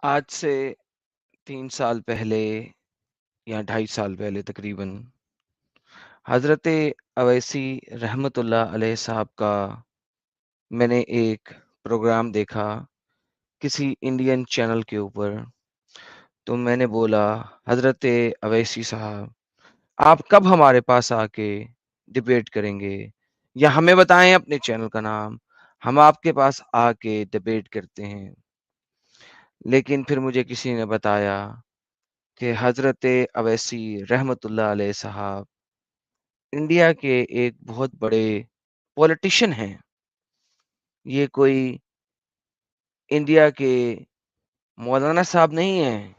आज से 3 साल पहले या 2.5 साल पहले तकरीबन हज़रत अवैसी रहमतुल्लाह अलैह साहब का मैंने एक प्रोग्राम देखा किसी इंडियन चैनल के ऊपर। तो मैंने बोला, हज़रत अवैसी साहब, आप कब हमारे पास आके डिबेट करेंगे? या हमें बताएँ अपने चैनल का नाम, हम आपके पास आके डिबेट करते हैं। लेकिन फिर मुझे किसी ने बताया कि हज़रत अवैसी रहमतुल्लाह अलैह साहब इंडिया के एक बहुत बड़े पॉलिटिशियन हैं। ये कोई इंडिया के मौलाना साहब नहीं हैं,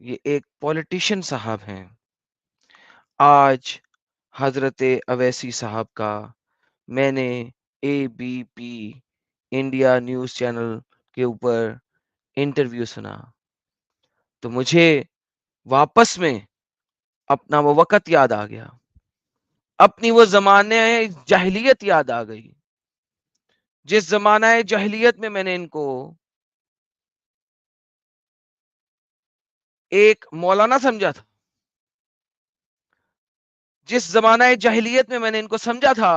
ये एक पॉलिटिशियन साहब हैं। आज हज़रत अवैसी साहब का मैंने एबीपी इंडिया न्यूज़ चैनल के ऊपर इंटरव्यू सुना, तो मुझे वापस में अपना वो वक़्त याद आ गया। अपनी वो ज़माने जाहिलियत याद आ गई। जिस ज़माना जाहिलियत में मैंने इनको एक मौलाना समझा था, जिस ज़माना जाहिलियत में मैंने इनको समझा था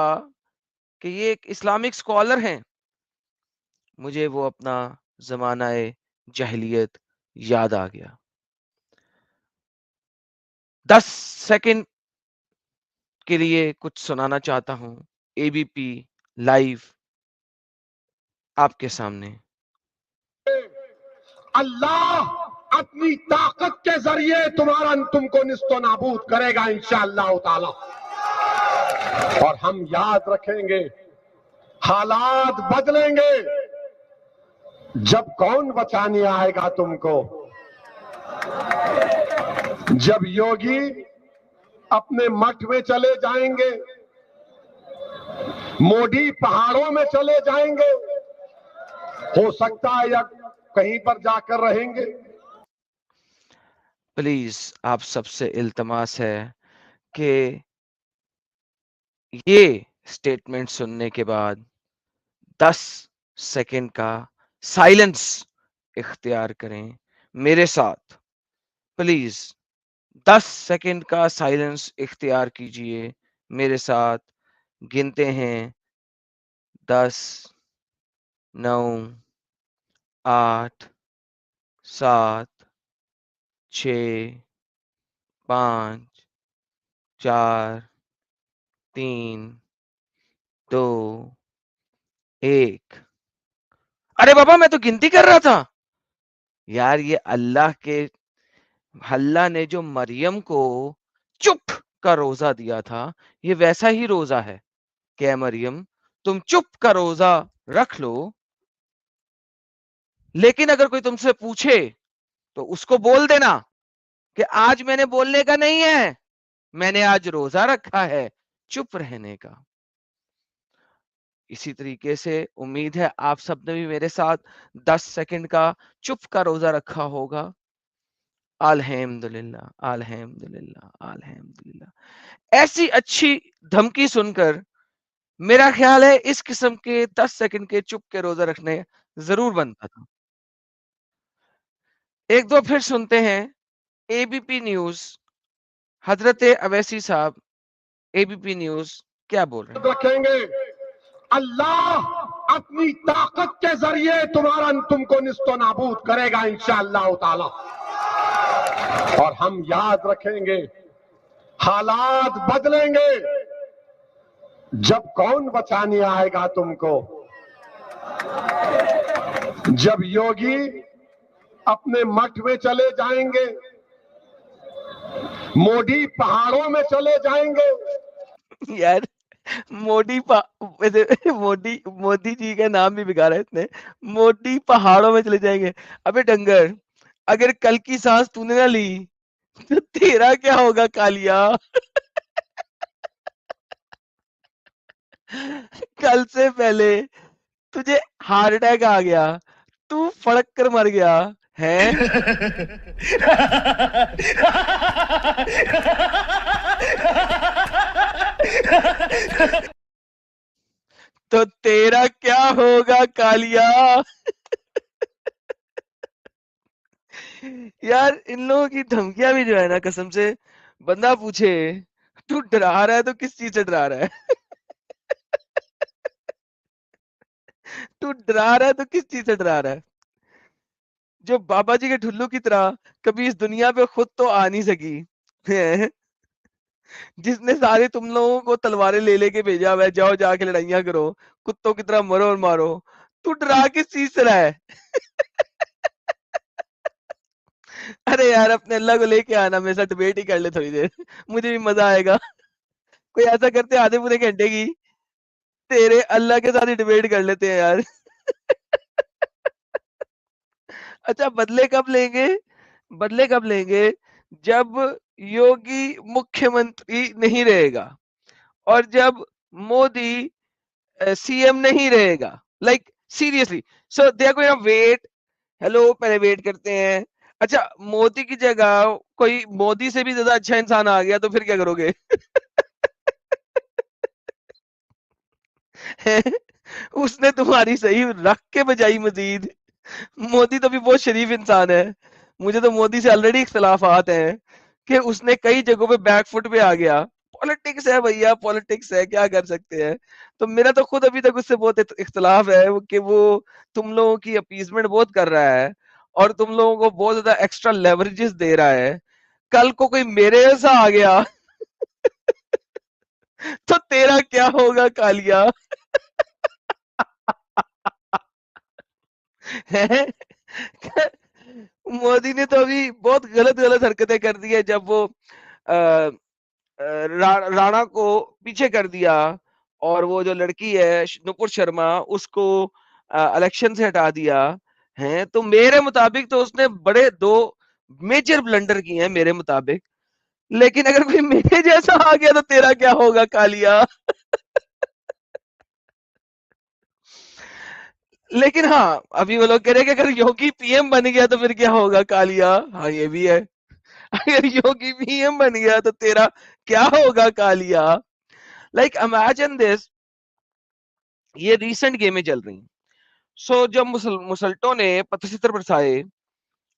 कि ये एक इस्लामिक स्कॉलर हैं, मुझे वो अपना ज़माना जाहिलियत याद आ गया। 10 सेकंड के लिए कुछ सुनाना चाहता हूँ, एबीपी लाइव आपके सामने। अल्लाह अपनी ताकत के जरिए तुमको निस्तो नाबूद करेगा इंशाअल्लाह ताला। और हम याद रखेंगे, हालात बदलेंगे जब कौन बचाने आएगा तुमको। जब योगी अपने मठ में चले जाएंगे, मोदी पहाड़ों में चले जाएंगे, हो सकता है या कहीं पर जाकर रहेंगे। प्लीज आप सबसे इल्तमास है कि ये स्टेटमेंट सुनने के बाद 10 सेकंड का साइलेंस इख्तियार करें मेरे साथ। प्लीज 10 सेकंड का साइलेंस इख्तियार कीजिए मेरे साथ। गिनते हैं 10, 9, 8, 7, 6, 5, 4, 3, 2, 1। अरे बाबा, मैं तो गिनती कर रहा था यार। ये अल्लाह ने जो मरियम को चुप का रोजा दिया था, ये वैसा ही रोजा है। क्या मरियम, तुम चुप का रोजा रख लो, लेकिन अगर कोई तुमसे पूछे तो उसको बोल देना कि आज मैंने बोलने का नहीं है, मैंने आज रोजा रखा है चुप रहने का। इसी तरीके से उम्मीद है आप सबने भी मेरे साथ 10 सेकंड का चुप का रोजा रखा होगा। अल्हम्दुलिल्लाह, अल्हम्दुलिल्लाह, अल्हम्दुलिल्लाह। ऐसी अच्छी धमकी सुनकर मेरा ख्याल है इस किस्म के 10 सेकंड के चुप के रोजा रखने जरूर बनता था। एक दो फिर सुनते हैं एबीपी न्यूज, हजरत अवैसी साहब एबीपी न्यूज क्या बोल रहे हैं। रखेंगे, अल्लाह अपनी ताकत के जरिए तुमको निस्तो नाबूद करेगा इंशाअल्लाह ताला। और हम याद रखेंगे, हालात बदलेंगे जब कौन बचाने आएगा तुमको। जब योगी अपने मठ में चले जाएंगे, मोदी पहाड़ों में चले जाएंगे। यार मोदी जी का नाम भी बिगाड़ा है इसने। मोदी पहाड़ों में चले जाएंगे। अबे डंगर, अगर कल की सांस तूने ना ली तो तेरा क्या होगा कालिया। कल से पहले तुझे हार्ट अटैक आ गया, तू फड़क कर मर गया है। तो तेरा क्या होगा कालिया। यार इन लोगों की धमकियां भी जो है ना, कसम से, बंदा पूछे तू डरा रहा है तो किस चीज से डरा रहा है? तू डरा रहा है तो किस चीज से डरा रहा है? जो बाबा जी के ठुल्लू की तरह कभी इस दुनिया पे खुद तो आ नहीं सकी है, जिसने सारे तुम लोगों को तलवारें ले लेके भेजा हुआ है, जाओ जाके लड़ाइयां करो, कुत्तों की तरह मरो और मारो, तू डरा किस चीज से रहा है? अरे यार अपने अल्लाह को लेके आना, मेरे साथ डिबेट ही कर ले थोड़ी देर, मुझे भी मजा आएगा। कोई ऐसा करते आधे पूरे घंटे की, तेरे अल्लाह के साथ ही डिबेट कर लेते हैं यार। अच्छा, बदले कब लेंगे? बदले कब लेंगे? जब योगी मुख्यमंत्री नहीं रहेगा और जब मोदी सीएम नहीं रहेगा। Like seriously, so they are going to wait. Hello, पहले वेट करते हैं। अच्छा, मोदी की जगह कोई मोदी से भी ज्यादा अच्छा इंसान आ गया तो फिर क्या करोगे? उसने तुम्हारी सही रख के बजाई मजीद। मोदी तो भी बहुत शरीफ इंसान है। मुझे तो मोदी से ऑलरेडी इख्तलाफात हैं कि उसने कई जगहों पे बैक फुट पे आ गया। पॉलिटिक्स है भैया, पॉलिटिक्स है, क्या कर सकते हैं। तो मेरा तो खुद अभी तक उससे बहुत इख्तलाफ है कि वो तुम लोगों की अपीसमेंट बहुत कर रहा है और तुम लोगों को बहुत ज्यादा एक्स्ट्रा लेवरेजेस दे रहा है। कल को कोई मेरे जैसा आ गया तो तेरा क्या होगा कालिया? हैं? मोदी ने तो अभी बहुत गलत गलत हरकतें कर दी है, जब वो राणा को पीछे कर दिया और वो जो लड़की है नुपुर शर्मा उसको इलेक्शन से हटा दिया है। तो मेरे मुताबिक तो उसने बड़े दो मेजर ब्लंडर किए हैं मेरे मुताबिक। लेकिन अगर कोई मेरे जैसा आ गया तो तेरा क्या होगा कालिया? लेकिन हाँ, अभी वो लोग कह रहे हैं कि अगर योगी पीएम बन गया तो फिर क्या होगा कालिया? हाँ, ये भी है। अगर योगी पीएम बन गया तो तेरा क्या होगा कालिया? लाइक इमेजिन दिस, ये रीसेंट गेमें चल रही। सो जब मुसल्टों ने पथचित्र बरसाए,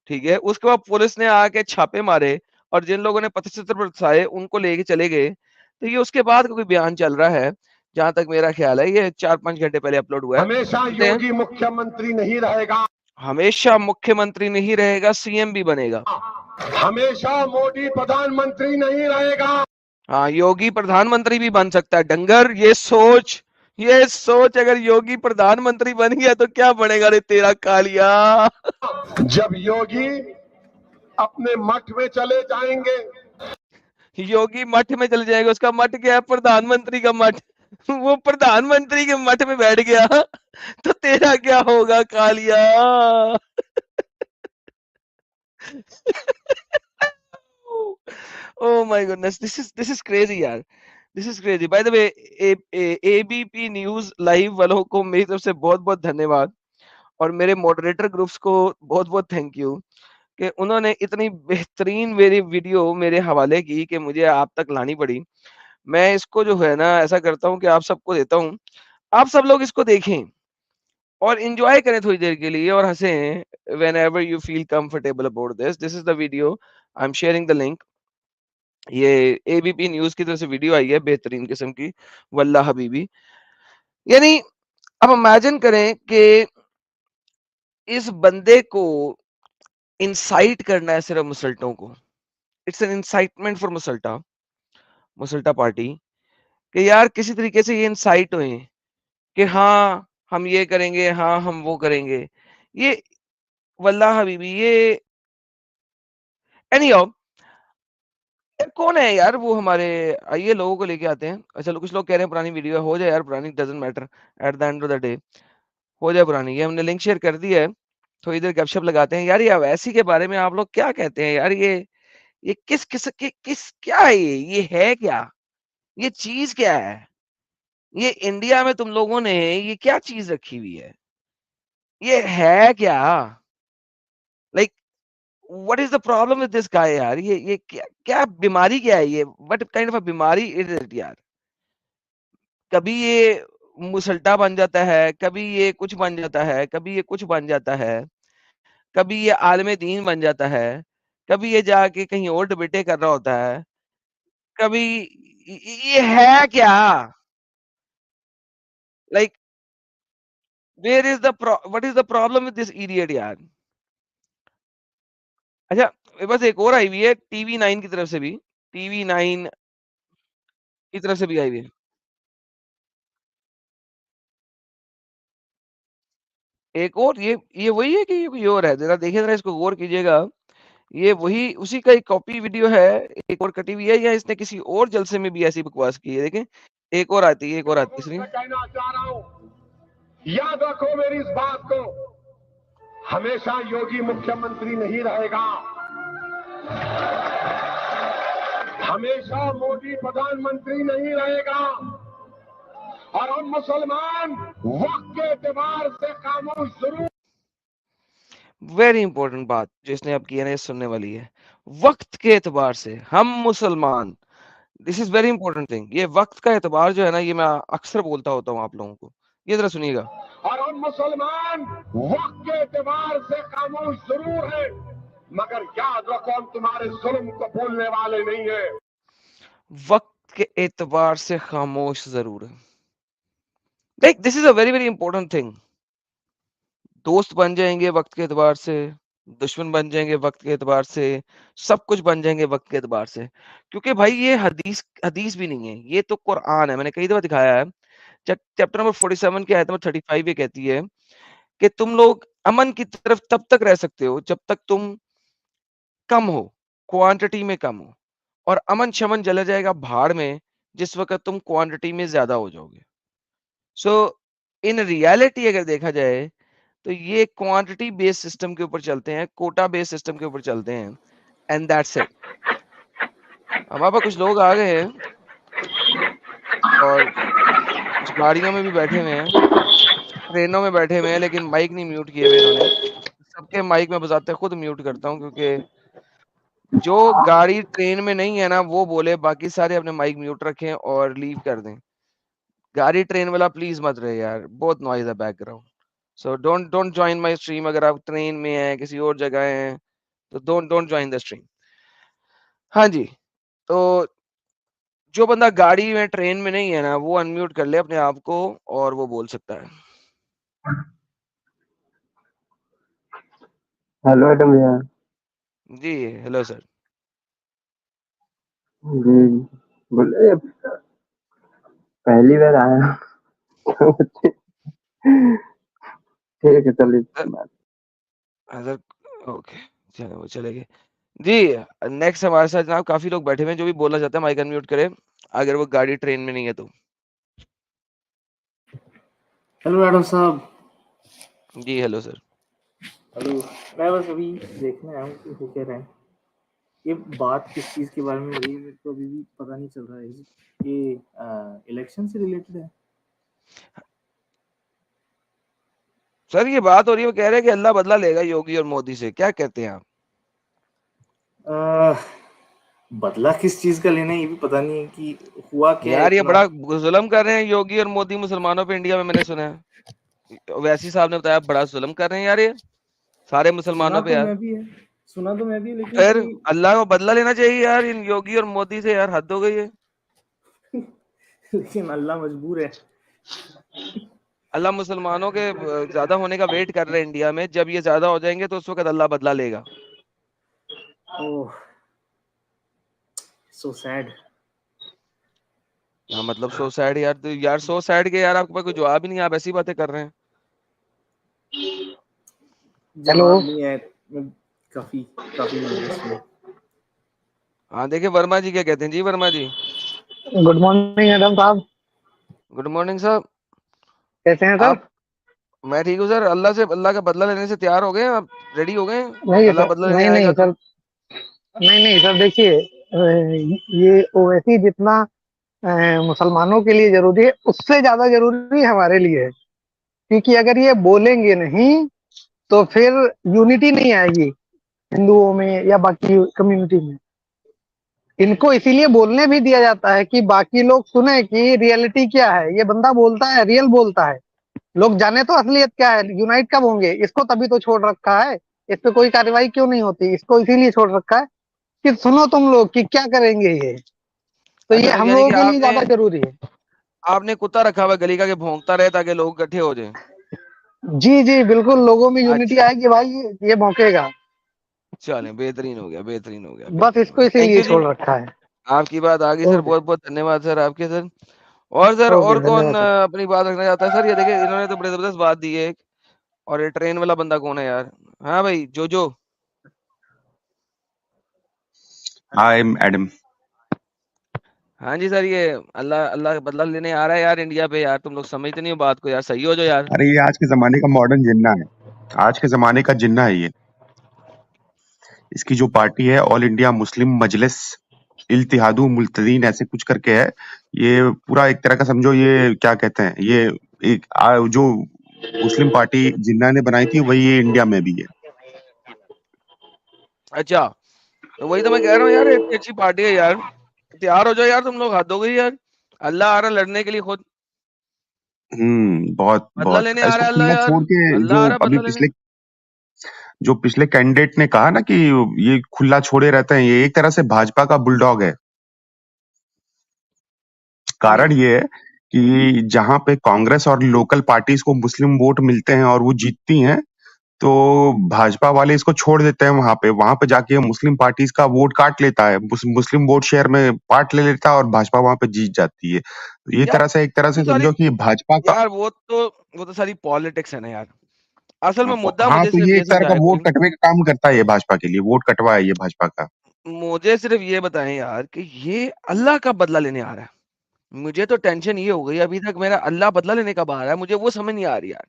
ठीक है, उसके बाद पुलिस ने आके छापे मारे और जिन लोगों ने पथचित्र बरसाए उनको लेके चले गए। तो ये उसके बाद का कोई बयान चल रहा है, जहां तक मेरा ख्याल है, ये 4-5 घंटे पहले अपलोड हुआ है। हमेशा सुनते हैं। योगी मुख्यमंत्री नहीं रहेगा, हमेशा मुख्यमंत्री नहीं रहेगा, सीएम भी बनेगा। हमेशा मोदी प्रधानमंत्री नहीं रहेगा। हाँ, योगी प्रधानमंत्री भी बन सकता है डंगर। ये सोच, ये सोच, अगर योगी प्रधानमंत्री बन गया तो क्या बनेगा रे तेरा कालिया? जब योगी अपने मठ में चले जाएंगे, योगी मठ में चले जाएगा, उसका मठ क्या है? प्रधानमंत्री का मठ। वो प्रधानमंत्री के मठ में बैठ गया तो तेरा क्या होगा Kalia? Oh my goodness, this is crazy यार। This is crazy. By the way, ABP news live वालों को मेरी तरफ से बहुत बहुत धन्यवाद और मेरे मॉडरेटर ग्रुप्स को बहुत बहुत थैंक यू कि उन्होंने इतनी बेहतरीन मेरी वीडियो मेरे हवाले की कि मुझे आप तक लानी पड़ी। मैं इसको जो है ना ऐसा करता हूँ कि आप सबको देता हूँ, आप सब लोग इसको देखें और एंजॉय करें थोड़ी देर के लिए और हंसें। Whenever you feel comfortable about this is the video, I am sharing the link. ये एबीपी न्यूज की तरफ से वीडियो आई है, बेहतरीन किस्म की, वल्ला हबीबी। यानी अब इमेजिन करें कि इस बंदे को इंसाइट करना है सिर्फ मुसल्टों को। इट्स एन इंसाइटमेंट फॉर मुसल्टा, मुसल्टा पार्टी, कि यार किसी तरीके से ये इंसाइट हुए कि हाँ हम ये करेंगे, हाँ हम वो करेंगे। ये वल्लाह हबीबी, ये एनी हाउ, कौन है यार वो हमारे, आइए लोगों को लेके आते हैं। अच्छा, कुछ लोग कह रहे हैं पुरानी वीडियो है, हो जाए यार पुरानी, doesn't matter at the end of the day, हो जाए पुरानी। ये हमने लिंक शेयर कर दी है, थोड़ी देर गपशप लगाते हैं यार। ये अवैसी के बारे में आप लोग क्या कहते हैं यार? ये किस क्या है ये है क्या? ये चीज क्या है? ये इंडिया में तुम लोगों ने ये क्या चीज रखी हुई है? ये है क्या? Like what is the problem with this guy यार? ये क्या क्या बीमारी क्या है ये? व्हाट काइंड ऑफ अ बीमारी इज इट यार? कभी ये मुसल्टा बन जाता है, कभी ये कुछ बन जाता है, कभी ये कुछ बन जाता है। कभी ये आलिम दीन बन जाता है, कभी ये जाके कहीं और डिबेटें कर रहा होता है, कभी ये है क्या? Like where is the what is the problem with this idiot यार? अच्छा, मेरे पास एक और आई हुई है टीवी 9 की तरफ से भी, टीवी 9 की तरफ से भी आई हुई है। एक और ये वही है कि ये कोई और है? जरा देखिए, जरा इसको गौर कीजिएगा। ये वही उसी का एक कॉपी वीडियो है, एक और कटी हुई है, या इसने किसी और जलसे में भी ऐसी बकवास की है? देखें, एक और आती है, एक और आती है, सुनिए। मैं कहना चाह रहा हूं, याद रखो मेरी इस बात को, हमेशा योगी मुख्यमंत्री नहीं रहेगा, हमेशा मोदी प्रधानमंत्री नहीं रहेगा, और हम मुसलमान वक्त के एतबार से खामोश जरूर। वेरी इंपॉर्टेंट बात जो इसने अब की है ना, ये सुनने वाली है। वक्त के एतबार से हम मुसलमान, this is very important thing. ये वक्त का एतबार जो है ना, ये मैं अक्सर बोलता होता हूँ आप लोगों को। ये जरा सुनिएगा। और हम मुसलमान वक्त के एतबार से खामोश जरूर हैं, मगर याद रखो हम तुम्हारे जुल्म को भूलने वाले नहीं है। वक्त के एतबार से खामोश जरूर है। Like this is a very very important thing. दोस्त बन जाएंगे वक्त के एतबार से, दुश्मन बन जाएंगे वक्त के एतबार से, सब कुछ बन जाएंगे वक्त के एतबार से। क्योंकि भाई ये हदीस हदीस भी नहीं है, ये तो कुरान है। मैंने कई दफा दिखाया है। चैप्टर नंबर 47 की आयत नंबर 35 ये कहती है कि तुम लोग अमन की तरफ तब तक रह सकते हो जब तक तुम कम हो, क्वांटिटी में कम हो, और अमन शमन चला जाएगा भाड़ में जिस वक्त तुम क्वांटिटी में ज्यादा हो जाओगे। सो इन रियलिटी अगर देखा जाए तो ये क्वांटिटी बेस्ड सिस्टम के ऊपर चलते हैं, कोटा बेस्ड सिस्टम के ऊपर चलते हैं, एंड दैट्स इट। हमारे पास कुछ लोग आ गए हैं और कुछ गाड़ियों में भी बैठे हुए हैं, ट्रेनों में बैठे हुए हैं, लेकिन माइक नहीं म्यूट किए हुए इन्होंने। सबके माइक में बजाते खुद म्यूट करता हूँ, क्योंकि जो गाड़ी ट्रेन में नहीं है ना वो बोले, बाकी सारे अपने माइक म्यूट रखें और लीव कर दें। गाड़ी ट्रेन वाला प्लीज मत रहे यार, बहुत नॉइज है background. So don't don't join my stream. अगर आप ट्रेन में हैं, किसी और जगह हैं, तो don't don't join the stream. हाँ जी, तो जो बंदा गाड़ी में ट्रेन में नहीं है ना, वो अनम्यूट कर ले अपने आप को और वो बोल सकता है। हेलो एडम भैया। जी हेलो सर। जी बोले, पहली बार आया हूँ। ठीक है चलिए। सर ओके, चलो वो चलेंगे जी। नेक्स्ट हमारे साथ जनाब काफी लोग बैठे हुए हैं जो भी बोलना चाहते हैं, माइक अनम्यूट करें अगर वो गाड़ी ट्रेन में नहीं है तो। हेलो मैडम साहब। जी हेलो सर। हेलो। मैं बस अभी देखने आया हूँ कि हो क्या रहा है। ये बात किस चीज़ के बारे में हो रही है, मेरे को अभी भी पता नहीं चल रहा है। ये इलेक्शन से रिलेटेड है? सर ये बात हो रही है, वो कह रहे हैं कि अल्लाह बदला लेगा योगी और मोदी से, क्या कहते हैं आप? बदला किस चीज़ का लेना है ये भी पता नहीं है कि हुआ क्या है यार ये इतना। बड़ा जुल्म कर रहे हैं योगी और मोदी मुसलमानों पे इंडिया में, मैंने सुना है। वैसी साहब ने बताया बड़ा जुल्म कर रहे हैं यार ये सारे सुना मुसलमानों पे तो यार। मैं भी है, सुना तो मैं भी, लेकिन फिर कोई अल्लाह को बदला लेना चाहिए यार इन योगी और मोदी से, यार हद हो गई है। लेकिन अल्लाह मजबूर है। अल्लाह मुसलमानों के ज्यादा होने का वेट कर रहे हैं इंडिया में, जब ये ज्यादा हो जाएंगे तो उस वक्त अल्लाह बदला लेगा। ओह सो सैड। हाँ मतलब सो सैड यार, तो यार सो सैड के यार आपके पास कोई जवाब ही नहीं है, आप ऐसी बातें कर रहे हैं। हेलो। जवाब नहीं है। मैं काफी काफी मायूस हूँ। हाँ देखिए वर्मा जी क्या कहते हैं। जी वर्मा जी। गुड मॉर्निंग एडम साहब, गुड मॉर्निंग साहब। कैसे हैं सर? आप मैं ठीक हूँ सर। अल्लाह का बदला लेने से तैयार हो गए हैं आप? रेडी हो गए हैं? नहीं अल्लाह सर, बदला लेने नहीं आएगा नहीं तो? सर, नहीं नहीं सर, देखिए ये ओवैसी जितना मुसलमानों के लिए जरूरी है, उससे ज्यादा जरूरी हमारे लिए है। क्योंकि अगर ये बोलेंगे नहीं तो फिर यूनिटी नहीं आएगी हिंदुओं में या बाकी कम्युनिटी में। इनको इसीलिए बोलने भी दिया जाता है कि बाकी लोग सुने कि रियलिटी क्या है। ये बंदा बोलता है, रियल बोलता है, लोग जाने तो असलियत क्या है, यूनाइट कब होंगे। इसको तभी तो छोड़ रखा है इस पे कोई कार्रवाई क्यों नहीं होती? इसको इसीलिए छोड़ रखा है कि सुनो तुम लोग कि क्या करेंगे ये, तो ये अच्छा, तो हम यानी लोगों कि के लिए ज्यादा जरूरी है। आपने कुत्ता रखा हुआ है गली का कि भौंकता रहे ताकि लोग इकट्ठे हो जाएं। जी जी बिल्कुल, लोगों में यूनिटी अच्छा, आएगी भाई, ये भौंकेगा। चलें, बेहतरीन हो गया, बेहतरीन हो गया, बस बेहतरीन हो इसको गया। थैंक इसीलिए यू जी, छोड़ रखा है। आपकी बात आ गई सर, ओके। बहुत-बहुत धन्यवाद सर आपके सर। और सर ओके और कौन धन्यवाद सर। अपनी बात रखना चाहता है? सर ये देखिए इन्होंने तो बड़ी ज़बरदस्त बात दी है एक, और ये ट्रेन वाला बंदा कौन है यार? हाँ भाई, जोजो। I am Adam. हाँ जी सर, ये अल्लाह अल्लाह का बदला लेने आ रहा है यार इंडिया पे यार, तुम लोग समझते नहीं हो बात को यार, सही हो जाओ यार। अरे ये आज के जमाने का मॉडर्न जिन्ना है, आज के जमाने का जिन्ना है ये। इसकी जो पार्टी है ऑल इंडिया मुस्लिम मजलिस इल्तिहादु मुल्तदीन ऐसे कुछ करके है। ये पूरा एक तरह का समझो, ये क्या कहते हैं, ये एक जो मुस्लिम पार्टी जिन्ना ने बनाई थी वही ये इंडिया में भी है। अच्छा, तो वही तो मैं कह रहा हूँ यार, इतनी अच्छी पार्टी है यार, तैयार हो जाओ यार तुम लोग, हद हो गई यार। अल्लाह आ रहा है लड़ने के लिए खुद, बहुत बदला बहुत लेने आ इसको रहा है अल्लाह खुला यार, छोड़ के अल्लाह आ जो रहा है अभी बदला लेने। पिछले कैंडिडेट ने कहा ना कि ये खुला छोड़े रहते हैं, ये एक तरह से भाजपा का बुलडॉग है। कारण हम्म। ये है कि जहां पे कांग्रेस और लोकल पार्टीज को मुस्लिम वोट मिलते हैं और वो जीतती हैं, तो भाजपा वाले इसको छोड़ देते हैं वहां पे जाके मुस्लिम पार्टीज का वोट काट लेता है, मुस्लिम वोट शेयर में पार्ट ले लेता है और भाजपा वहां पे जीत जाती है। तो ये यार एक तरह वो से सारी समझो कि भाजपा का। यार वो तो सारी पॉलिटिक्स है ना यार, असल में मुद्दा हाँ, मुझे तो सिर्फ ये ये एक तरह का समझाए वोट कोई, कटवे का काम करता है, ये भाजपा के लिए वोट कटवा है ये भाजपा का। मुझे सिर्फ ये बताएं यार कि ये अल्लाह का बदला लेने आ रहा है। मुझे तो टेंशन ये हो गई अभी तक, मेरा अल्लाह बदला लेने कब आ रहा है, मुझे वो समझ नहीं आ रही यार।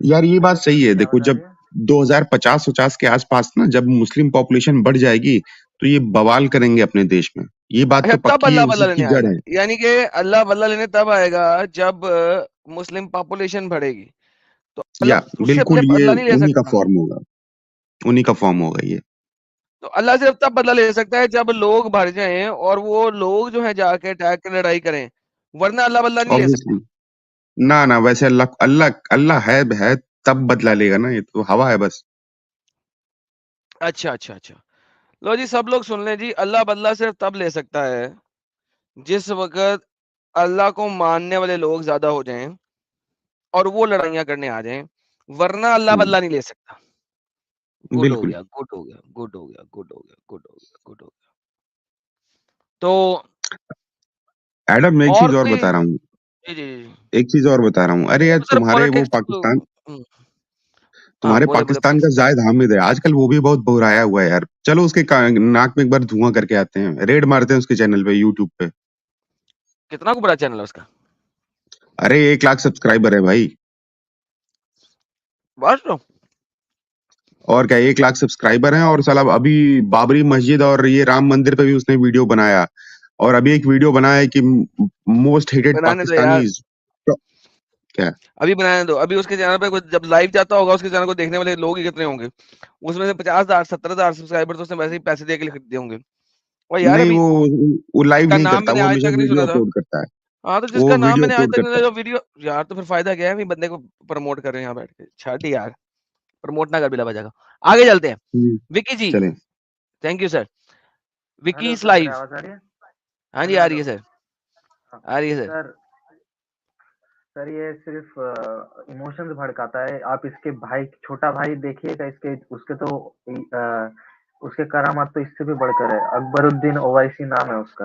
यार ये बात सही है, क्या देखो बता जब रही है? 2050-50 के आसपास ना, जब मुस्लिम पॉपुलेशन बढ़ जाएगी तो ये बवाल करेंगे अपने देश में। ये बात अच्छा, तो तब पक्की है, अल्लाह बदला उसी लेने की जड़ आएगा, है। यानी कि अल्लाह बदला लेने तब आएगा जब मुस्लिम पॉपुलेशन बढ़ेगी, तो या अल्लाह उससे बिल्कुल, पहले ये बदला नहीं ले उन्हीं का सकता। फॉर्म होगा, उन्हीं का फॉर्म होगा ये। तो अल्लाह सिर्फ तब बदला ले सकता है जब लोग भर जाएं और वो लोग जो है जाके अटैक के लड़ाई करें, वरना अल्लाह बदला नहीं ले सकता। ऑब्वियसली। ना ना, वैसे अल्लाह अल्लाह अल्लाह है तब बदला लेगा ना, ये तो हवा है बस। अच्छा अच्छा अच्छा, लो जी सब लोग सुन लें जी, अल्लाह बदला सिर्फ तब ले सकता है जिस वक्त अल्लाह को मानने वाले लोग ज्यादा हो जाएं और वो लड़ाइयां करने आ जाएं, वरना अल्लाह हम्म, बदला नहीं ले सकता। गुड हो बिल्कुल। गया, गुड हो गया, गुड हो गया, गुड हो गया, गुड हो गया, गुड हो गया। तो एडम, मैं एक और चीज और कोई, बता रहा हूँ, जी जी जी, एक चीज और बता रहा हूँ। अरे यार, तो सर पॉलिटिक्स तो हाँ तुम्हारे बोले बोले पाकिस्तान का प्लीज। जाहिद हामिद है आजकल, वो भी बहुत बहुराया हुआ है यार। चलो उसके नाक में एक बार धुआं करके आते हैं, रेड मारते हैं उसके चैनल पे, यूट्यूब पे। कितना को बड़ा चैनल है उसका? अरे 1 लाख सब्सक्राइबर है भाई। बस तो और क्या, 1 लाख सब्सक्राइबर हैं, और साला अभी बाबरी मस्जिद और ये राम मंदिर पे भी उसने वीडियो बनाया। और अभी एक वीडियो बनाया है कि मोस्ट हेटेड बनाने दो यार, पाकिस्तानीज। क्या? अभी बनाने दो, अभी उसके चैनल पे जब लाइव जाता होगा उसके चैनल को देखने वाले लोग ही कितने होंगे, उसमें से 50,000 70,000 सब्सक्राइबर तो उसने वैसे ही पैसे दे के खरीदे होंगे। और यार नहीं, अभी वो लाइव जिसका नहीं नाम करता, मैंने वो आज हमेशा तक नहीं वीडियो सुना था, अपलोड करता है। हाँ तो वो जिसका नाम वीडियो मैंने आज अपलोड तक नहीं करता सुना, है। जो वीडियो, यार तो फिर फायदा क्या है अभी बंदे को प्रमोट कर रहे हैं यहाँ बैठ के, छाट यार, प्रमोट ना कर बिला बजाएगा। आगे चलते हैं, विकी जी, चले। Thank you sir. Vicky hello is sir, मेरी लाइव। आवाज आ रही है? हाँ जी हेलो आ रही हेलो। है सर, हाँ, आ रही है सर। सर सर ये सिर्फ इमोशंस भड़काता है। आप इसके भाई, छोटा भाई देखिएगा, इसके उसके तो उसके करामात तो इससे भी बढ़कर है। अकबरुद्दीन ओवैसी नाम है उसका।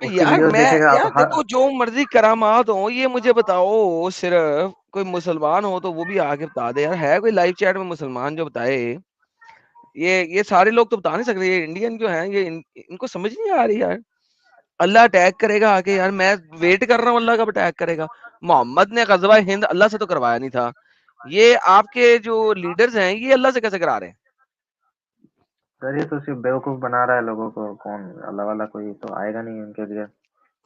उसके यार वीडियो मैं, देखेगा आप यार देखो जो मर्जी करामात हो, ये मुझे बताओ, सिर्फ कोई मुसलमान हो तो वो भी आके बता दे यार, है कोई लाइव चैट में मुसलमान जो बताए? ये सारे लोग तो बता नहीं सकते, ये इंडियन जो है ये इनको समझ नहीं आ रही यार। अल्लाह अटैक करेगा आके यार, मैं वेट कर रहा हूँ अल्लाह कब अटैक करेगा। मोहम्मद ने गजवा हिंद अल्लाह से तो करवाया नहीं था, ये आपके जो लीडर्स हैं ये अल्लाह से कैसे करा रहे हैं? सर ये तो सिर्फ बेवकूफ बना रहा है लोगों को। कौन अल्लाह वाला कोई तो आएगा नहीं इनके लिए।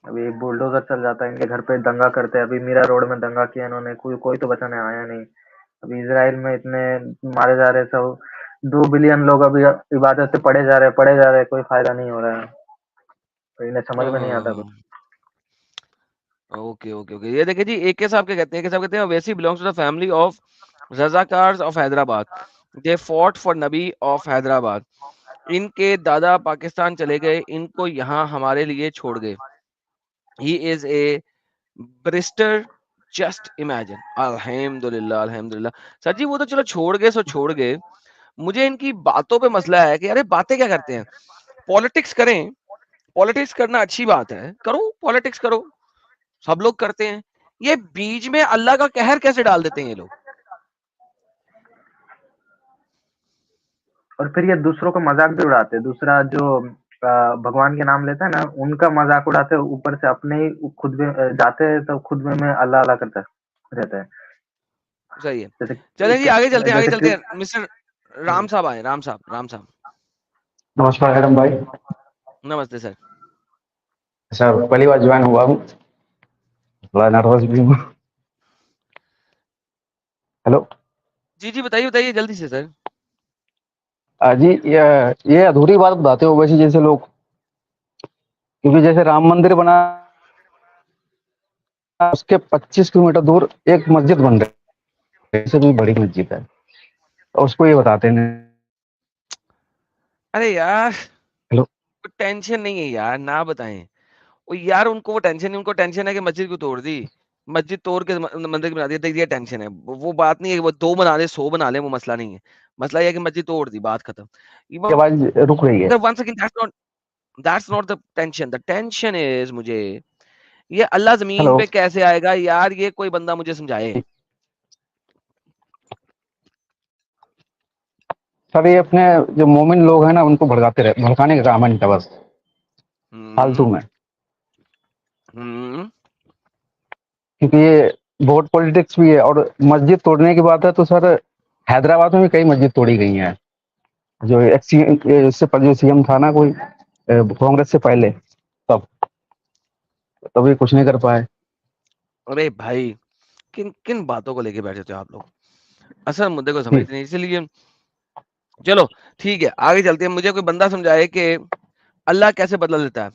अभी बुलडोजर चल जाता है इनके घर पे, दंगा करते हैं। अभी मीरा रोड में दंगा किया इन्होंने, कोई कोई तो बचाने आया नहीं। अभी इसराइल में इतने मारे जा रहे सब, 2 बिलियन लोग अभी इबादत से पड़े जा रहे हैं, कोई फायदा नहीं हो रहा है। तो इन्हें समझ में नहीं आता कुछ। ओके ओके ओके, ये देखिए जी, AK साहब क्या कहते हैं, AK साहब कहते हैं, Owaisi belongs to the family of रजाकार्स of Hyderabad. They fought for नबी ऑफ हैदराबाद। इनके दादा पाकिस्तान चले गए, इनको यहाँ हमारे लिए छोड़ गए। He is a Brewster, just imagine. अल्हम्दुलिल्लाह, अल्हम्दुलिल्लाह। सर जी वो तो चलो छोड़ गए सो छोड़ गए, मुझे इनकी बातों पे मसला है कि अरे बातें क्या करते हैं। पॉलिटिक्स करें, पॉलिटिक्स करना अच्छी बात है, करो पॉलिटिक्स करो, सब लोग करते हैं। ये बीच में अल्लाह का कहर कैसे डाल देते हैं ये लोग। और फिर ये दूसरों को मजाक भी उड़ाते हैं। दूसरा जो भगवान के नाम लेता है ना, उनका मजाक उड़ाते हैं, ऊपर से अपने ही खुद में जाते हैं तो खुद में अल्लाह अल्लाह करता रहता है। सही है, जैसे चलें जी आगे चलते हैं, आगे जैसे चलते हैं। मिस्टर राम साहब आए, राम साहब, राम साहब। नमस्कार एडम भाई। नमस्ते सर। सर पहली बार ज्वाइन हुआ हूँ, थोड़ा नर्वस भी हूँ। हेलो जी जी बताइए बताइए जल्दी से सर। जी, ये अधूरी बात बताते हो वैसे, जैसे लोग, क्योंकि जैसे राम मंदिर बना उसके 25 किलोमीटर दूर एक मस्जिद बन रही है, इससे भी बड़ी मस्जिद है, और उसको ये बताते हैं। अरे यार हेलो टेंशन नहीं है यार, ना बताएं। वो यार उनको वो टेंशन नहीं, उनको टेंशन है कि मस्जिद को तोड़ दी, मस्जिद तोड़ के मंदिर बना दिया, देख दिया, टेंशन है। वो बात नहीं है कि वो 2 बना दे 100 बना ले, वो मसला नहीं है। मसला ये है कि मस्जिद तोड़ दी, बात खत्म। की आवाज रुक रही है। Once again that's not the tension. The tension is मुझे ये अल्लाह जमीन हेलो पे कैसे आएगा यार, ये कोई बंदा मुझे समझाए। सर ये अपने जो मोमिन लोग हैं ना, उनको भड़काते रहे, भड़काने का काम है इनका बस, फालतू में। क्योंकि ये वोट पॉलिटिक्स भी है, और मस्जिद तोड़ने की बात है तो सर हैदराबाद में भी कई मस्जिद तोड़ी गई हैं। जो इससे जो सीएम था ना कोई, कांग्रेस से पहले, तब तभी कुछ नहीं कर पाए। अरे भाई किन किन बातों को लेके बैठे थे आप लोग, असल मुद्दे को जी समझते नहीं, इसलिए चलो ठीक है आगे चलते हैं। मुझे कोई बंदा समझाए कि अल्लाह कैसे बदला लेता है।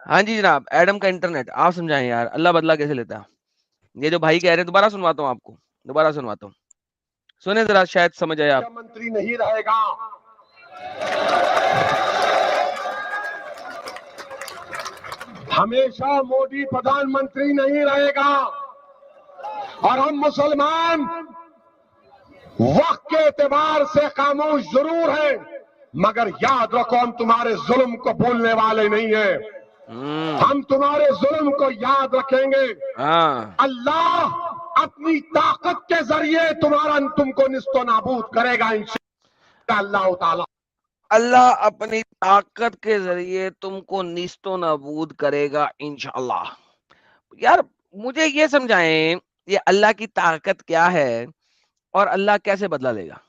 हाँ जी जनाब, एडम का इंटरनेट, आप समझाएं यार अल्लाह बदला कैसे लेता है। ये जो भाई कह रहे हैं, दोबारा सुनवाता हूँ आपको, दोबारा सुनवाता हूँ, सुने जरा, शायद समझ आए आप। मंत्री नहीं रहेगा, हमेशा मोदी प्रधानमंत्री नहीं रहेगा, और हम मुसलमान वक्त के एतबार से खामोश जरूर है, मगर याद रखो हम तुम्हारे जुल्म को भूलने वाले नहीं है। हम तुम्हारे जुल्म को याद रखेंगे। अल्लाह अपनी ताकत के जरिए तुमको निस्तो नाबूद करेगा इंशाअल्लाह ताला। अल्लाह अपनी ताकत के जरिए तुमको निस्तो नाबूद करेगा इंशाअल्लाह। यार मुझे ये समझाएं, ये अल्लाह की ताकत क्या है और अल्लाह कैसे बदला लेगा।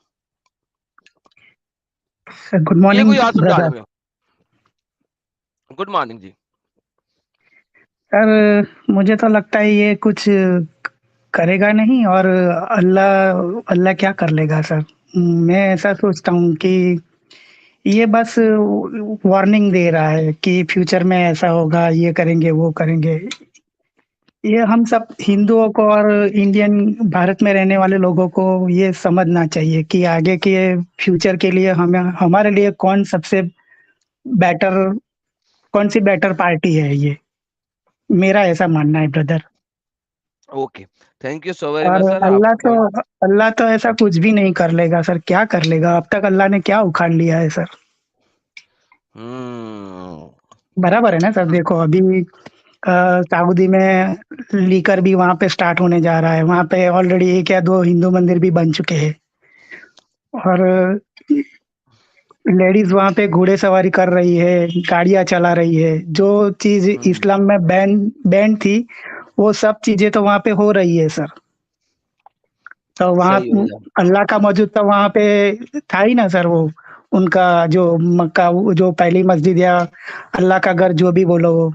गुड ये मॉर्निंग कोई याद समझा ब्रदर। दे। गुड मॉर्निंग जी। सर मुझे तो लगता है ये कुछ करेगा नहीं, और अल्लाह अल्लाह क्या कर लेगा सर। मैं ऐसा सोचता हूँ कि ये बस वार्निंग दे रहा है कि फ्यूचर में ऐसा होगा, ये करेंगे वो करेंगे। ये हम सब हिंदुओं को और इंडियन भारत में रहने वाले लोगों को ये समझना चाहिए कि आगे के फ्यूचर के लिए हमें हमारे लिए बेटर कौन सी बेटर पार्टी है ये, मेरा ऐसा मानना है brother. Okay, thank you so very और मच सर, आपका पॉइंट। अल्लाह तो ऐसा कुछ भी नहीं कर लेगा सर। क्या कर लेगा, अब तक अल्लाह ने क्या उखाड़ लिया है सर। बराबर है ना सर। देखो अभी सऊदी में लीकर भी वहां पे स्टार्ट होने जा रहा है। वहां पे ऑलरेडी 1 या 2 हिंदू मंदिर भी बन चुके हैं, और लेडीज वहां पे घोड़े सवारी कर रही है, गाड़ियां चला रही है। जो चीज इस्लाम में बैन थी, वो सब चीजें तो वहां पे हो रही है सर। तो वहाँ सही हो गया। अल्लाह का मौजूद तो वहाँ पे था ही ना सर। वो उनका जो मक्का, जो पहली मस्जिद या अल्लाह का घर जो भी बोलो वो,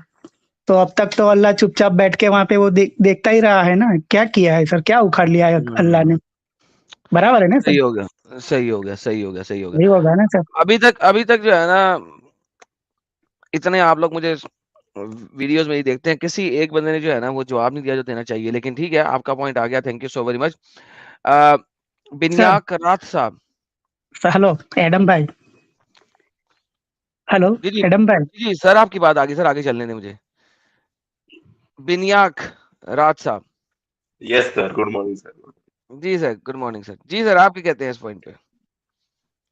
तो अब तक तो अल्लाह चुपचाप बैठ के वहाँ पे वो देखता ही रहा है ना। क्या किया है सर, क्या उखाड़ लिया है अल्लाह ने। बराबर है ना सही सर। हो गया, सही हो गया, सही हो गया, सही हो यही गया। होगा ना सर। अभी तक जो है ना, इतने आप लोग मुझे वीडियोस में ही देखते हैं, किसी एक बंदे ने जो है ना वो जवाब नहीं दिया जो देना चाहिए। लेकिन ठीक है, आपका पॉइंट आ गया, thank you so very much. Sir बिनिया करात साहब, हेलो एडम भाई, हेलो जी जी एडम भाई। जी सर, आपकी बात आगे, सर आगे चलने दें मुझे। बिनियाक राज साहब। Yes sir, good morning sir. जी सर, गुड मॉर्निंग सर। जी सर, आप क्या कहते हैं इस पॉइंट पे?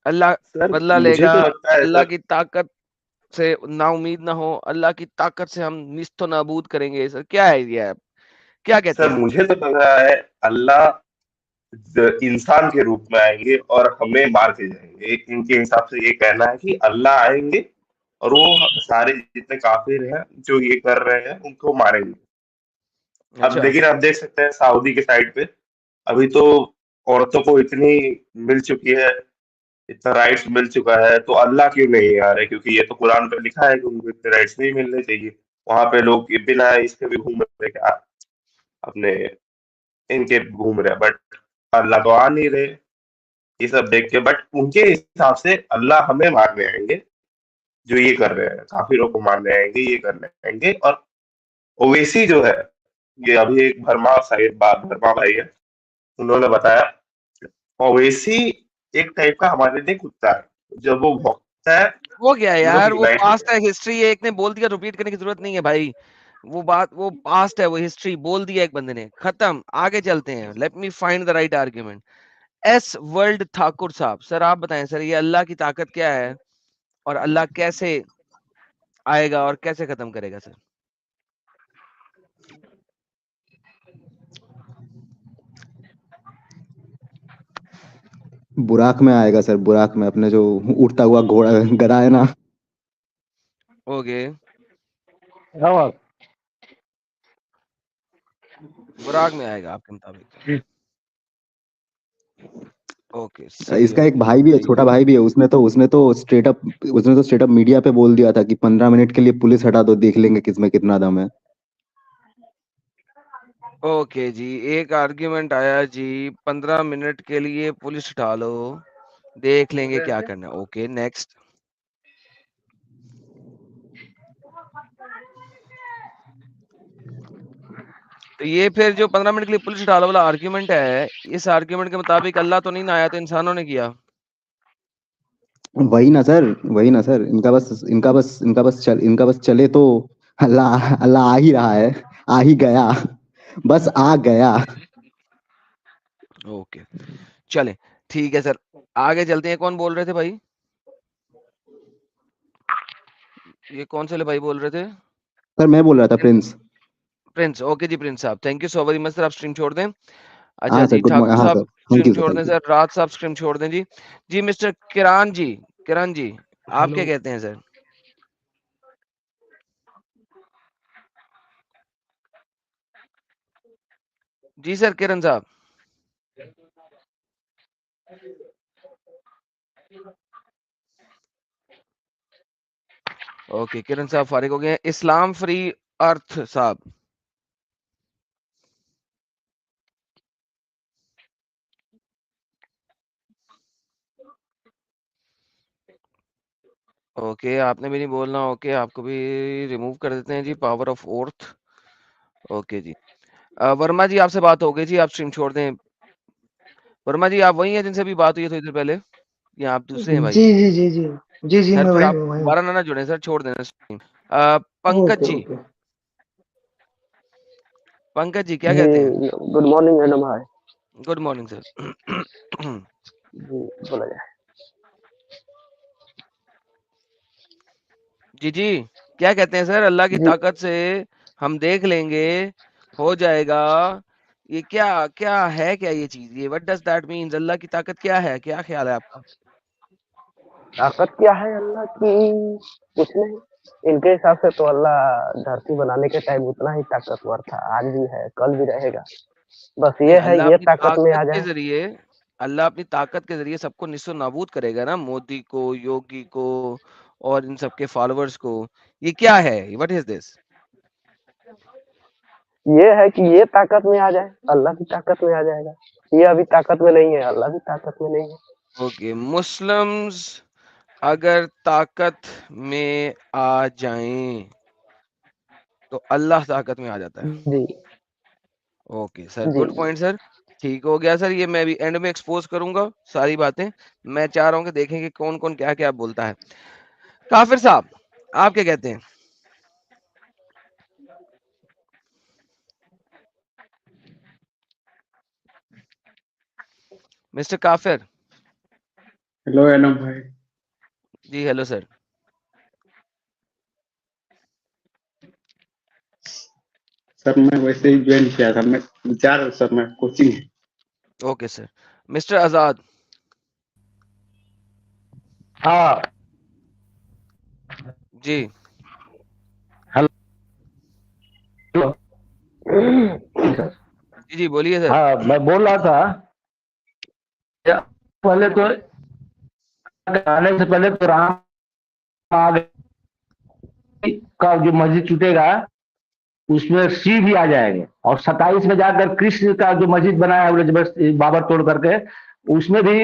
अल्लाह सर बदला मुझे लेगा, तो लगता है अल्लाह सर, की ताकत से ना उम्मीद ना हो, अल्लाह की ताकत से हम निस्तो नाबूद करेंगे। सर क्या है ये, आप क्या कहते सर हैं? मुझे तो लग रहा है अल्लाह इंसान के रूप में आएंगे और हमें मार के जाएंगे। इनके हिसाब से ये कहना है कि अल्लाह आएंगे और वो सारे जितने काफिर हैं जो ये कर रहे हैं उनको मारेंगे। अब अच्छा। लेकिन आप देख सकते हैं सऊदी के साइड पे अभी तो औरतों को इतनी मिल चुकी है, इतना राइट्स मिल चुका है, तो अल्लाह क्यों नहीं आ रहे? क्योंकि ये तो कुरान पे लिखा है कि उनको इतने राइट्स नहीं मिलने चाहिए। वहां पे लोग बिना इसके भी घूम रहे, क्या अपने इनके घूम रहे, बट अल्लाह तो आ नहीं रहे। ये सब देख के बट उनके हिसाब से अल्लाह हमें मारने आएंगे, जो ये कर रहे हैं, काफिरों को मारने आएंगे, ये करने आएंगे। और ओवैसी जो है, ये अभी एक भरमा भाई है, उन्होंने बताया ओवैसी एक टाइप का हमारे लिए कुत्ता है। जब वो भौंकता है वो क्या है हम लोग यार, वो रिलाइज हो पास्ट जाते है, हिस्ट्री है, एक ने बोल दिया, रिपीट करने की जरूरत नहीं है भाई। वो बात, वो पास्ट है, वो हिस्ट्री बोल दिया एक बंदे ने, खत्म। आगे चलते हैं, let me find the right argument. S world Thakur साहब, सर आप बताएं सर, ये अल्लाह की ताकत क्या है और अल्लाह कैसे आएगा और कैसे खत्म करेगा सर? बुराक में आएगा सर, बुराक में, अपने जो उड़ता हुआ घोड़ा गधा है ना। ओके, क्या बात? बुराक में आएगा आपके मुताबिक? ओके, सही इसका है, एक भाई भी है, सही है। छोटा भाई भी है, उसने तो स्ट्रेट अप मीडिया पे बोल दिया था कि 15 मिनट के लिए पुलिस हटा दो, देख लेंगे किसमें कितना दम है। ओके जी, एक आर्ग्यूमेंट आया जी, 15 मिनट के लिए पुलिस हटा लो, देख लेंगे क्या करना है। Okay, next. तो ये फिर जो 15 मिनट के लिए पुलिस हटा लो वाला आर्ग्यूमेंट है, इस आर्ग्यूमेंट के मुताबिक अल्लाह तो नहीं ना आया, तो इंसानों ने किया। वही ना सर, वही ना सर, इनका बस चले तो अल्लाह अल्लाह आ ही रहा है, आ ही गया, बस आ गया। ओके, चले, ठीक है सर, आगे चलते हैं। कौन बोल रहे थे भाई? ये कौन से ले भाई बोल रहे थे? सर मैं बोल रहा था, प्रिंस। प्रिंस, ओके जी प्रिंस साहब, thank you so very much sir, आप स्ट्रीम छोड़ दें। अच्छा हाँ सर, जी, गुड ठाकुर मॉर्निंग, हाँ साहब sir, thank stream you sir, छोड़ दें थैंक यू। सर, राज साहब स्ट्रीम छोड़ दें जी। जी मिस्टर किरान जी, किरण जी, आप क्या हेलो कहते हैं सर? जी सर, किरण साहब। ओके, किरण साहब फारिग हो गए हैं। इस्लाम फ्री अर्थ साहब। ओके, आपने भी नहीं बोलना। ओके, आपको भी रिमूव कर देते हैं जी, पावर ऑफ ओर्थ। ओके जी, वर्मा जी आपसे बात हो गई जी, आप स्ट्रीम छोड़ दें। वर्मा जी, आप वही हैं जिनसे भी बात हुई है थोड़ी देर पहले, या आप दूसरे हैं भाई? जी जी जी जी जी जी, सर मैं फिर वही आप हूँ, वही हूँ। दोबारा ना जुड़े सर, छोड़ देना स्ट्रीम। पंकज ओके जी, ओके। पंकज जी क्या कहते हैं? जी, good morning madam. Hi. Good morning sir. जी, बोला जाए। जी जी, क्या कहते हैं सर? अल्लाह की जी, ताकत से हम देख लेंगे, हो जाएगा। ये क्या क्या है, क्या ये चीज, ये व्हाट डज दैट मीन्स? अल्लाह की ताकत क्या है, क्या ख्याल है आपका? ताकत क्या है अल्लाह की? कुछ नहीं। इनके हिसाब से तो अल्लाह धरती बनाने के टाइम उतना ही ताकतवर था, आज भी है, कल भी रहेगा। बस नहीं, ये है, अल्लाह ये अपनी ताकत में ताकत आ के जाए। जरिए, अल्लाह अपनी ताकत के जरिए सबको निस्सो नाबूद करेगा ना, मोदी को, योगी को और इन सबके फॉलोअर्स को। ये क्या है, व्हाट इज दिस? ये है कि ये ताकत में आ जाए, अल्लाह की ताकत में आ जाएगा। ये अभी ताकत में नहीं है, अल्लाह की ताकत में नहीं है। ओके, मुस्लिम्स अगर ताकत में आ जाएं तो अल्लाह ताकत में आ जाता है। जी ओके सर, जी गुड पॉइंट सर। ठीक हो गया सर, ये मैं भी एंड में एक्सपोज करूंगा सारी बातें। मैं चाह रहा हूँ कि देखें कि कौन कौन क्या क्या बोलता है। काफिर साहब, आप क्या कहते हैं? मिस्टर काफिर। हेलो एनम भाई। जी हेलो सर। सर मैं वैसे ही ज्वाइन किया था, मैं विचार सर मैं कोचिंग है। Okay sir. मिस्टर आजाद। हाँ जी हेलो। जी जी बोलिए सर। हाँ मैं बोल रहा था, पहले तो आने से पहले तो राम आ गए का जो मस्जिद टूटेगा उसमें शिव भी आ जाएंगे, और 27 में जाकर कृष्ण का जो मस्जिद बनाया है जबरदस्ती बाबर तोड़ करके, उसमें भी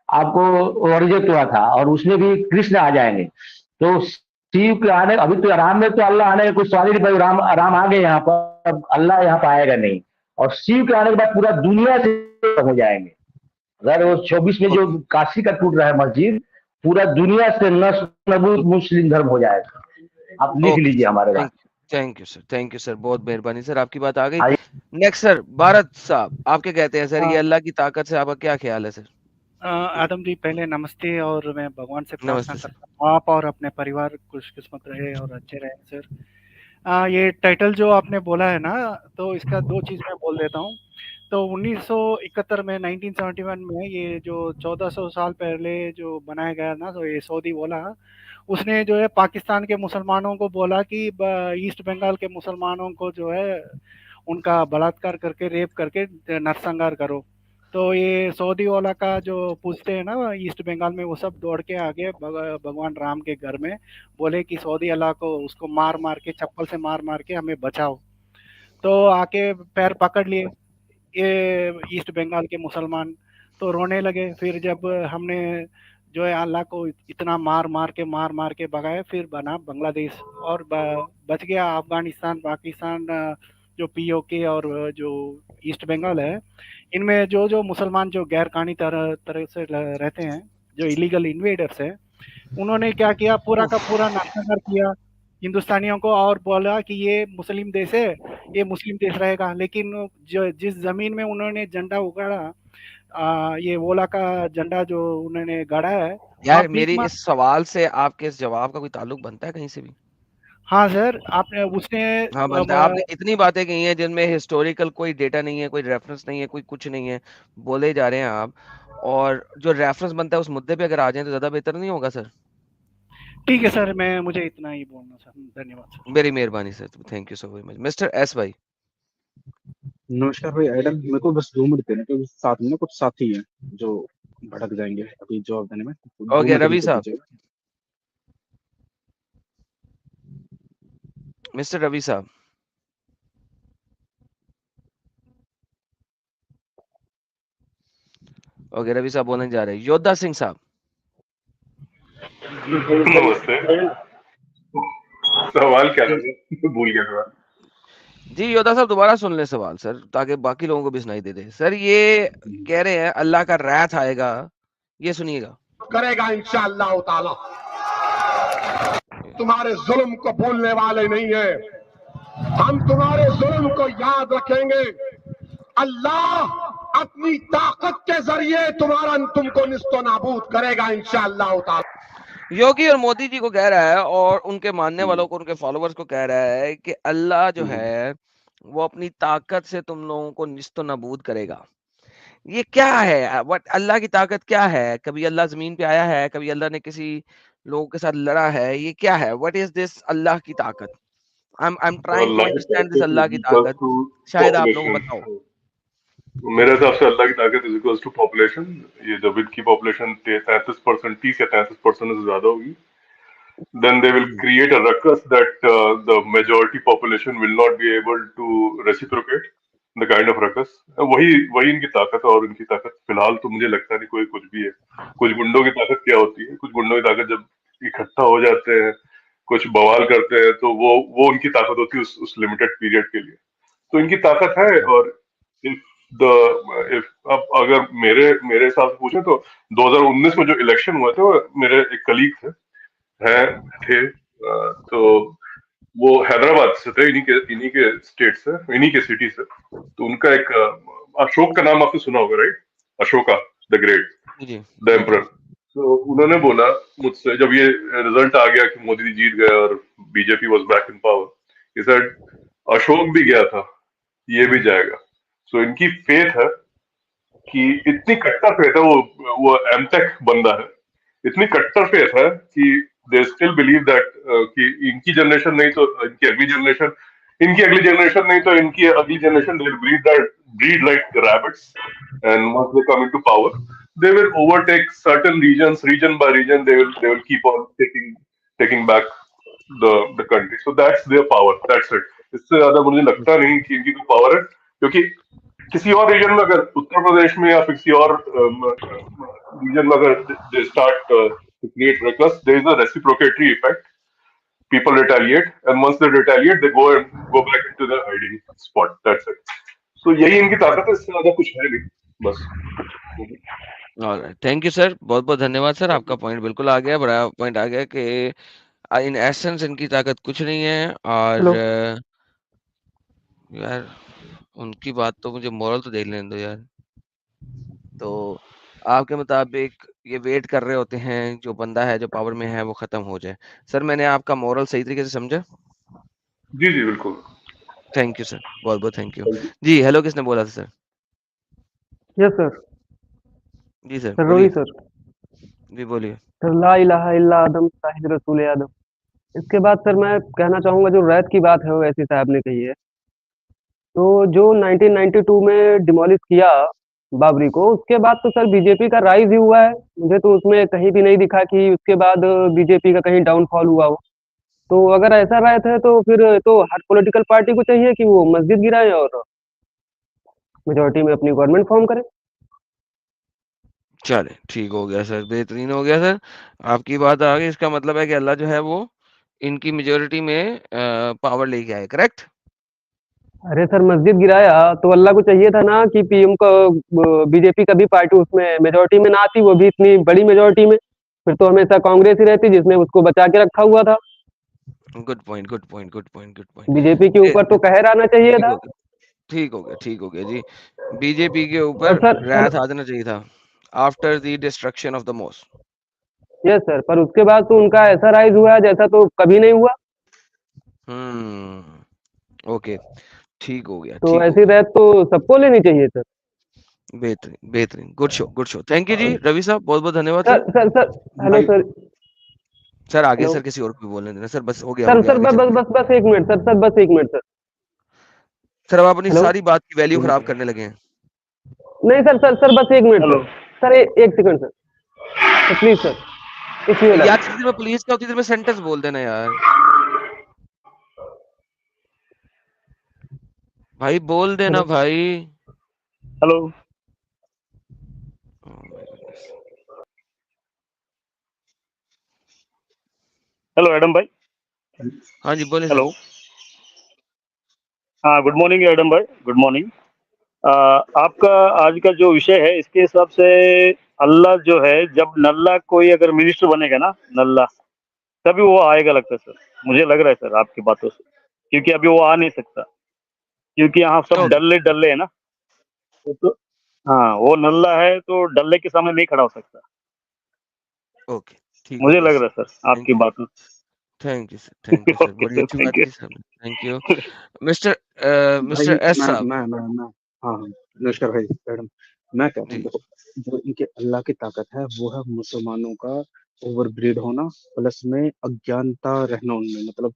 आपको रिजेक्ट हुआ था, और उसमें भी कृष्ण आ जाएंगे। तो शिव के आने, अभी तो राम में तो अल्लाह आने का कुछ सवाल ही नहीं, भाई राम राम आ गए यहाँ पर, अब अल्लाह यहाँ पर आएगा नहीं। और शिव के आने के बाद पूरा दुनिया से हो जाएंगे। अगर वो 24 में जो काशी का टूट रहा है मस्जिद, पूरा दुनिया से नष्ट नबूद मुस्लिम धर्म हो जाएगा। आप लिख ओके लीजिए सर, हमारे बात। Thank you sir, thank you sir, बहुत मेहरबानी सर, आपकी बात आ गई। आइए। नेक्स्ट सर, भारत साहब, आप क्या कहते हैं सर? ये हाँ। अल्लाह की ताकत से आपका क्या ख्याल है सर? आदम जी पहले नमस्ते, और मैं भगवान से प्रार्थना नमस्ते सर। करता हूँ आप और अपने परिवार खुशकिस्मत रहे और अच्छे रहे सर। ये टाइटल जो आपने बोला है ना, तो इसका दो चीज़ मैं बोल देता हूँ। तो 1971 में 1971 में ये जो 1400 साल पहले जो बनाया गया ना, तो ये सऊदी बोला, उसने जो है पाकिस्तान के मुसलमानों को बोला कि ईस्ट बंगाल के मुसलमानों को जो है उनका बलात्कार करके रेप करके नरसंहार करो। तो ये सऊदी वाला का जो पूछते हैं ना ईस्ट बंगाल में, वो सब दौड़ के आगे भगवान राम के घर में बोले कि सऊदी अल्लाह को उसको मार मार के, चप्पल से मार मार के हमें बचाओ। तो आके पैर पकड़ लिए ये ईस्ट बंगाल के मुसलमान, तो रोने लगे। फिर जब हमने जो है अल्लाह को इतना मार मार के भगाए, फिर बना बांग्लादेश, और बच गया अफगानिस्तान, पाकिस्तान, जो पीओके और जो ईस्ट बंगाल है, इनमें जो जो मुसलमान जो गैर कानूनी तरह तरह से रहते हैं, जो इलीगल इन्वेडर्स है, उन्होंने क्या किया, पूरा का पूरा नरसंहार किया हिंदुस्तानियों को, और बोला कि ये मुस्लिम देश है, ये मुस्लिम देश रहेगा। लेकिन जो जिस जमीन में उन्होंने झंडा उगाड़ा, ये ओला का झंडा जो उन्होंने गाड़ा है, वहाँ यार भीख मेरी मांग। इस सवाल से आपके इस जवाब का कोई ताल्लुक बनता है कहीं से भी? हाँ सर, आपने उसने हाँ बनता है। आपने इतनी बातें कही हैं जिनमें हिस्टोरिकल कोई डेटा नहीं है, कोई रेफरेंस नहीं है, कोई कुछ नहीं है, बोले जा रहे हैं आप। और जो रेफरेंस बनता है उस मुद्दे पे अगर आ जाए तो ज्यादा बेहतर नहीं होगा सर? ठीक है सर, मैं मुझे इतना ही बोलना सर, धन्यवाद सर। मेरी मेहरबानी sir, thank you so very much. Mister S भाई। नमस्कार भाई एडम, मेरे को बस 2 मिनट देना, क्योंकि साथ में ना कुछ साथी हैं जो भड़क जाएंगे अभी जवाब देने में। 2 मिनट ओके रवि इनको साहब। दीजिएगा। मिस्टर रवि साहब। ओके रवि साहब बोलने जा रहे हैं। योद्धा सिंह साहब। नमस्ते। सवाल क्या था? भूल गया सवाल। जी योद्धा साहब दोबारा सुन ले सवाल सर, ताकि बाकी लोगों को भी सुनाई दे दे। सर ये कह रहे हैं अल्लाह का रैथ आएगा, ये सुनिएगा। करेगा इंशाअल्लाह ताला। तुम्हारे जुल्म को भूलने वाले नहीं है, हम तुम्हारे जुल्म को याद रखेंगे। अल्लाह अपनी ताकत के जरिए तुमको निस्तो नाबूद करेगा इंशाअल्लाह ताला। योगी और मोदी जी को कह रहा है, और उनके मानने वालों को, उनके फॉलोअर्स को कह रहा है कि अल्लाह जो है वो अपनी ताकत से तुम लोगों को निस्तो नाबूद करेगा। ये क्या है? व्हाट अल्लाह की ताकत क्या है? कभी अल्लाह जमीन पे आया है? कभी अल्लाह ने किसी लोगों के साथ लड़ा है? ये क्या है? व्हाट इज दिस अल्लाह की ताकत? I am trying to Allah की अंडरस्टैंड दिस ताकत अल्लाह इज की इक्वल ताकत। टू शायद आप लोगों को पॉपुलेशन। बताओ। मेरे हिसाब से अल्लाह की ताकत इज इक्वल टू पॉपुलेशन। ये जब इनकी पॉपुलेशन 33%, 30 या 33% से ज्यादा होगी, then they will create a ruckus that the majority population will not be able to reciprocate the kind of ruckus. वही इनकी ताकत है। और इनकी ताकत फिलहाल तो मुझे लगता नहीं कोई कुछ भी है। कुछ गुंडों की ताकत क्या होती है? कुछ गुंडों की ताकत जब इकट्ठा हो जाते हैं, कुछ बवाल करते हैं, तो वो उनकी ताकत होती है उस लिमिटेड पीरियड के लिए। तो इनकी ताकत है। और अब अगर मेरे हिसाब से पूछे तो 2019 में जो इलेक्शन हुए थे, वो मेरे एक कलीग थे, तो वो हैदराबाद से थे, इन्हीं के स्टेट से, इन्हीं के सिटी से। तो उनका एक अशोक का नाम आपने सुना होगा, राइट? अशोका द ग्रेट, जी द एम्परर। तो उन्होंने बोला मुझसे, जब ये रिजल्ट आ गया कि मोदी जी जीत गए और BJP was back in power, he said Ashok भी गया था, ये भी जाएगा। सो इनकी फेथ है कि इतनी कट्टर फेथ है, वो एमटेक बंदा है, इतनी कट्टर फेथ है कि दे स्टिल बिलीव दैट कि इनकी जनरेशन नहीं तो इनकी अगली जनरेशन, इनकी अगली जनरेशन नहीं तो इनकी अगली generation, they will breed like rabbits, and once they come into power, they will overtake certain regions, region by region. They will keep on taking back the country. So that's their power. That's it. इससे ज्यादा मुझे लगता नहीं कि इनकी कोई power है, क्योंकि किसी और रीजन में, अगर उत्तर प्रदेश में या फिर किसी और रीजन में अगर they start to create reckless, there is a reciprocatory effect. People retaliate, and once they retaliate, they go back into their hiding spot. That's it. So यही इनकी ताकत है, इससे ज्यादा कुछ है नहीं, बस. ऑलराइट, थैंक यू सर, बहुत बहुत धन्यवाद सर। आपका पॉइंट बिल्कुल आ गया, बड़ा पॉइंट आ गया कि इन एसेंस इनकी ताकत कुछ नहीं है। और यार उनकी बात तो मुझे मोरल तो देख लेने दो यार। तो आपके मुताबिक ये वेट कर रहे होते हैं जो बंदा है जो पावर में है वो खत्म हो जाए। सर मैंने आपका मोरल सही तरीके से समझा? जी जी बिल्कुल। थैंक यू सर, बहुत बहुत थैंक यू जी। हेलो, किसने बोला था सर? Yes sir. जी सर सर बोलिए। रोही सर। जी बोलिए। सर ला इलाहा इल्ला आदम साहिद रसूल आदम। इसके बाद सर मैं कहना चाहूंगा, जो रैत की बात है वो ऐसी साहब ने कही है, तो जो 1992 में डिमोलिश किया बाबरी को, उसके बाद तो सर बीजेपी का राइज ही हुआ है। मुझे तो उसमें कहीं भी नहीं दिखा कि उसके बाद बीजेपी का कहीं डाउनफॉल हुआ हो। तो अगर ऐसा रायत है तो फिर तो हर पॉलिटिकल पार्टी को चाहिए कि वो मस्जिद गिराए और मेजोरिटी में अपनी गवर्नमेंट फॉर्म करे। चले ठीक हो गया सर, बेहतरीन हो गया सर। आपकी बात आ गई, इसका मतलब है कि अल्लाह जो है वो इनकी मेजोरिटी में पावर लेके आए, करेक्ट? अरे सर मस्जिद गिराया तो अल्लाह को चाहिए था ना कि पीएम को, बीजेपी का भी पार्टी उसमें मेजोरिटी में ना आती, वो भी इतनी बड़ी मेजोरिटी में। फिर तो हमेशा कांग्रेस ही रहती जिसने उसको बचा के रखा हुआ था। Good point, good point, good point, good point. BJP के ऊपर तो कहर आना चाहिए ठीक था। हो गया, ठीक हो गया, ठीक हो गया जी। बीजेपी के और ऊपर सर राहत आ जाना चाहिए था after the destruction of the mosque. Yes sir, पर उसके बाद तो उनका ऐसा राइज हुआ जैसा तो कभी नहीं हुआ। ओके, ठीक हो गया, तो ठीक हो ऐसी गया। रायत तो सबको लेनी चाहिए सर। बेहतरीन, बेहतरीन, good show, good show. Thank you जी रवि साहब, बहुत बहुत धन्यवाद sir sir. Sir sir hello sir. Sir आगे हेलो सर, किसी और को भी बोलने देना सर, बस हो गया, सर। हो गया, सर आगे बस चलते हैं। बस बस 1 मिनट सर। सर बस 1 मिनट सर। सर अब अपनी हेलो। सारी बात की वैल्यू खराब करने लगे हैं। नहीं सर, सर सर बस 1 minute sir. Sir 1 second sir. तो प्लीज सर इफ यू यार लाइक। जितनी देर में पुलिस का उतनी देर में सेंटेंस बोल देना यार। भाई बोल देना भाई। हेलो। हेलो एडम भाई। हाँ जी बोलिए हेलो। सर। हाँ गुड मॉर्निंग एडम भाई, गुड मॉर्निंग। आपका आज का जो विषय है इसके हिसाब से अल्लाह जो है, जब नल्ला कोई अगर मिनिस्टर बनेगा ना, नल्ला, तभी वो आएगा लगता है सर। मुझे लग रहा है सर आपकी बातों से, क्योंकि अभी वो आ नहीं सकता, क्योंकि यहाँ सब डल्ले डल्ले है ना। तो हाँ वो नल्ला है तो डल्ले के सामने नहीं खड़ा हो सकता। ओके, ठीक हो मुझे गया लग सर। रहा है सर आपकी बातों से। Thank you sir, thank you sir, okay बड़ी सर, अच्छी बात थैंक यू। की सर। थैंक यू मिस्टर भाई एस साहब। मैं हाँ हाँ नमस्कार भाई मैडम। मैं कह रहा हूँ देखो, जो इनके अल्लाह की ताकत है वो है मुसलमानों का ओवरब्रीड होना, प्लस में अज्ञानता रहना उनमें, मतलब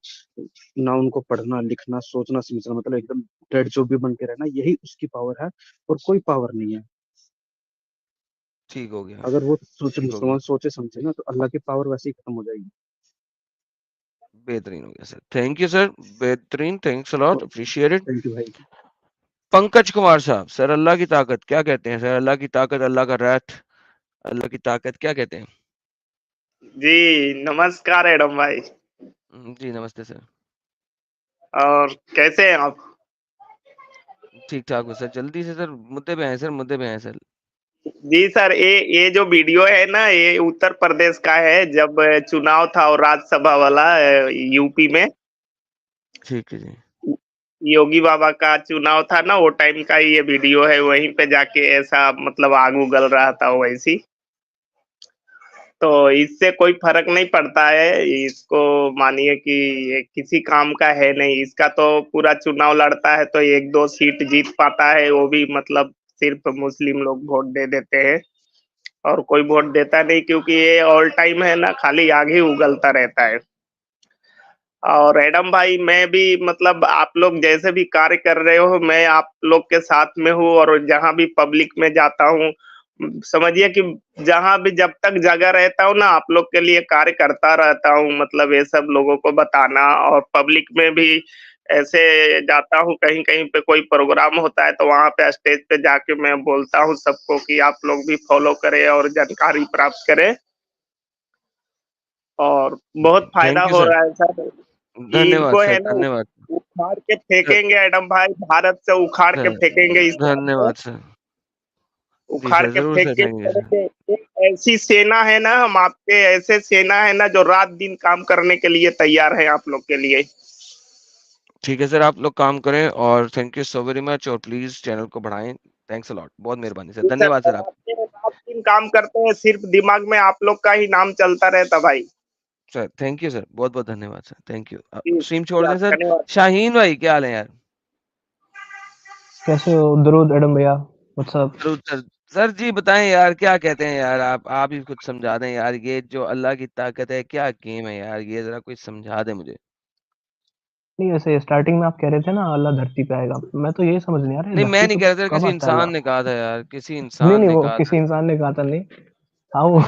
ना उनको पढ़ना लिखना सोचना समझना, मतलब एकदम डेड जो भी बन के रहना, यही उसकी पावर है और कोई पावर नहीं है। ठीक हो गया, अगर वो सोचे, ठीक हो गया, मुसलमान सोचे समझे ना, तो अल्लाह की पावर वैसे ही खत्म हो जाएगी। बेहतरीन हो गया सर। थैंक यू सर, बेहतरीन, thanks a lot, appreciate it. Thank you भाई। पंकज कुमार साहब, सर अल्लाह की ताकत क्या कहते हैं? सर अल्लाह की ताकत, अल्लाह का रैथ, अल्लाह की ताकत क्या कहते हैं? जी नमस्कार एडम भाई। जी नमस्ते सर। और कैसे हैं आप? ठीक-ठाक हूँ सर। जल्दी से सर मुद्दे पे आएँ सर, मुद्दे पे आएँ सर। जी सर, ये जो वीडियो है ना, ये उत्तर प्रदेश का है, जब चुनाव था और राज्यसभा वाला यूपी में। ठीक है जी। योगी बाबा का चुनाव था ना, वो टाइम का ये वीडियो है। वहीं पे जाके ऐसा मतलब आग उगल रहा था वैसी। तो इससे कोई फ़र्क नहीं पड़ता है। इसको मानिए कि ये किसी काम का है नहीं। इसका तो पूरा चुनाव लड़ता है तो 1-2 सीट जीत पाता है, वो भी मतलब सिर्फ़ मुस्लिम लोग वोट दे देते हैं और कोई वोट देता नहीं, क्योंकि ये ऑल टाइम है ना, खाली आग ही उगलता रहता है। और एडम भाई, मैं भी मतलब आप लोग जैसे भी कार्य कर रहे हो, मैं आप लोग के साथ में हूँ और जहाँ भी पब्लिक में जाता हूँ, समझिए कि जहाँ भी जब तक जगह रहता हूँ ना, आप लोग के लिए कार्य करता रहता हूँ। मतलब ये सब लोगों को बताना, और पब्लिक में भी ऐसे जाता हूँ, कहीं-कहीं पे कोई प्रोग्राम होता है तो वहाँ पे स्टेज पे जाके मैं बोलता हूँ सबको कि आप लोग भी फॉलो करें और जानकारी प्राप्त करें। और बहुत फ़ायदा थैंक यू हो सर। रहा है सर, कि धन्यवाद इनको सर, है ना धन्यवाद। उखाड़ के सर फेंकेंगे एडम भाई, भारत से उखाड़ के सर, फेंकेंगे इस बार तो। धन्यवाद सर। जी उखाड़ सर, के ज़रूर फेंक सर के फेंकेंगे सर। छोड़ेंगे। एक ऐसी सेना है ना, हम आपके ऐसे सेना है ना जो रात-दिन काम करने के लिए तैयार है आप लोग के लिए। ठीक है सर, आप लोग काम करें और thank you so very much और प्लीज़ चैनल को बढ़ाएँ। Thanks a lot. बहुत मेहरबानी सर। जी सर, धन्यवाद सर और आप आपके रात-दिन काम करते हैं, सिर्फ़ दिमाग में आप लोग का ही नाम चलता रहता भाई। सर। Thank you sir. बहुत-बहुत धन्यवाद सर। Thank you. जी, स्ट्रीम छोड़ शुक्रिया, दें सर। धन्यवाद। शाहीन भाई क्या हाल है यार? कैसे हो दरूद एडम भैया? व्हाट्सअप? ज़रूर सर। सर जी बताएँ यार क्या कहते हैं यार आप ही कुछ समझा दें यार, ये जो अल्लाह की ताकत है, क्या गेम है यार? ये ज़रा कुछ समझा दें मुझे। नहीं, ऐसे स्टार्टिंग में आप कह रहे थे ना अल्लाह धरती पे आएगा। मैं तो यही समझ नहीं आ रहा है नहीं, मैं धरती नहीं पे कह रहा था, कब किसी आता है इंसान अल्लाह? ने कहा था यार, किसी नहीं, इंसान नहीं ने वो कहा था। किसी इंसान ने कहा था नहीं। हाँ, वो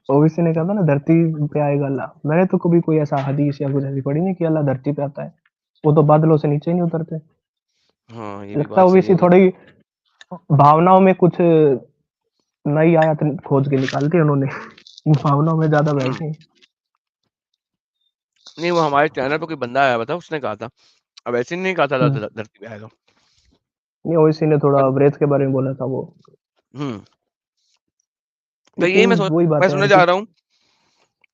ओवैसी ने कहा था ना धरती पे आएगा अल्लाह। मैंने तो कभी कोई ऐसा हदीस या कुछ ऐसी पढ़ी नहीं कि अल्लाह धरती पे आता है। वो तो बादलों से नीचे ही नहीं उतरते। हाँ, ये भी लगता है बात सही ओवैसी है। थोड़ी भावनाओं में कुछ नई आयत खोज के निकाल दी उन्होंने। भावनाओं में ज़्यादा बह गए। नहीं, वो हमारे चैनल पे कोई बंदा आया हुआ था, उसने कहा था। अब ऐसे नहीं कहा था हुँ। धरती पे आएगा। नहीं ओवैसी ने थोड़ा और वृत्त के बारे में बोला था वो। हुँ। तो यही लेकिन वही मैं बात है सुनने यार जा कि रहा हूँ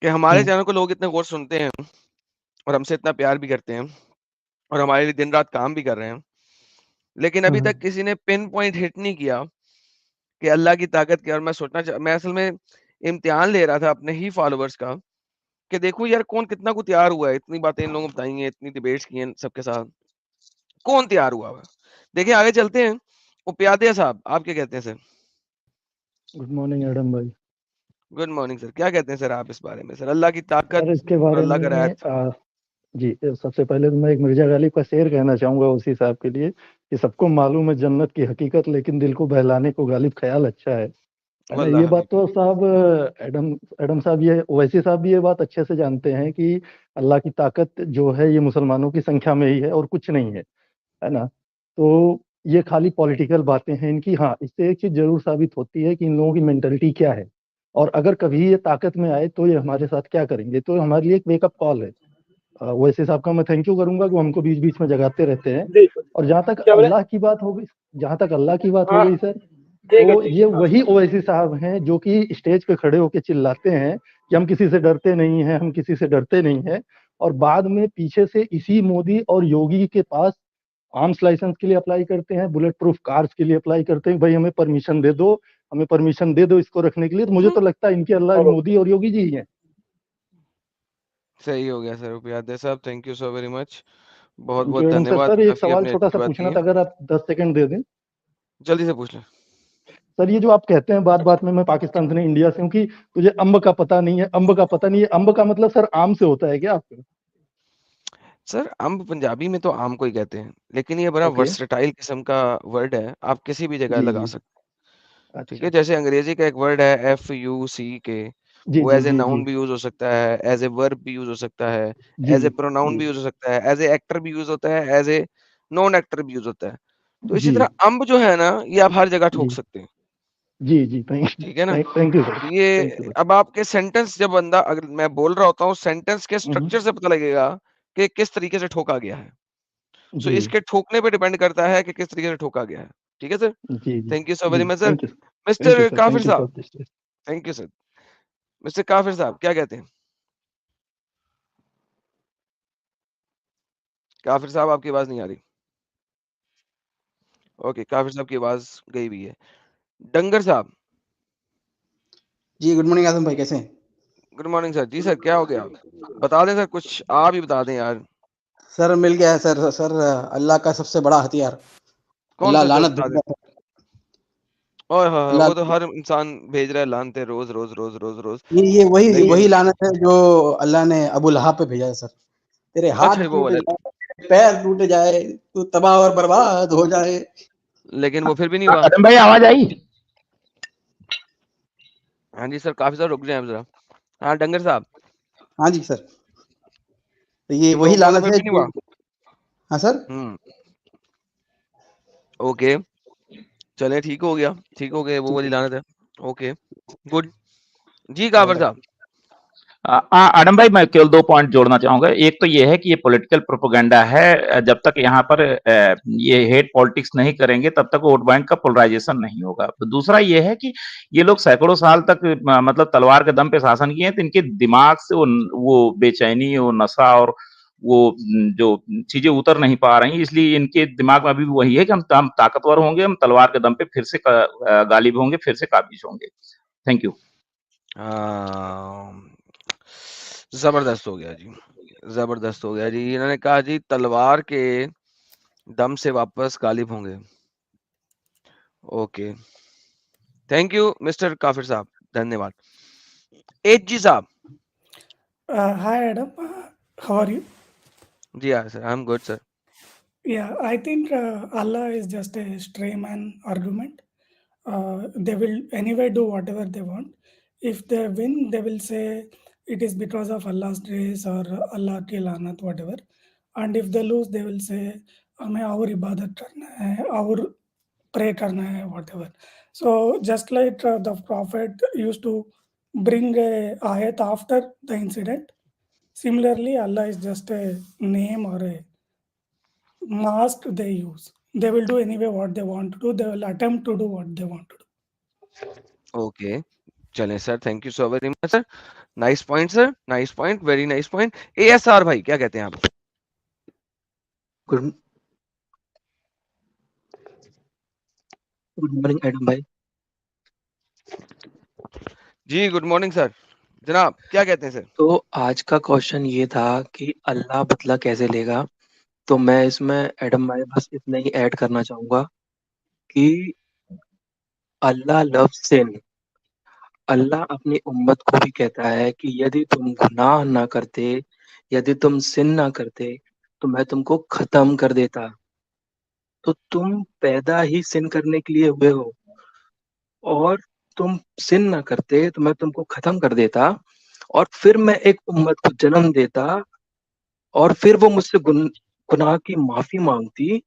कि हमारे हुँ, चैनल को लोग इतने गौर से सुनते हैं और हमसे इतना प्यार भी करते हैं और हमारे लिए दिन-रात काम भी कर रहे हैं। लेकिन हुँ, अभी हुँ। तक किसी ने पिन पॉइंट हिट नहीं किया कि अल्लाह की ताकत क्या। और मैं असल में इम्तिहान ले रहा था अपने ही फॉलोवर्स का कि देखो यार कौन कितना को तैयार हुआ है। इतनी बातें इन लोगों ने बताई हैं, इतनी डिबेट्स की हैं सबके साथ। कौन तैयार हुआ है? देखिए आगे चलते हैं। उपियादे साहब, आप क्या कहते हैं सर? गुड मॉर्निंग एडम भाई। Good morning sir. क्या कहते हैं सर आप इस बारे में? सर अल्लाह की ताकत सर इसके और बारे अल्लाह का में रहत। जी सबसे पहले तो मैं एक मिर्जा गालिब का शेर कहना चाहूंगा उसी साहब के लिए कि सबको मालूम है जन्नत की हकीकत लेकिन दिल को बहलाने को गालिब ख्याल अच्छा है ना। वल्लाह ये बात हकीकत। तो साहब एडम एडम साहब ये ओवैसी साहब भी ये बात अच्छे से जानते हैं कि अल्लाह की ताकत जो है ये मुसलमानों की संख्या में ही है और कुछ नहीं है ना। तो ये खाली पॉलिटिकल बातें हैं इनकी। हाँ, इससे एक चीज जरूर साबित होती है कि इन लोगों की मेंटलिटी क्या है और अगर कभी ये ताकत में आए तो ये हमारे साथ क्या करेंगे। तो हमारे लिए एक वेकअप कॉल है। वैसे साहब का मैं थैंक यू करूंगा कि वो हमको बीच बीच में जगाते रहते हैं। और जहाँ तक अल्लाह की बात हो गई सर, तो ये वही ओवैसी साहब हैं जो कि स्टेज पे खड़े होकर चिल्लाते हैं कि हम किसी से डरते नहीं हैं, हम किसी से डरते नहीं हैं। और बाद में पीछे से इसी मोदी और योगी के पास आर्म्स लाइसेंस के लिए अप्लाई करते हैं, बुलेट प्रूफ कार्स के लिए अप्लाई करते हैं, भाई हमें परमिशन दे दो, हमें परमिशन दे दो इसको रखने के लिए। तो मुझे तो लगता है इनके अल्लाह मोदी और योगी जी ही हैं। सही हो गया सर उपियादे साहब। Thank you so very much. Thank you बहुत-बहुत एडम सर। धन्यवाद। सर एक काफ़ी सवाल आपने छोटा अच्छी सा बात की पूछना है। था, अगर आप 10 सेकंड दे दें। जल्दी से पूछ लें। सर ये जो आप कहते हैं बात बात में मैं पाकिस्तान से नहीं इंडिया से हूँ कि तुझे अम्ब का पता नहीं है, अम्ब का पता नहीं है। अम्ब का मतलब सर आम से होता है क्या आपका? सर अम्ब पंजाबी में तो आम को ही कहते हैं, लेकिन ये बड़ा ओके। वर्सेटाइल किस्म का वर्ड है, आप किसी भी जगह जी लगा जी। सकते हैं, ठीक अच्छा है? अच्छा। जैसे अंग्रेज़ी का एक वर्ड है FUCK, जी वो जी एज़ ए जी जी नाउन भी यूज़ हो सकता है, एज़ ए वर्ब भी यूज़ हो सकता है, जी एज़ ए प्रोनाउन जी भी यूज़ हो सकता है, एज़ ए एक्टर भी यूज़ होता है, एज़ ए नॉन एक्टर भी यूज़ होता है। तो इसी जी तरह अम्ब जो है ना, ये आप हर जगह ठोक जी सकते हैं, जी जी। थैंक ठीक है ना? Thank you sir. तो ये थैंक यू अब आपके सेंटेंस जब बंदा अगर मैं बोल रहा होता हूँ, सेंटेंस के सर। स्ट्रक्चर से पता लगेगा कि किस तरीके से ठोका गया है। सो जी इसके ठोकने पे डिपेंड करता है कि किस तरीके से ठोका गया है। ठीक है सर, जी जी थैंक यू सो जी very much sir. Thank you mister sir Kafir thank you साहब, for this. Thank you sir. Mister Kafir साहब क्या कहते हैं? काफिर साहब आपकी आवाज नहीं आ रही। ओके, काफिर साहब की आवाज गई हुई है। डंगर साहब, जी गुड मॉर्निंग आदम भाई, कैसे हैं? Good morning sir. जी सर, क्या हो गया? बता दें सर, कुछ आप ही बता दें यार। सर मिल गया है सर। सर अल्लाह का सबसे बड़ा हथियार, कौन अल्लाह सा सर, लानत बता भेज दें। रहा है। ओए होए होए, अल्लाह वो तो हर इंसान भेज रहा है लानते रोज रोज रोज रोज रोज। ये वही लेकिन वही लानत है जो अल्लाह ने अबू लहाब पे भेजा है सर। तेरे अच्छा हाथ वो टूट वाला, जाए, तेरे पैर टूट जाए, तू तबाह और बर्बाद हो जाए। लेकिन वो फिर भी नहीं हुआ। आदम भाई आवाज आई? हाँ जी सर, काफी सर रुक जाए जरा। हाँ डंगर साहब, हाँ जी सर, तो ये तो वही वो तो लानत फिर है भी नहीं जो। हुआ। हाँ सर। ओके, चले ठीक हो गया, ठीक हो गया, वो वाली लानत है। Okay good. जी काफिर साहब, आदम भाई मैं केवल 2 पॉइंट जोड़ना चाहूंगा। एक तो ये है कि ये पॉलिटिकल प्रोपेगेंडा है। जब तक यहाँ पर ये हेट पॉलिटिक्स नहीं करेंगे तब तक वोट बैंक का पोलराइजेशन नहीं होगा। तो दूसरा ये है कि ये लोग सैकड़ों साल तक मतलब तलवार के दम पे शासन किए हैं, तो इनके दिमाग से वो बेचैनी, वो नशा और वो जो चीजें उतर नहीं पा रही, इसलिए इनके दिमाग में अभी भी वही है कि हम ताकतवर होंगे, हम तलवार के दम पे फिर से गालिब होंगे, फिर से काबिज होंगे। Thank you. जबरदस्त हो गया जी, जबरदस्त हो गया जी। इन्होंने कहा जी तलवार के दम से वापस गालिब होंगे। Okay, thank you mister Kafir साहब, धन्यवाद। एच जी साहब। Hi Adam, how are you? जी हाँ sir, I am good sir. Yeah, I think Allah is just a stray man argument. They will anyway do whatever they want. If they win, they will say it is because of Allah's grace or Allah की लानत whatever. And if they lose, they will say हमें और इबादत करना है और pray करना है whatever. So just like the Prophet used to bring a ayat after the incident, similarly Allah is just a name or a mask they use. They will do anyway what they want to do. They will attempt to do what they want to do. Okay, चलें sir, thank you so very much sir. Nice point sir, nice point, very nice point. ASR भाई क्या कहते हैं आप? Good morning Adam भाई। जी good morning sir. जनाब क्या कहते हैं सर? तो आज का क्वेश्चन ये था कि अल्लाह बदला कैसे लेगा। तो मैं इसमें एडम भाई बस इतना ही ऐड करना चाहूंगा कि अल्लाह लव्स सिन। अल्लाह अपनी उम्मत को भी कहता है कि यदि तुम गुनाह ना करते, यदि तुम सिन ना करते, तो मैं तुमको खत्म कर देता। तो तुम पैदा ही सिन करने के लिए हुए हो, और तुम सिन ना करते तो मैं तुमको खत्म कर देता, और फिर मैं एक उम्मत को जन्म देता, और फिर वो मुझसे गुनाह की माफी मांगती,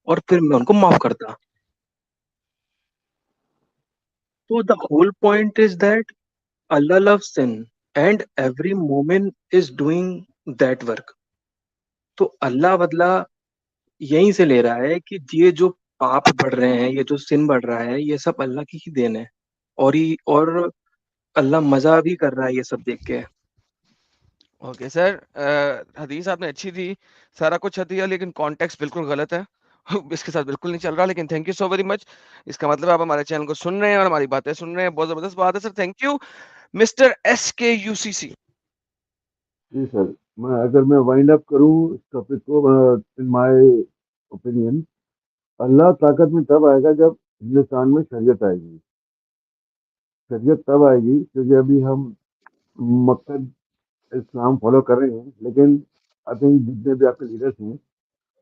और फिर मैं उनको माफ करता। तो the whole point is that Allah loves sin and every moment is doing that work. तो अल्लाह बदला यहीं से ले रहा है कि ये जो पाप बढ़ रहे हैं, ये जो सिन बढ़ रहा है, ये सब अल्लाह की ही देन है। और अल्लाह मजा भी कर रहा है ये सब देख के। ओके सर, हदीस आपने अच्छी थी, सारा कुछ अच्छी है, लेकिन कॉन्टेक्स्ट बिल्कुल गलत है। इसके साथ बिल्कुल नहीं चल रहा, लेकिन thank you so very much. इसका मतलब आप हमारे चैनल को सुन रहे हैं और हमारी बातें सुन रहे हैं, बहुत जबरदस्त बात है sir, thank you. Mister SKUCC। जी सर, अगर मैं वाइंड अप करूं इस टॉपिक को, इन माय ओपिनियन, अल्लाह ताकत में तब आएगा जब हिंदुस्तान में शरीयत आएगी। शरीयत तब आएगी क्योंकि अभी हम मक्कद इस्लाम फॉलो कर रहे हैं, लेकिन आई थिंक जितने भी आपके लीडर्स हैं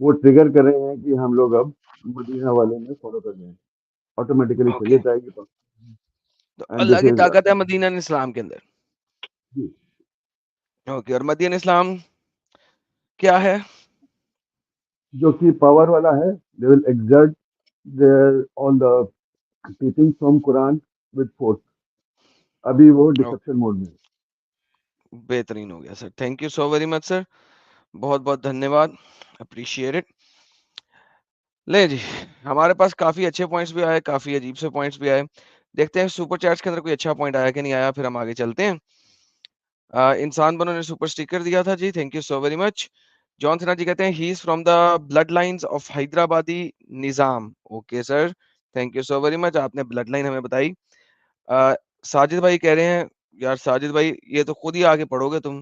वो ट्रिगर कर रहे हैं कि हम लोग अब मदीना वाले में फॉलो कर रहे हैं, ऑटोमेटिकली ओके, शरीयत आएगी। तो एंड अल्लाह दिस की इज ताकत है मदीना इस्लाम के अंदर। ओके, और मदीना इस्लाम क्या है? जो कि पावर वाला है, they will exert their all the teaching from Quran with force. अभी वो डिसेप्शन मोड में है। बेहतरीन हो गया sir, thank you so very much sir, बहुत बहुत धन्यवाद, अप्रिशिएट इट। ले जी, हमारे पास काफ़ी अच्छे पॉइंट्स भी आए, काफ़ी अजीब से पॉइंट्स भी आए। देखते हैं सुपर चैट्स के अंदर कोई अच्छा पॉइंट आया कि नहीं आया, फिर हम आगे चलते हैं। इंसान बनो ने सुपर स्टिकर दिया था जी, thank you so very much. John Sinha ji कहते हैं he is from the blood lines of Hyderabadi Nizam. Okay sir, thank you so very much, आपने ब्लड लाइन हमें बताई। साजिद भाई कह रहे हैं, यार साजिद भाई ये तो खुद ही आके पढ़ोगे तुम,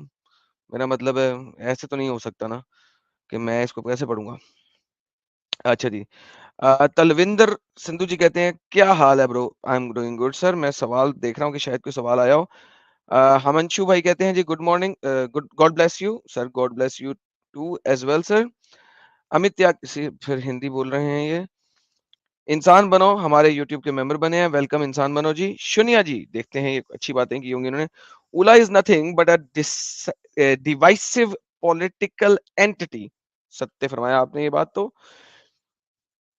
मेरा मतलब है ऐसे तो नहीं हो सकता ना कि मैं इसको कैसे पढ़ूँगा? अच्छा जी। तलविंदर सिंधु जी कहते हैं, "क्या हाल है bro? I am doing good sir." मैं सवाल देख रहा हूँ कि शायद कोई सवाल आया हो। हिमांशु भाई कहते हैं जी, "good morning good God bless you." Sir God bless you too as well sir. Amit Tyag से फिर हिंदी बोल रहे हैं ये। इंसान बनो हमारे यूट्यूब के मेंबर बने हैं, वेलकम इंसान बनो जी। शुनिया जी, देखते हैं ये अच्छी बातें की होंगी इन्होंने। उला is nothing but divisive political entity. सत्य फरमाया आपने ये बात तो।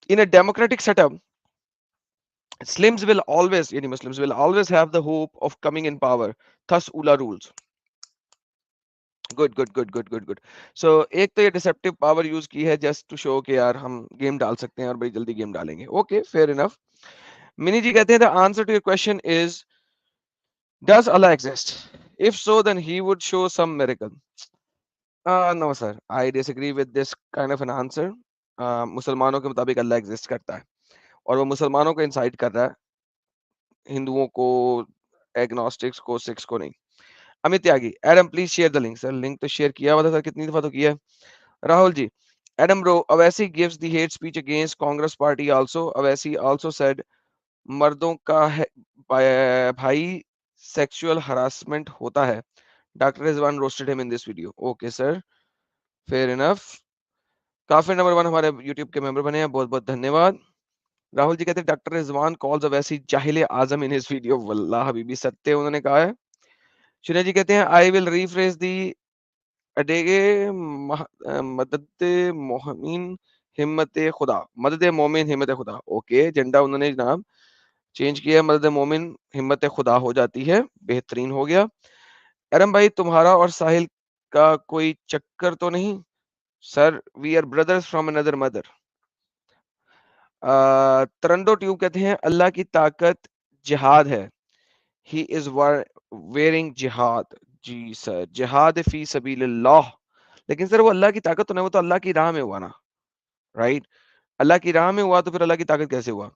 In a democratic setup Slims will always, yani Muslims will always have the hope of coming in power. Thus, ULA rules. Good good good good good good so एक तो ये deceptive power use की है just to show कि यार हम game डाल सकते हैं और बड़ी जल्दी गेम डालेंगे ओके फेयर इनफ मिनी जी कहते हैं the answer to your question is does Allah exist if so then he would show some miracle no sir I disagree with this kind of an answer मुसलमानों के मुताबिक अल्लाह exist करता है और वो मुसलमानों को इंसाइट कर रहा है हिंदुओं को एग्नोस्टिक्स को सिक्स को नहीं Amit Tyagi Adam please share the link sir link तो शेयर किया हुआ था सर कितनी दफा तो किया है Rahul ji Adam bro Owaisi gives the hate speech against Congress party also Owaisi also said मर्दों का है भाई सेक्सुअल हरासमेंट होता है doctor Rizwan roasted him in this video okay sir fair enough काफी नंबर 1 हमारे यूट्यूब के मेंबर बने हैं बहुत बहुत धन्यवाद राहुल जी कहते हैं डॉक्टर रिजवान कॉल्स अवैसी जाहिल आजम इन हिज वीडियो वल्लाह हबीबी सत्य उन्होंने कहा है शुनिया जी कहते हैं आई विल रीफ्रेज दी अडेगे मदद मोहमिन हिम्मत खुदा मदद मोमिन हिम्मत खुदा ओके झंडा उन्होंने जनाब चेंज किया है मदद मोमिन हिम्मत खुदा हो जाती है बेहतरीन हो गया अरम भाई तुम्हारा और साहिल का कोई चक्कर तो नहीं sir we are brothers from another mother तरंडो ट्यूब कहते हैं अल्लाह की ताकत जिहाद है ही इज वेयरिंग जिहाद जी सर जिहाद फी सबीलिल्लाह लेकिन सर वो अल्लाह की ताकत तो नहीं वो तो अल्लाह की राह में हुआ ना राइट अल्लाह की राह में हुआ तो फिर अल्लाह की ताकत कैसे हुआ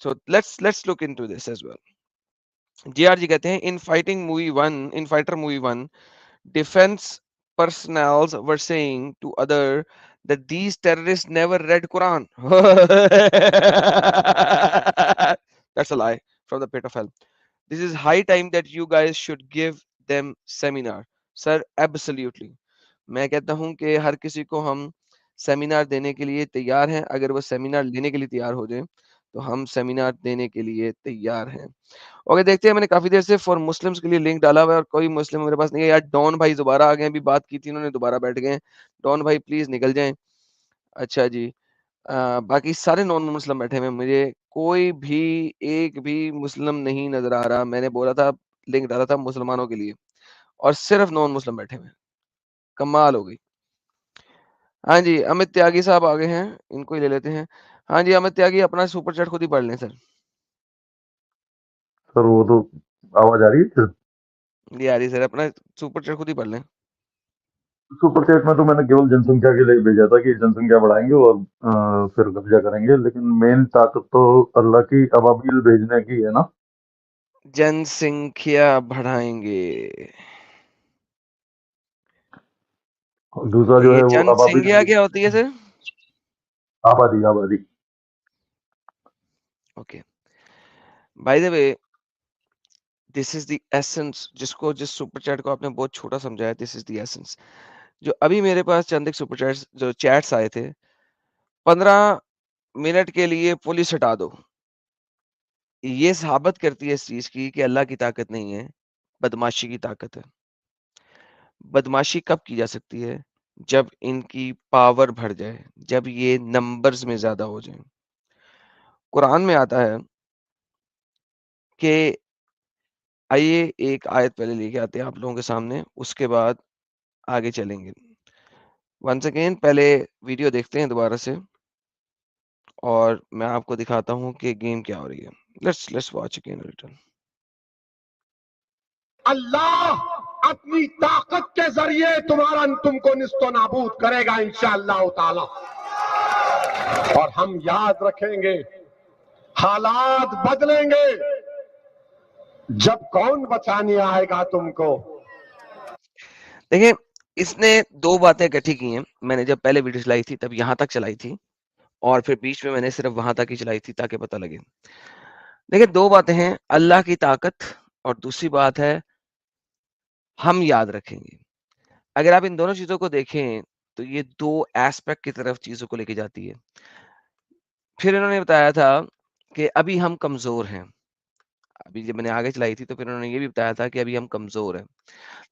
so let's look into this as well GR ji कहते हैं in fighter movie 1 defense personnel were saying to other that these terrorists never read Quran. That's a lie from the pit of hell. This is high time that you guys should give them seminar. Sir, absolutely. मैं कहता हूं कि हर किसी को हम seminar देने के लिए तैयार हैं अगर वो सेमिनार लेने के लिए तैयार हो जाए तो हम सेमिनार देने के लिए तैयार हैं ओके देखते हैं मैंने काफी देर से फॉर मुस्लिम्स के लिए लिंक डाला हुआ है और कोई मुस्लिम मेरे पास नहीं है यार डॉन भाई दोबारा आ गए अभी बात की थी उन्होंने दोबारा बैठ गए डॉन भाई प्लीज निकल जाएं अच्छा जी बाकी सारे नॉन मुस्लिम बैठे हुए मुझे कोई भी एक भी मुस्लिम नहीं नजर आ रहा मैंने बोला था लिंक डाला था मुसलमानों के लिए और सिर्फ नॉन मुस्लिम बैठे हुए कमाल हो गई हाँ जी अमित त्यागी साहब आ गए हैं इनको ही ले लेते हैं हाँ जी अमित त्यागी अपना सुपर चैट खुद ही पढ़ लें सर सर वो तो आवाज आ रही है ये आ रही सर अपना सुपर चैट खुद ही पढ़ लें सुपर चैट में तो मैंने केवल जनसंख्या के लिए भेजा था कि जनसंख्या बढ़ाएंगे और फिर कब्जा करेंगे लेकिन मेन ताकत तो अल्लाह की अबाबील भेजने की है ना जनसंख्या बढ़ाएंगे और दूसरा जो ये है वो अबाबील जनसंख्या क्या होती है सर आबादी आबादी okay bye the way this is the essence जिस सुपर चैट को आपने बहुत छोटा समझाया दिस इज द एसेंस जो अभी मेरे पास चंद एक सुपर चैट्स जो चैट्स आए थे 15 मिनट के लिए पुलिस हटा दो ये साबित करती है इस चीज की कि अल्लाह की ताकत नहीं है बदमाशी की ताकत है बदमाशी कब की जा सकती है जब इनकी पावर बढ़ जाए जब ये नंबर्स में ज्यादा हो जाए कुरान में आता है कि आइए एक आयत पहले लेके आते हैं आप लोगों के सामने उसके बाद आगे चलेंगे वंस अगेन पहले वीडियो देखते हैं दोबारा से और मैं आपको दिखाता हूं कि गेम क्या हो रही है। Let's watch again return. अल्लाह अपनी ताकत के जरिए तुमको निस्तो नाबूद करेगा इंशाअल्लाह ताला। और हम याद रखेंगे, हालात बदलेंगे जब कौन बचाने आएगा तुमको। देखिए, इसने दो बातें इकट्ठी की हैं। मैंने जब पहले वीडियो चलाई थी तब यहां तक चलाई थी, और फिर बीच में मैंने सिर्फ वहां तक ही चलाई थी ताकि पता लगे। देखिए, दो बातें हैं, अल्लाह की ताकत और दूसरी बात है हम याद रखेंगे। अगर आप इन दोनों चीजों को देखें तो ये दो एस्पेक्ट की तरफ चीजों को लेके जाती है। फिर इन्होंने बताया था कि अभी हम कमजोर हैं। अभी जब मैंने आगे चलाई थी तो फिर उन्होंने ये भी बताया था कि अभी हम कमजोर हैं।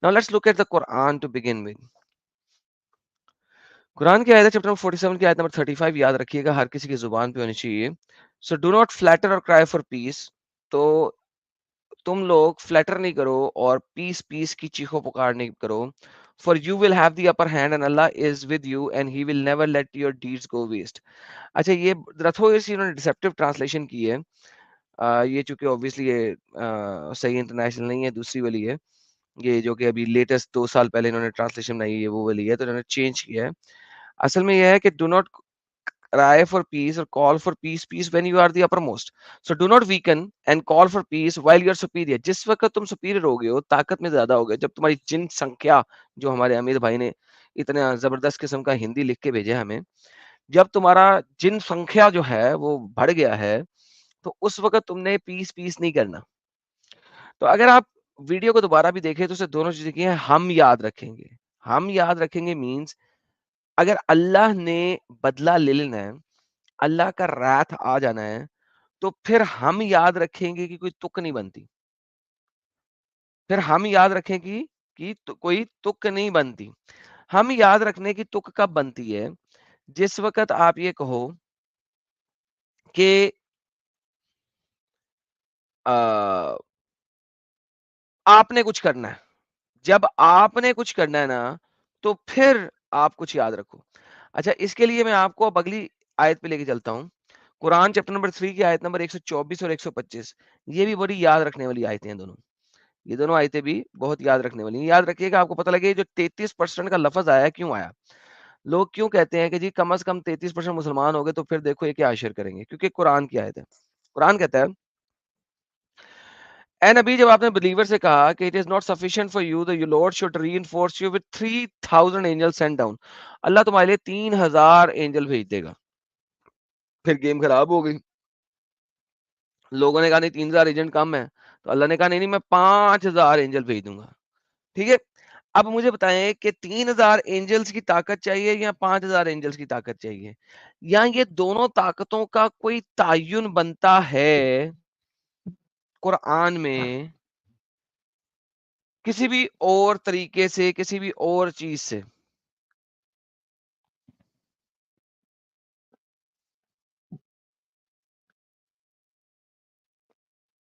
Now let's look at the Quran to begin with. Quran की आयत चैप्टर 47 की आयत नंबर 35 याद रखिएगा, हर किसी की जुबान पे होनी चाहिए। सो डू नॉट फ्लैटर और क्राई फॉर पीस। तो तुम लोग फ्लैटर नहीं करो और पीस पीस की चीखों पुकार नहीं करो। For you will have the upper hand and Allah is with you and he will never let your deeds go waste. अच्छा, ये थोड़ी सी इन्होंने डिसेप्टिव ट्रांसलेशन की है। ये चूंकि ऑब्वियसली ये सही इंटरनेशनल नहीं है, दूसरी वाली है ये, जो कि अभी लेटेस्ट 2 साल पहले इन्होंने ट्रांसलेशन बनाई है, वो वाली है, तो इन्होंने चेंज किया है। असल में यह है कि do not cry for peace or call for peace when you are the uppermost. So do not weaken and call for peace while you are superior. जिस वक्त तुम सुपीरियर हो गए हो, ताकत में ज्यादा हो गए, जब तुम्हारी जिन संख्या, जो हमारे अमीर भाई ने इतना जबरदस्त किस्म का हिंदी लिख के भेजे हमें, जब तुम्हारा जिन संख्या जो है वो बढ़ गया है, तो उस वक्त तुमने पीस पीस नहीं करना। तो अगर आप वीडियो को दोबारा भी देखें तो उसे दोनों चीजें की हैं, हम याद रखेंगे। हम याद रखेंगे मीन्स अगर अल्लाह ने बदला ले लेना है, अल्लाह का रात आ जाना है, तो फिर हम याद रखेंगे कि कोई तुक नहीं बनती। फिर हम याद रखेंगे कि कोई तुक नहीं बनती। हम याद रखने की तुक कब बनती है? जिस वक्त आप ये कहो कि आपने कुछ करना है। जब आपने कुछ करना है ना, तो फिर आप कुछ याद रखो। अच्छा, इसके लिए मैं आपको अब अगली आयत पे लेके चलता हूँ। कुरान चैप्टर नंबर 3 की आयत नंबर 124 और 125। ये भी बड़ी याद रखने वाली आयतें हैं दोनों। ये दोनों आयतें भी बहुत याद रखने वाली हैं। याद रखिएगा, आपको पता लगे जो 33% का लफ्ज आया क्यों आया। लोग क्यों कहते हैं कि जी कम से कम 33% मुसलमान हो गए तो फिर देखो ये क्या आशिर करेंगे, क्योंकि कुरान की आयत है। कुरान कहता है, एंड अभी जब आपने बिलीवर से कहा कि it is not sufficient for you, the lord should reinforce you with 3000 angel send down. अल्लाह तुम्हारे लिए 3000 एंजल भेज देगा। फिर गेम खराब हो गई। लोगों ने कहा नहीं 3000 एजेंट कम है, तो अल्लाह ने कहा नहीं नहीं मैं 5000 एंजल भेज दूंगा। ठीक है, अब मुझे बताएं कि 3000 एंजल्स की ताकत चाहिए या 5000 एंजल्स की ताकत चाहिए, या ये दोनों ताकतों का कोई तायुन बनता है कुरान में किसी भी और तरीके से, किसी भी और चीज से?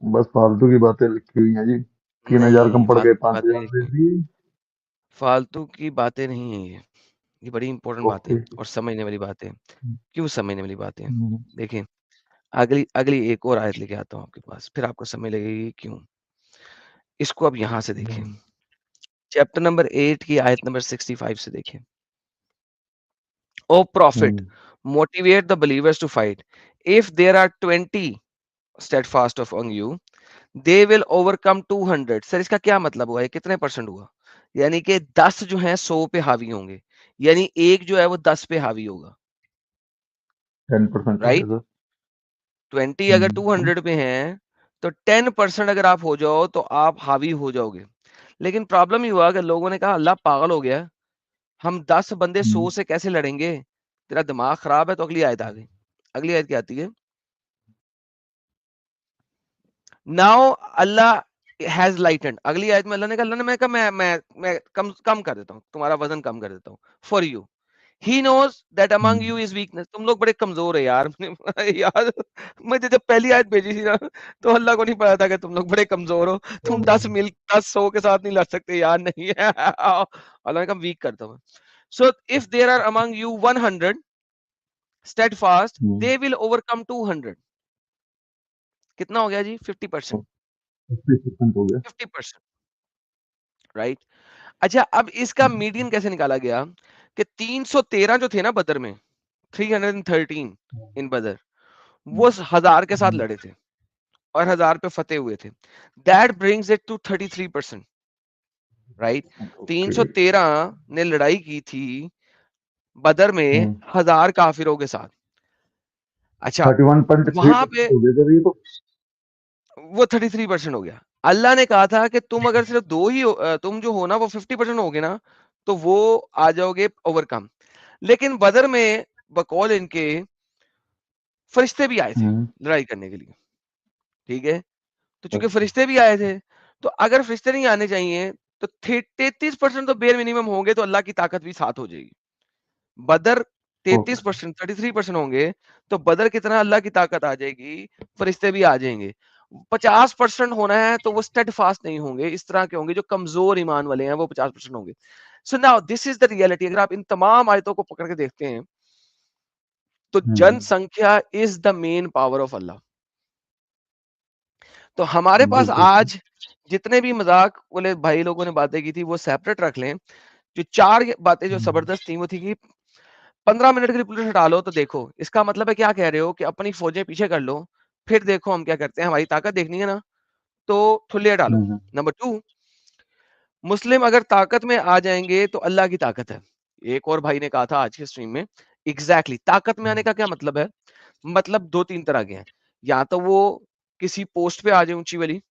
बस फालतू की बातें लिखी हुई हैं जी। 3000 कम नहीं, पड़ गए, फालतू बातें 5000 नहीं दे लिखी, दिए। फालतू की बातें नहीं है ये बड़ी इंपॉर्टेंट बात है ओके। और समझने वाली बात है। क्यों समझने वाली बात है? देखें, अगली अगली एक और आयत लेके आता हूं आपके पास, फिर आपको समझ लगेगी क्यों। इसको अब यहां से देखें, चैप्टर नंबर 8 की आयत नंबर 65 से देखें। O prophet, motivate the believers to fight. If there are 20 steadfast among you, they will overcome 200। Sir इसका क्या मतलब हुआ है? कितने परसेंट हुआ? यानी कि 10 जो है 100 पे हावी होंगे, यानी एक जो है वो 10 पे हावी होगा। 10% राइट? है 20 अगर 200 पे हैं तो 10% अगर आप हो जाओ तो आप हावी हो जाओगे। लेकिन प्रॉब्लम ये हुआ कि लोगों ने कहा अल्लाह पागल हो गया, हम 10 बंदे 100 से कैसे लड़ेंगे, तेरा दिमाग खराब है। तो अगली आयत आ गई। अगली आयत क्या आती है? Now Allah has lightened. अगली आयत में अल्लाह ने कहा, अल्लाह ने मैं कहा मैं कम कर देता हूँ, तुम्हारा वजन कम कर देता हूँ for you. He knows that among you is weakness. तुम लोग बड़े कमजोर है यार। यार मुझे जब पहली आयत भेजी थी ना, तो अल्लाह को नहीं पता था कि तुम लोग बड़े कमजोर हो, तुम 10 100 के साथ नहीं लड़ सकते यार। नहीं है। अल्लाह ने कहा वीक करता हूँ। So if there are among you 100 steadfast, they will overcome 200. कितना हो गया जी? 50%. 50% हो गया 50%, राइट? अच्छा, अब इसका मीडियन कैसे निकाला गया कि 313 जो थे ना बदर में, 313 इन बदर, वो 1000 के साथ लड़े थे और 1000 पे फतेह हुए थे. That brings it to 33%, right? 313 ने लड़ाई की थी बदर में 1000 काफिरों के साथ. अच्छा, 31.3% वहां पे हो गया सर ये तो। वो 33% हो गया. अल्लाह ने कहा था कि तुम अगर सिर्फ तुम जो हो ना वो 50% होगे ना, तो वो आ जाओगे ओवरकम. लेकिन बदर में बकौल इनके फरिश्ते भी आए थे लड़ाई करने के लिए, ठीक है? तो चूंकि फरिश्ते भी आए थे, तो अगर फरिश्ते नहीं आने चाहिए तो 33% तो बेर मिनिमम होंगे, तो अल्लाह की ताकत भी साथ हो जाएगी. बदर 33%, 33% होंगे, तो बदर कितना अल्लाह की ताकत आ जाएगी, फरिश्ते भी आ जाएंगे. 50% होना है तो वो स्टेडफास्ट नहीं होंगे, इस तरह के होंगे जो कमजोर ईमान वाले हैं, वो 50% होंगे. So now this is the reality. अगर आप इन तमाम आयतों को पकड़ के देखते हैं, तो जनसंख्या is the main power of Allah. तो हमारे पास आज जितने भी मजाक वाले भाई लोगों ने बातें की थी, वो सेपरेट रख लें. जो 4 बातें जो जबरदस्त थी वो थी कि 15 मिनट के लिए पुलिस हटा लो, तो देखो इसका मतलब है क्या कह रहे हो कि अपनी फौजें पीछे कर लो, फिर देखो हम क्या करते हैं. हमारी ताकत देखनी है ना, तो ठुल्ले हटा लो. नंबर 2, मुस्लिम अगर ताकत में आ जाएंगे तो अल्लाह की ताकत है. एक और भाई ने कहा था आज के स्ट्रीम में, एग्जैक्टली ताकत में आने का क्या मतलब है? मतलब 2-3 तरह के हैं. या तो वो किसी पोस्ट पे आ जाए ऊंची वाली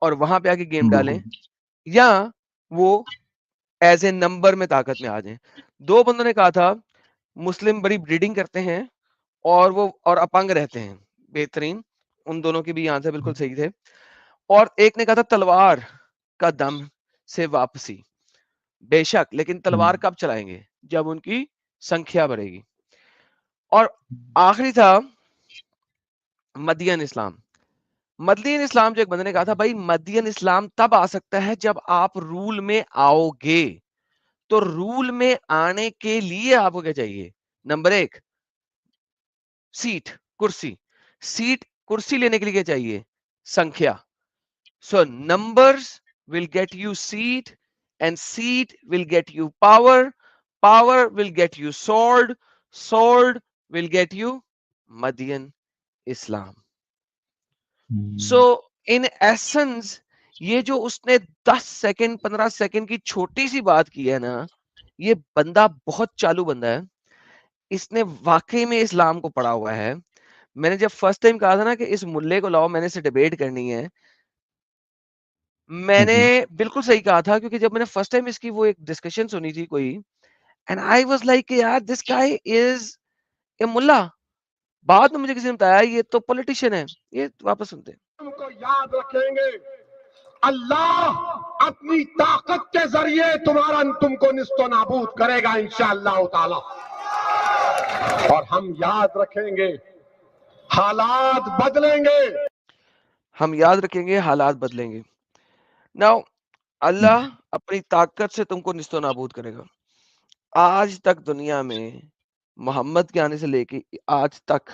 और वहां पे आके गेम डालें, या वो एज ए नंबर में ताकत में आ जाए. 2 बंदों ने कहा था मुस्लिम बड़ी ब्रीडिंग करते हैं और अपंग रहते हैं. बेहतरीन, उन दोनों के भी आंसर बिल्कुल सही थे. और एक ने कहा था तलवार का दम से वापसी. बेशक, लेकिन तलवार कब चलाएंगे? जब उनकी संख्या बढ़ेगी. और आखिरी था मदियन इस्लाम. मदियन इस्लाम जो एक बंदे ने कहा था, भाई मदियन इस्लाम तब आ सकता है जब आप रूल में आओगे. तो रूल में आने के लिए आपको क्या चाहिए? नंबर 1, सीट, कुर्सी. सीट, कुर्सी लेने के लिए क्या चाहिए? संख्या. So numbers will get you seat, and seat will get you power. Power will get you sword. Sword will get you मदियन इस्लाम. सो इन एसेंस, ये जो उसने 10 सेकंड 15 सेकंड की छोटी सी बात की है ना, ये बंदा बहुत चालू बंदा है. इसने वाकई में इस्लाम को पढ़ा हुआ है. मैंने जब फर्स्ट टाइम कहा था ना कि इस मुल्ले को लाओ, मैंने इससे डिबेट करनी है, मैंने बिल्कुल सही कहा था. क्योंकि जब मैंने फर्स्ट टाइम इसकी वो एक डिस्कशन सुनी थी कोई, एंड आई वाज लाइक यार दिस गाय इज ए मुल्ला. बाद में मुझे किसी ने बताया ये तो पॉलिटिशियन है. ये वापस सुनते हैं. तुमको याद रखेंगे, अल्लाह अपनी ताकत के जरिए तुमको निस्तो नाबूद करेगा इंशाअल्लाह ताला. और हम याद रखेंगे, हालात बदलेंगे. हम याद रखेंगे, हालात बदलेंगे. नाउ अल्लाह अपनी ताकत से तुमको निस्तो नाबूद करेगा. आज तक दुनिया में मोहम्मद के आने से लेके आज तक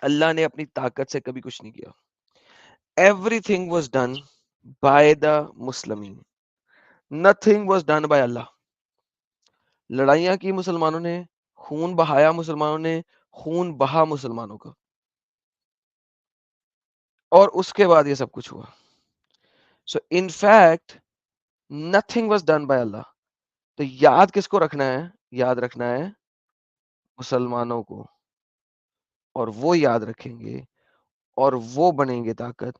अल्लाह ने अपनी ताकत से कभी कुछ नहीं किया. Everything was done by the मुस्लिमीन, nothing was done by Allah. लड़ाइयां की मुसलमानों ने, खून बहाया मुसलमानों ने, खून बहा मुसलमानों का, और उसके बाद ये सब कुछ हुआ. So in fact nothing was done by Allah. तो याद किसको रखना है? याद रखना है मुसलमानों को, और वो याद रखेंगे और वो बनेंगे ताकत.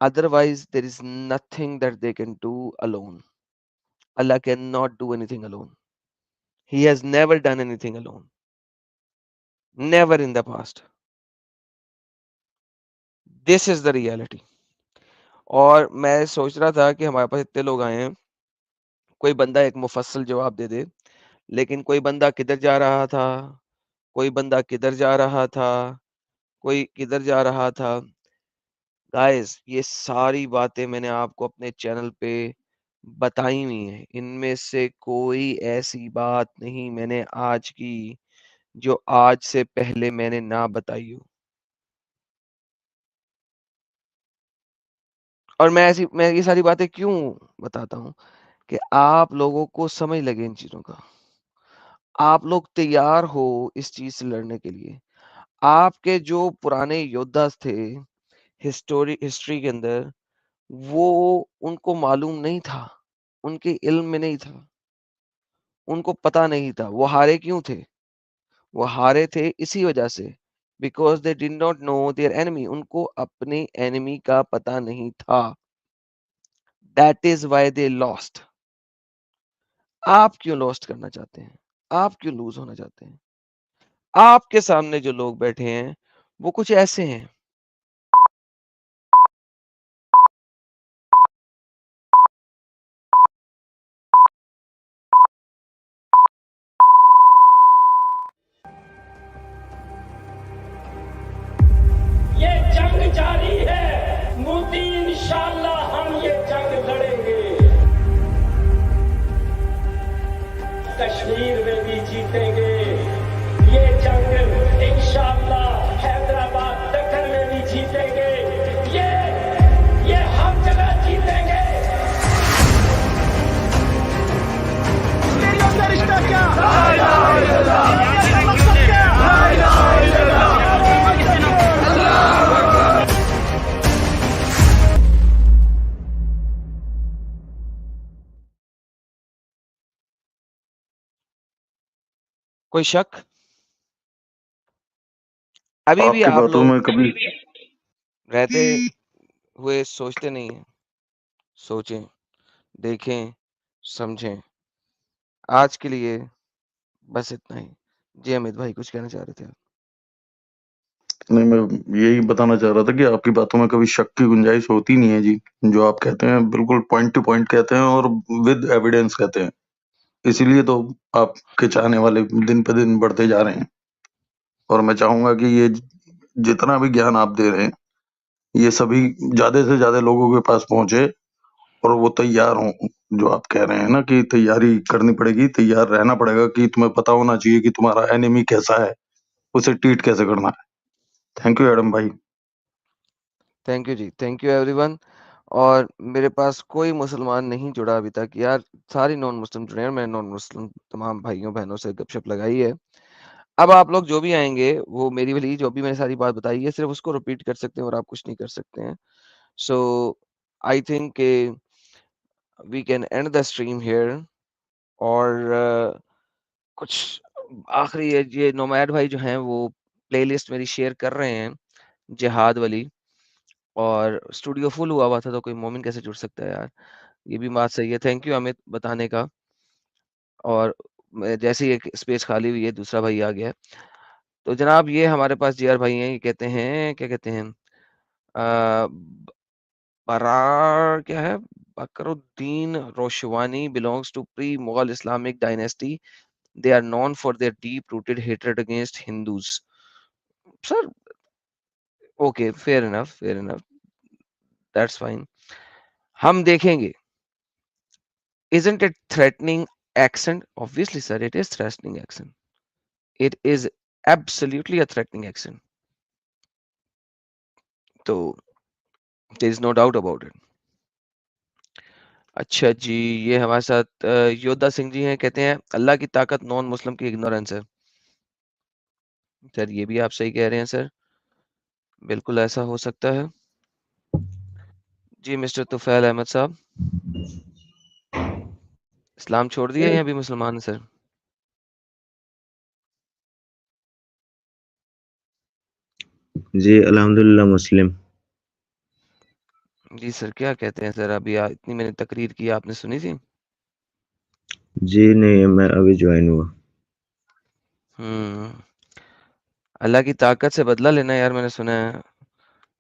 Otherwise there is nothing that they can do alone. Allah cannot do anything alone. He has never done anything alone. Never in the past. This is the reality. और मैं सोच रहा था कि हमारे पास इतने लोग आए हैं, कोई बंदा एक मुफस्सल जवाब दे दे. लेकिन कोई बंदा किधर जा रहा था, कोई बंदा किधर जा रहा था, कोई किधर जा रहा था. गाइस, ये सारी बातें मैंने आपको अपने चैनल पे बताई हुई हैं. इनमें से कोई ऐसी बात नहीं मैंने आज की जो आज से पहले मैंने ना बताई हो। और मैं ये सारी बातें क्यों बताता हूँ कि आप लोगों को समझ लगे इन चीज़ों का। आप लोग तैयार हो इस चीज़ से लड़ने के लिए। आपके जो पुराने योद्धा थे हिस्ट्री के अंदर, वो उनको मालूम नहीं था, उनके इल्म में नहीं था, उनको पता नहीं था। वो हारे क्यों थे? वो हारे थे इसी वजह से, because they did not know their enemy. उनको अपने एनिमी का पता नहीं था। That is why they lost. आप क्यों लॉस्ट करना चाहते हैं? आप क्यों लूज़ होना चाहते हैं? आपके सामने जो लोग बैठे हैं, वो कुछ ऐसे हैं। ये जंग जारी है, मोदी इंशाल्लाह हम ये जंग लड़ेंगे। कश्मीर में भी जीतेंगे ये जंग, इंशाल्लाह हैदराबाद दक्कन में भी जीतेंगे। ये हर जगह जीतेंगे। मेरी अंदर रिश्ता क्या? मकसद क्या? कोई शक? अभी भी आपकी आप बातों लोग में कभी रहते हुए सोचते नहीं हैं। सोचें, देखें, समझें। आज के लिए बस इतना ही। जी अमित भाई कुछ कहना चाह रहे थे आप? नहीं, मैं यही बताना चाह रहा था कि आपकी बातों में कभी शक की गुंजाइश होती नहीं है जी। जो आप कहते हैं बिल्कुल पॉइंट टू पॉइंट कहते हैं और विद एविडेंस कहते हैं। इसीलिए तो आपके चाहने वाले दिन पे दिन बढ़ते जा रहे हैं। और मैं चाहूंगा कि ये जितना भी ज्ञान आप दे रहे हैं, ये सभी ज्यादा से ज्यादा लोगों के पास पहुंचे और वो तैयार हों। जो आप कह रहे हैं ना कि तैयारी करनी पड़ेगी, तैयार रहना पड़ेगा, कि तुम्हें पता होना चाहिए कि तुम्हारा एनिमी कैसा है, उसे ट्रीट कैसे करना है। थैंक यू एडम भाई। थैंक यू जी, थैंक यू एवरीवन। और मेरे पास कोई मुसलमान नहीं जुड़ा अभी तक यार, सारे नॉन मुस्लिम जुड़े हैं। मैंने नॉन मुस्लिम तमाम भाइयों बहनों से गपशप लगाई है। अब आप लोग जो भी आएँगे, वो मेरी वाली जो भी मैंने सारी बात बताई है, सिर्फ़ उसको रिपीट कर सकते हैं और आप कुछ नहीं कर सकते हैं। So I think we can end the stream here. और कुछ आखिरी ये नोमैड भाई जो हैं वो प्लेलिस्ट मेरी शेयर कर रहे हैं, जिहाद वाली। और स्टूडियो फुल हुआ था तो कोई मोमिन कैसे जुड़ सकता है यार? ये भी बात सही है। थैंक यू अमित बताने का। और जैसे ही एक स्पेस खाली हुई है, दूसरा भाई आ गया है। तो जनाब ये हमारे पास जीआर भाई हैं, ये कहते हैं क्या कहते हैं? ब बरार क्या है? Bakruddin Roshwani belongs to pre Mughal Islamic dynasty. They are known for their deep-rooted hatred against Hindus. Sir, okay, fair enough. That's fine. हम देखेंगे. Isn't it threatening accent? Obviously, sir, it is threatening accent. It is absolutely a threatening accent. तो there is no doubt about it. अच्छा जी, ये हमारे साथ योद्धा सिंह जी हैं, कहते हैं अल्लाह की ताकत नॉन मुस्लिम की इग्नोरेंस है। सर ये भी आप सही कह रहे हैं सर, बिल्कुल ऐसा हो सकता है। जी मिस्टर तुफैल अहमद साहब, इस्लाम छोड़ दिया या अभी मुसलमान हैं सर? जी अल्हम्दुलिल्लाह मुस्लिम। जी सर, क्या कहते हैं सर? अभी इतनी मैंने तकरीर की, आपने सुनी थी? जी नहीं, मैं अभी ज्वाइन हुआ। अल्लाह की ताकत से बदला लेना यार, मैंने सुना है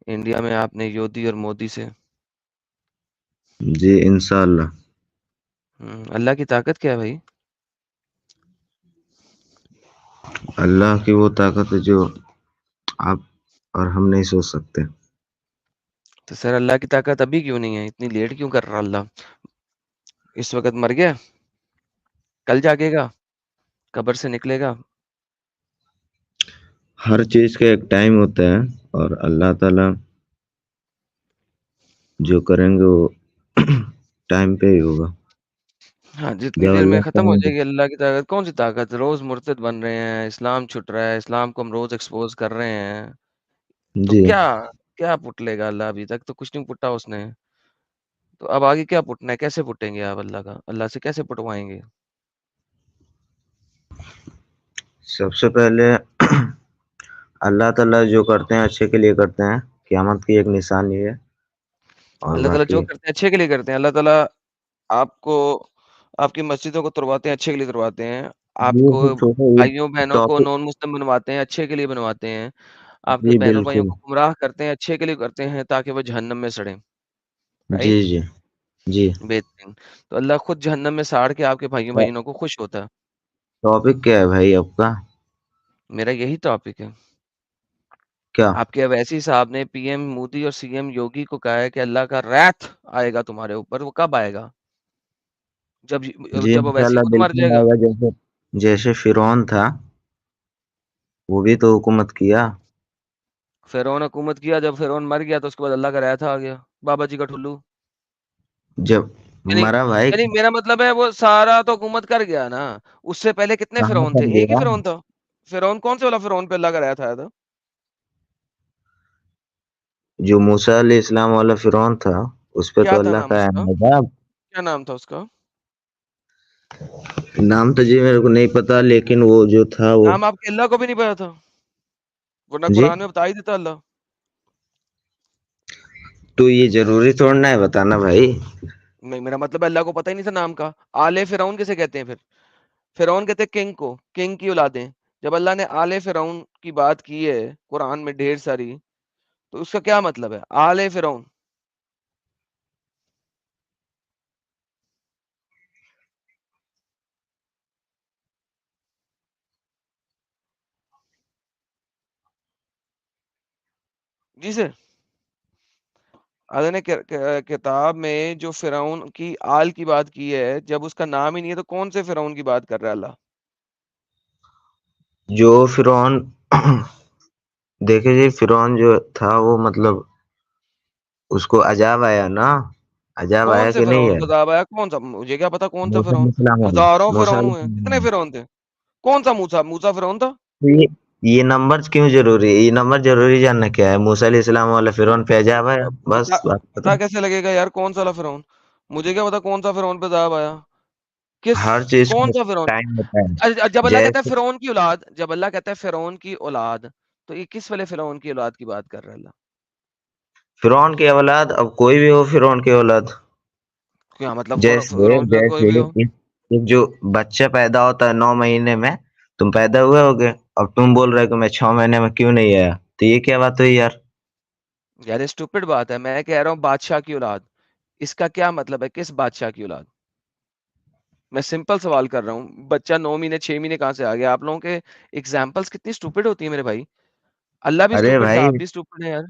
इंडिया में आपने योगी और मोदी से। जी इंशाअल्लाह। अल्लाह की ताकत क्या है भाई? अल्लाह की वो ताकत है जो आप और हम नहीं सोच सकते। तो सर अल्लाह की ताकत अभी क्यों नहीं है? इतनी लेट क्यों कर रहा अल्लाह? इस वक्त मर गया, कल जागेगा, कब्र से निकलेगा? हर चीज का एक टाइम होता है और अल्लाह ताला जो करेंगे वो टाइम पे ही होगा। हाँ, जितनी जब देर में अल्लाह खत्म हो चाहेंगे। जाएगी अल्लाह की ताकत, कौन-सी ताकत? रोज़ मुर्तद बन रहे हैं, इस्लाम छुट रहा है, इस्लाम को हम रोज़ एक्सपोज़ कर रहे हैं। तो जी। क्या क्या पुट लेगा अल्लाह? अभी तक तो कुछ नहीं पुटा उसने। तो अब आगे क्या पुटना है? कैसे पुटेंगे आप अल्लाह का? अल्लाह से कैसे पुटवाएँगे? सबसे पहले अल्लाह ताला जो करते हैं अच्छे के लिए करते हैं। क़यामत की एक निशानी है और अल्लाह ताला जो बाकी करते हैं अच्छे के लिए करते हैं। अल्लाह ताला आपको आपकी मस्जिदों को तुड़वाते हैं, अच्छे के लिए तुड़वाते हैं। ये आपको तो छोड़ो ये भाइयों-बहनों को टॉपिक। नॉन मुस्लिम बनवाते हैं, अच्छे के लिए बनवाते हैं। आपके जी, बहनों-भाइयों बिल्कुल। को गुमराह करते हैं, अच्छे के लिए करते हैं ताकि वो जहन्नम में सड़ें। जी, राइट? जी। जी। बेहतरीन। तो अल्लाह खुद जहन्नम में साड़ के आपके टॉ भाइयों-बहनों को खुश होता है। टॉपिक क्या है भाई आपका? मेरा यही टॉपिक है। क्या? आपके अवैसी साहब ने पीएम मोदी और सीएम योगी को कहा है कि अल्लाह का रैथ आएगा तुम्हारे ऊपर, वो कब आएगा? जी, जब अवैसी इंशाल्लाह खुद मर बिल्कुल जाएगा। आएगा जैसे जैसे फ़िरौन था, वो भी तो हुकूमत किया। फ़िरौन हुकूमत किया, जब फ़िरौन मर गया तो उसके बाद अल्लाह का रैथ आ गया। बाबा जी का ठुल्लू। जब यानी मरा भाई यानी मेरा मतलब है वो सारा तो हुकूमत कर गया ना। उससे पहले कितने कहाँ फ़िरौन थे? कर एक ही गया? फ़िरौन था। फ़िरौन कौन-से वाला फ़िरौन पे अल्लाह का रैथ आया था? जो मूसा अलैहिस्सलाम वाला फ़िरौन था, उस पे क्या तो था अल्लाह नाम का उसका? अज़ाब। क्या नाम था उसका? नाम तो जी मेरे को नहीं पता लेकिन वो जो था वो नाम आपके अल्लाह को भी नहीं पता था? वरना जी? कुरान में बता ही देता अल्लाह। तो ये ज़रूरी थोड़ी ना है बताना भाई। नहीं, मेरा मतलब है अल्लाह को पता ही नहीं था नाम का। आले फ़िरौन किसे कहते हैं फिर? फ़िरौन कहते हैं किंग को, किंग की औलादें। जब अल्लाह ने आले फ़िरौन की बात की है कुरान में ढेर सारी, तो उसका क्या मतलब है? आले फ़िरौन। जी सर। अल्लाह ने किताब में जो फ़िरौन की आल की बात की है, जब उसका नाम ही नहीं है तो कौन से फ़िरौन की बात कर रहा है अल्लाह? जो फ़िरौन देखिए जी फ़िरौन जो था वो मतलब उसको अज़ाब आया ना? अज़ाब कौन आया से कि नहीं फ़िरौन आया? को अज़ाब आया? कौन-सा? मुझे क्या पता कौन-सा मूसा फ़िरौन? अलैहिस्सलाम वाला हज़ारों मूसा फ़िरौन हुए हैं। अलैहिस्सलाम कितने वाला। फ़िरौन थे? कौन-सा मूसा? मूसा फ़िरौन था? तो ये नंबर्स क्यों ज़रूरी है? ये नंबर ज़रूरी जानना क्या है? मूसा अलैहिस्सलाम वाला फ़िरौन पे अज़ाब आया, पता बस बात पता खत्म। कैसे लगेगा यार कौन-सा वाला फ़िरौन? मुझे क्या पता कौन-सा फ़िरौन पे अज़ाब आया? किस हर चीज़ का कौन-सा फ़िरौन? टाइम होता है। जब अल्लाह कहता है जैसे फ़िरौन की औलाद, जब अल्लाह कहता है फ़िरौन की औलाद, तो ये किस वाले फ़िरौन की औलाद की बात कर रहा है अल्लाह? फ़िरौन की औलाद अब कोई भी हो फ़िरौन की औलाद। क्या मतलब जैसे फ़िरौन की औलाद कोई जैसे भी हो? एक जो बच्चा पैदा होता है 9 महीने में, तुम पैदा हुए होगे, अब तुम बोल रहे हो कि मैं 6 महीने में क्यों नहीं आया? तो ये क्या बात हुई यार? यार ये स्टूपिड बात है। मैं कह रहा हूँ बादशाह की औलाद। इसका क्या मतलब है? किस बादशाह की औलाद? मैं सिंपल सवाल कर रहा हूँ। बच्चा 9 महीने 6 महीने कहाँ से आ गया? आप लोगों के एग्ज़ाम्पल्स कितनी स्टूपिड होती है मेरे भाई। अल्लाह भी अरे स्टूपिड था, भाई आप भी स्टूपिड हैं यार।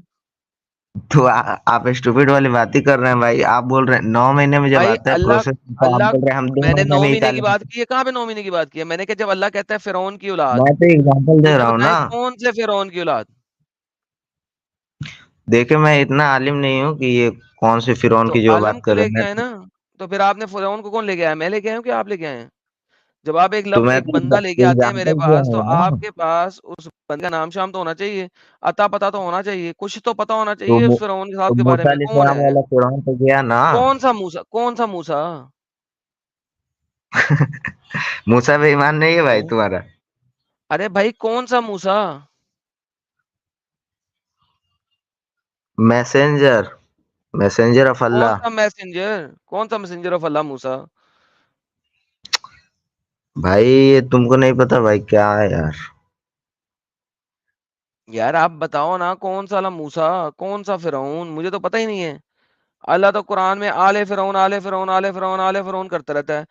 तो आप स्टूपिड वाली बात ही कर रहे हैं भाई। आप बोल रहे हैं 9 महीने में जब भाई आता है अल्लाह प्रोसेस तो आप अल्लाह बोल रहे हैं हम 2 मैंने महीने 9 में महीने निकाल की लेंगे। बात की है, कहाँ पे 9 महीने की बात की है? मैंने कहा जब अल्लाह कहता है फ़िरौन की औलाद, मैं तो एग्ज़ाम्पल तो दे ये रहा हूँ बताएँ ना। कौन से फ़िरौन की औलाद? देखिए मैं इतना आलिम नहीं हूँ कि ये कौन से फ़िरौन तो की जो आलम बात को कर रहे लेके हैं। आए ना। तो फिर आपने फ़िरौन को कौन लेके आया? मैं लेके आया हूँ कि आप लेके आए हैं? जब आप तो मैं एक तो बंदा लेके आते हैं मेरे एग्ज़ाम्पल दिया पास, तो हूँ ना। आपके पास उस बंदे का नाम-शाम तो होना चाहिए, अता-पता तो होना चाहिए, कुछ तो पता होना तो चाहिए उस फ़िरौन तो साहब के बारे मूसा में, कौन अलैहिस्सलाम है? वाला फ़िरौन तो गया ना। कौन-सा मूसा? कौन-सा मूसा? मूसा पे ईमान नहीं है भाई हैं? तुम्हारा? अरे भाई कौन-सा मूसा? मैसेंजर मैसेंजर ऑफ अल्लाह। कौन-सा मैसेंजर? कौन-सा मैसेंजर ऑफ अल्लाह मूसा? भाई ये तुमको नहीं पता भाई क्या है यार? यार आप बताओ ना कौन-सा वाला मूसा? कौन-सा फ़िरौन? मुझे तो पता ही नहीं है। अल्लाह तो कुरान में आले फ़िरौन, आले फ़िरौन, आले फ़िरौन, आले फ़िरौन करता रहता है।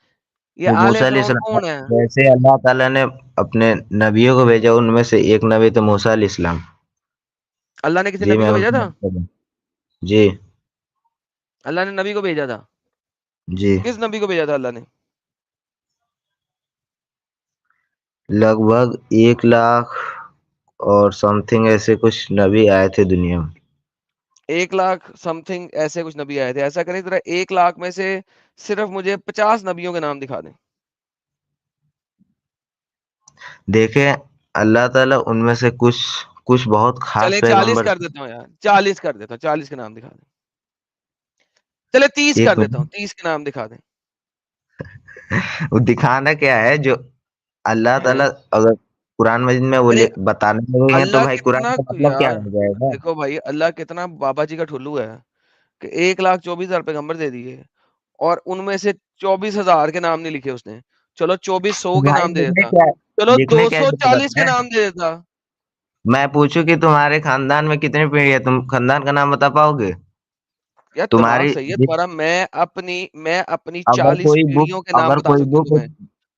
ये तो आले मूसा फ़िरौन अलैहिस्सलाम कौन है? जैसे अल्लाह ताला ने अपने नबियों को भेजा उनमें से एक नबी तो मूसा अलैहिस्सलाम। अल्लाह ने किसी जी नबी मैं को भेजा उसी था? बात कर रहा हूँ। जी। अल्लाह ने नबी को भेजा था। जी। किस नबी को भेजा था अल्लाह ने? लगभग 1 लाख और समथिंग ऐसे कुछ नबी आए थे दुनिया में। 1 लाख समथिंग ऐसे कुछ नबी आए थे। ऐसा करें जरा 1 लाख में से सिर्फ मुझे 50 नबियों के नाम दिखा दें। देखें अल्लाह ताला उनमें से कुछ बहुत खास चले 40 पैगंबर कर देता हूँ यार, 40 कर देता हूँ, 40 के नाम दिखा दें। चले 30 एक कर देता हूँ, 30 के नाम दिखा दें। वो दिखाना क्या है जो अल्लाह ताला हाँ। अगर कुरान मजीद में वो अरे बताने लगे हैं तो अल्लाह भाई कुरान कितना का मतलब क्या यार, हो जाएगा। देखो भाई अल्लाह कितना बाबा जी का ठुल्लू है कि 1,24,000 पैगंबर दे दिए और उनमें से 24,000 के नाम नहीं लिखे उसने। चलो 2400 के भाई नाम दे देता, चलो लिखने क्या जरूरत 240 के है। नाम दे देता। मैं पूछूं कि तुम्हारे खानदान में कितनी पीढ़ी है, तुम खानदान का नाम बता पाओगे। यार दिमाग तुम्हारी सही है तुम्हारा। मैं अपनी अगर 40 कोई बुक पीढ़ियों के नाम बता सकता हूँ तुम्हें।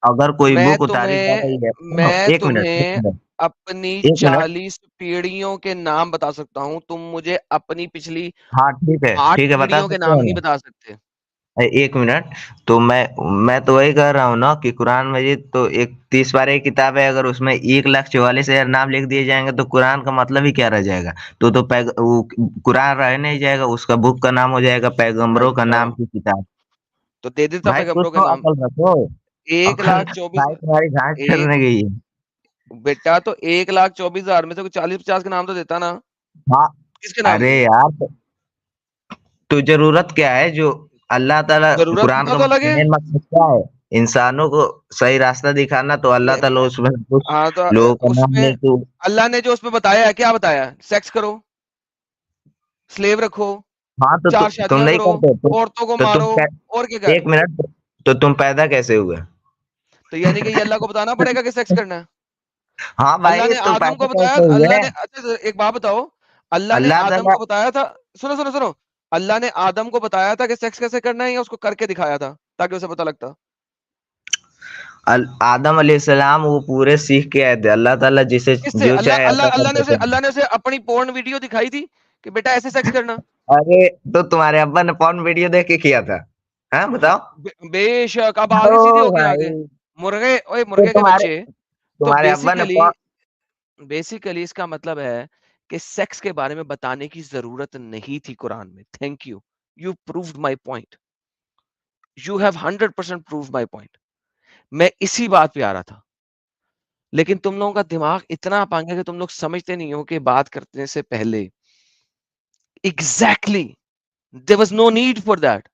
अगर कोई मैं बुक उतारी जा तुम्हें रही है, सुनो, मैं एक मिनट एक तुम्हें मिनट अपनी एक मिनट 40 पीढ़ियों के नाम बता सकता हूँ। तुम मुझे अपनी पिछली हाँ 8 ठीक है बता पीढ़ियों के सकते नाम हो नहीं ना। बता सकते। एक मिनट। तो मैं तो वही कह रहा हूँ ना कि कुरान मजीद तो एक 30 पारे की किताब है, अगर उसमें 1,44,000 नाम लिख दिए जाएंगे तो कुरान का मतलब ही क्या रह जाएगा। वो कुरान रह नहीं जाएगा, उसका बुक का नाम हो जाएगा पैगंबरों का अच्छा नाम की किताब। तो दे देता भाई कुछ पैगंबरों के तो नाम। अकल रखो। एक अकल लाख चौबीस भाई तुम्हारी घास एक चढ़ने गई है। बेटा तो 1,24,000 में से कुछ 40-50 के नाम तो देता ना। हाँ किसके नाम अरे दूं? यार तो जरूरत क्या है जो अल्लाह ताला जरूरत कुरान का का तो अलग है। मेन मकसद क्या है, इंसानों को सही रास्ता दिखाना। तो अल्लाह ताला मैं उसमें कुछ हाँ तो लोगों का नाम उसमें ले तो अल्लाह ने जो उसमें बताया है, क्या बताया है? सेक्स करो, स्लेव रखो, हाँ तो 4 तुम शादियां नहीं करो, करते औरतों को तो मारो, और क्या क्या है? एक मिनट तो तुम पैदा कैसे हुए। तो यानी कि ये अल्लाह को बताना पड़ेगा कि सेक्स करना है। हाँ अल्लाह भाई ने तो आदम पैदा को बताया, कैसे हुए। अल्लाह ने अच्छा एक बात बताओ, अल्लाह ने अल्लाह आदम ताला को बताया था, सुनो सुनो सुनो, अल्लाह ने आदम को बताया था कि सेक्स कैसे करना है या उसको करके दिखाया था ताकि उसे पता लगता? आदम अलैहिस्सलाम वो पूरे सीख के आए थे, अल्लाह ताला जिसे किससे? जो अल्लाह चाहे अल्लाह ऐसा कर अल्लाह ने उसे देते हैं। अल्लाह ने उसे अपनी पोर्न वीडियो दिखाई थी कि बेटा ऐसे सेक्स करना? अरे तो तुम्हारे अब्बा ने पॉर्न वीडियो देख के किया था। हाँ बताओ। बेशक। अब आगे सीधे ओ हो गए भाई आगे। मुर्गे, ओए तो मुर्गे के बच्चे। तो तुम्हारे अब्बा ने बेसिकली पॉर्न बेसिकली इसका मतलब है कि सेक्स के बारे में बताने की जरूरत नहीं थी कुरान में। Thank you, you proved my point, you have 100% proved my point. मैं इसी बात पे आ रहा था, लेकिन तुम लोगों का दिमाग इतना पांगा कि तुम लोग समझते नहीं हो कि बात करने से पहले exactly there was no need for that.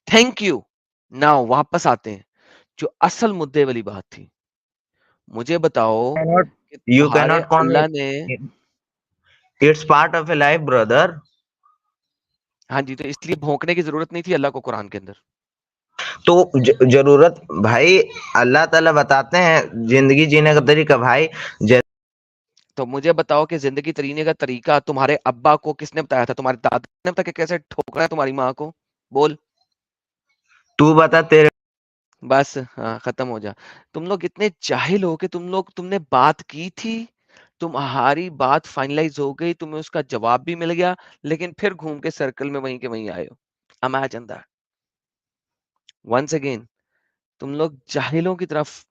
Thank you. Now वापस आते हैं जो असल मुद्दे वाली बात थी। मुझे बताओ कि यू तुम्हारे कैनॉट पॉर्न अल्लाह ने it's part of A life brother. हाँ जी, तो इसलिए भौंकने की जरूरत नहीं थी अल्लाह को कुरान के अंदर। तो जरूरत भाई अल्लाह ताला बताते हैं जिंदगी जीने का तरीका भाई। तो मुझे बताओ कि जिंदगी जीने का तरीका तुम्हारे अब्बा को किसने बताया था? तुम्हारे दादा ने बताया कि कैसे ठोकना है तुम्हारी माँ को? बोल। तू बता तेरे बस हाँ, खत्म हो जा। तुम लोग इतने जाहिल हो कि तुमने बात की थी, तुम्हारी बात फाइनलाइज हो गई, तुम्हें उसका जवाब भी मिल गया, लेकिन फिर घूम के सर्कल में वहीं के वहीं आए हो। Imagine that. वंस अगेन तुम लोग जाहिलों की तरफ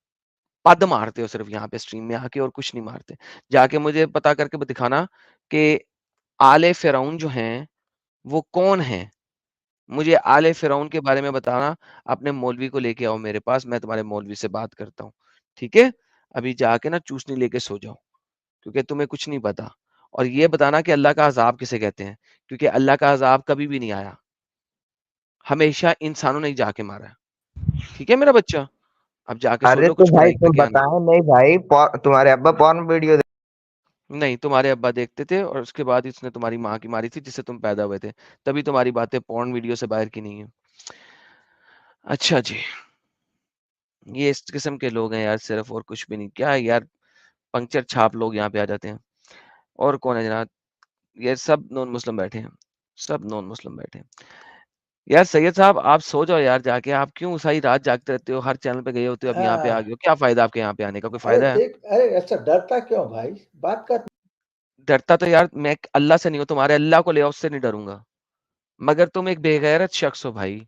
पद मारते हो सिर्फ यहाँ पे स्ट्रीम में आके, और कुछ नहीं मारते। जाके मुझे पता करके दिखाना कि आले फिरौन जो हैं वो कौन है। मुझे आले फिरौन के बारे में बताना। अपने मौलवी को लेके आओ मेरे पास, मैं तुम्हारे मौलवी से बात करता हूँ। ठीक है? अभी जाके ना चूसनी लेके सो जाओ, क्योंकि तुम्हें कुछ नहीं पता। और ये बताना कि अल्लाह का अजाब किसे कहते हैं, क्योंकि अल्लाह का अजाब कभी भी नहीं आया, हमेशा इंसानों ने ही जाके मारा है। ठीक है मेरा बच्चा? अब जाके सो अरे जाओ, तो कुछ भाई पढ़ाई तुम करके आना। बताए नहीं भाई तुम्हारे अब्बा पॉर्न वीडियो नहीं, तुम्हारे अब्बा देखते थे और उसके बाद इसने तुम्हारी माँ की मारी थी जिससे तुम पैदा हुए थे। तभी तुम्हारी बातें पोर्न वीडियो से बाहर की नहीं है। अच्छा जी, ये इस किस्म के लोग हैं यार सिर्फ, और कुछ भी नहीं। क्या है यार, पंक्चर छाप लोग यहाँ पे आ जाते हैं। और कौन है जनाब? ये सब नॉन मुस्लिम बैठे हैं, सब नॉन मुस्लिम बैठे हैं। यार सैयद साहब आप सो जाओ यार जाके। आप क्यों सारी रात जागते रहते हो? हर चैनल पे गए होते हो, अब यहाँ पे आ गए हो। क्या फायदा आपके यहाँ पे आने का? कोई अरे फायदा है? देख, अरे अच्छा डरता क्यों भाई? बात कर। डरता तो यार मैं अल्लाह से नहीं हूँ, तुम्हारे अल्लाह को ले आओ, उससे नहीं डरूंगा। मगर तुम एक बेगैरत शख्स हो भाई,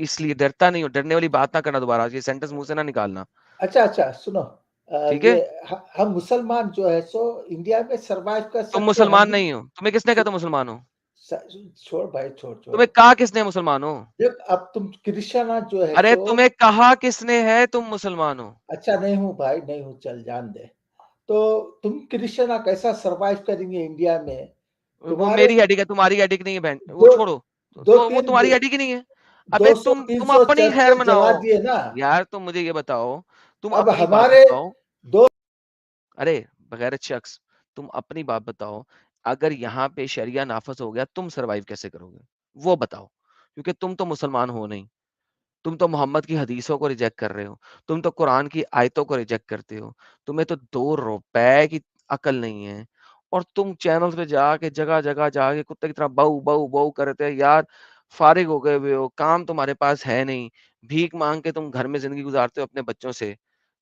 इसलिए डरता नहीं हो। डरने वाली बात ना करना दोबारा, ये सेंटेंस मुंह से ना निकालना। अच्छा अच्छा सुनो, ठीक ये है? हम मुसलमान जो है सो इंडिया में सरवाइव कर तुम सकते हैं। मुसलमान नहीं हो। तुम्हें किसने कहा तुम मुसलमान हो? छोड़ भाई, छोड़। तुम्हें कहा किसने मुसलमान हो? देख, अब तुम क्रिश्चियन जो है अरे सो तुम्हें कहा किसने है तुम मुसलमान हो? अच्छा, नहीं हूँ भाई, नहीं हूँ, चल जान दे। तो तुम क्रिश्चियन कैसा सरवाइव करेंगे इंडिया में? वो तुम्हारे मेरी हेडिक है, तुम्हारी हेडिक नहीं है बहन, वो दो छोड़ो। दो तो वो तीन तुम्हारी हेडिक ही नहीं है। अबे 200-300 तुम अपनी खैर चर्चें जला मनाओ। दिए ना। यार तुम मुझे ये बताओ, तुम अब अपनी बात हमारे बताओ। दो अरे बगैरत शख्स, तुम अपनी बात बताओ। अगर यहाँ पे शरिया नाफिज हो गया, तुम सर्वाइव कैसे करोगे? वो बताओ। क्योंकि तुम तो मुसलमान हो नहीं। तुम तो मोहम्मद की हदीसों को रिजेक्ट कर रहे हो। तुम तो कुरान की आयतों को रिजेक्ट करते हो। तुम्हें तो 2 रुपए की अकल नहीं है। और तुम चैनल्स पे जाके जगह-जगह जाके कुत्ते की तरह बाऊ, बाऊ, बाऊ करते हो। यार फारिग हो गए हुए हो, काम तुम्हारे पास है नहीं। भीख माँग के तुम घर में ज़िंदगी गुज़ारते हो अपने बच्चों से।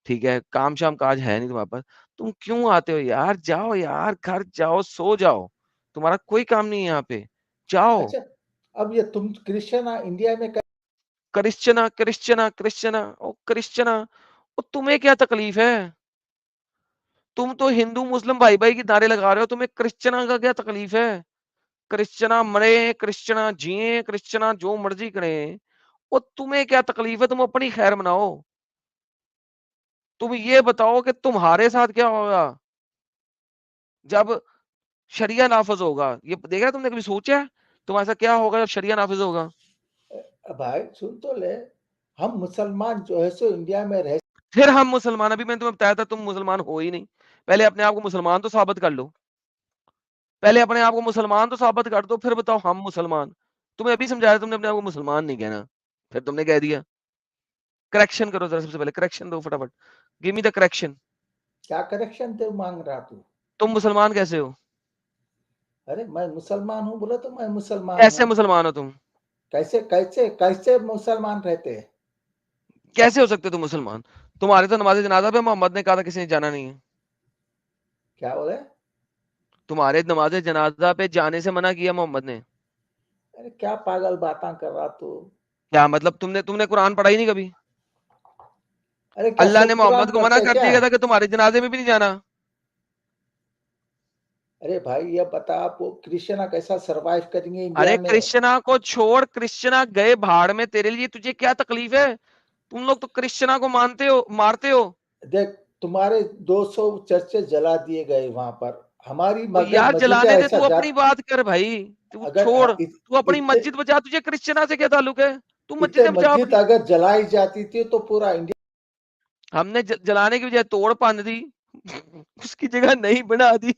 ठीक है? काम-शाम काज है नहीं तुम्हारे पास। तुम क्यों आते हो यार? जाओ यार, घर जाओ, सो जाओ। तुम्हारा कोई काम नहीं है यहाँ पे। जाओ। अच्छा, अब ये तुम क्रिश्चियन इंडिया में क्रिश्चना, क्रिश्चना, क्रिश्चना, ओ क्रिश्चना, ओ तुम्हें क्या तकलीफ है? तुम तो हिंदू मुस्लिम भाई-भाई के नारे लगा रहे हो, तुम्हें क्रिश्चना का क्या तकलीफ है? क्रिश्चना मरे, क्रिश्चना जिए, क्रिश्चना जो मर्जी करें। ओ तुम्हें क्या तकलीफ है? तुम अपनी खैर मनाओ। तुम ये बताओ कि तुम्हारे साथ क्या होगा? जब शरिया नाफ़िज़ होगा। ये देखा है तुमने कभी सोचा है? तुम्हारे साथ क्या होगा जब शरिया नाफ़िज़ होगा? भाई सुन तो ले, हम मुसलमान जो है सो इंडिया में रह फिर हम मुसलमान, अभी मैंने तुम्हें बताया था तुम मुसलमान हो ही नहीं। पहले अपने आप को मुसलमान तो साबित कर लो। पहले अपने आप को मुसलमान तो साबित कर दो, फिर बताओ हम मुसलमान। तुम्हें अभी समझाया तुमने अपने आप को मुसलमान नहीं कहना। फिर तुमने कह दिया। करेक्शन करो ज़रा सबसे पहले करेक्शन दो फटाफट। Give me the correction. क्या करेक्शन ते मांग रहा तू? तुम मुसलमान कैसे हो? अरे मैं मुसलमान हूँ बोला तो मैं मुसलमान कैसे हूँ। मुसलमान हो तुम? कैसे कैसे कैसे मुसलमान रहते हैं? कैसे हो सकते हो तुम मुसलमान? तुम्हारे तो नमाज़े जनाज़ा पे मोहम्मद ने कहा था किसी ने जाना नहीं है। क्या बोले? तुम्हारे नमाज़े जनाज़ा पे जाने से मना किया मोहम्मद ने। अरे क्या पागल बातें कर रहा तू? क्या मतलब तुमने कुरान पढ़ा ही नहीं कभी? अरे क्या अल्लाह ने सब मोहम्मद कुरान को मना पढ़ते कर क्या? दिया था कि तुम्हारे जनाज़े में भी नहीं जाना। अरे भाई ये बता, आप वो क्रिश्चियन कैसा सरवाइव करेंगे इंडिया अरे में? क्रिश्चना को छोड़, क्रिश्चना गए भाड़ में, तेरे लिए तुझे क्या तकलीफ है? तुम लोग तो क्रिश्चना को मानते हो, मारते हो। देख, तुम्हारे 200 चर्चे जला दिए गए वहां पर। हमारी ओ मगर यार मस्जिदें जलाने दे, ऐसा तू अपनी जात बात कर भाई। तू अगर छोड़, तू अपनी इतने मस्जिद बजा, तुझे क्रिश्चना से क्या ताल्लुक है? तू इतने मस्जिदें बजा मस्जिद अपनी। अगर जलाई जाती थी तो पूरा इंडिया हमने जलाने की बजाय तोड़ भन्न दी। उसकी जगह नहीं बना दी।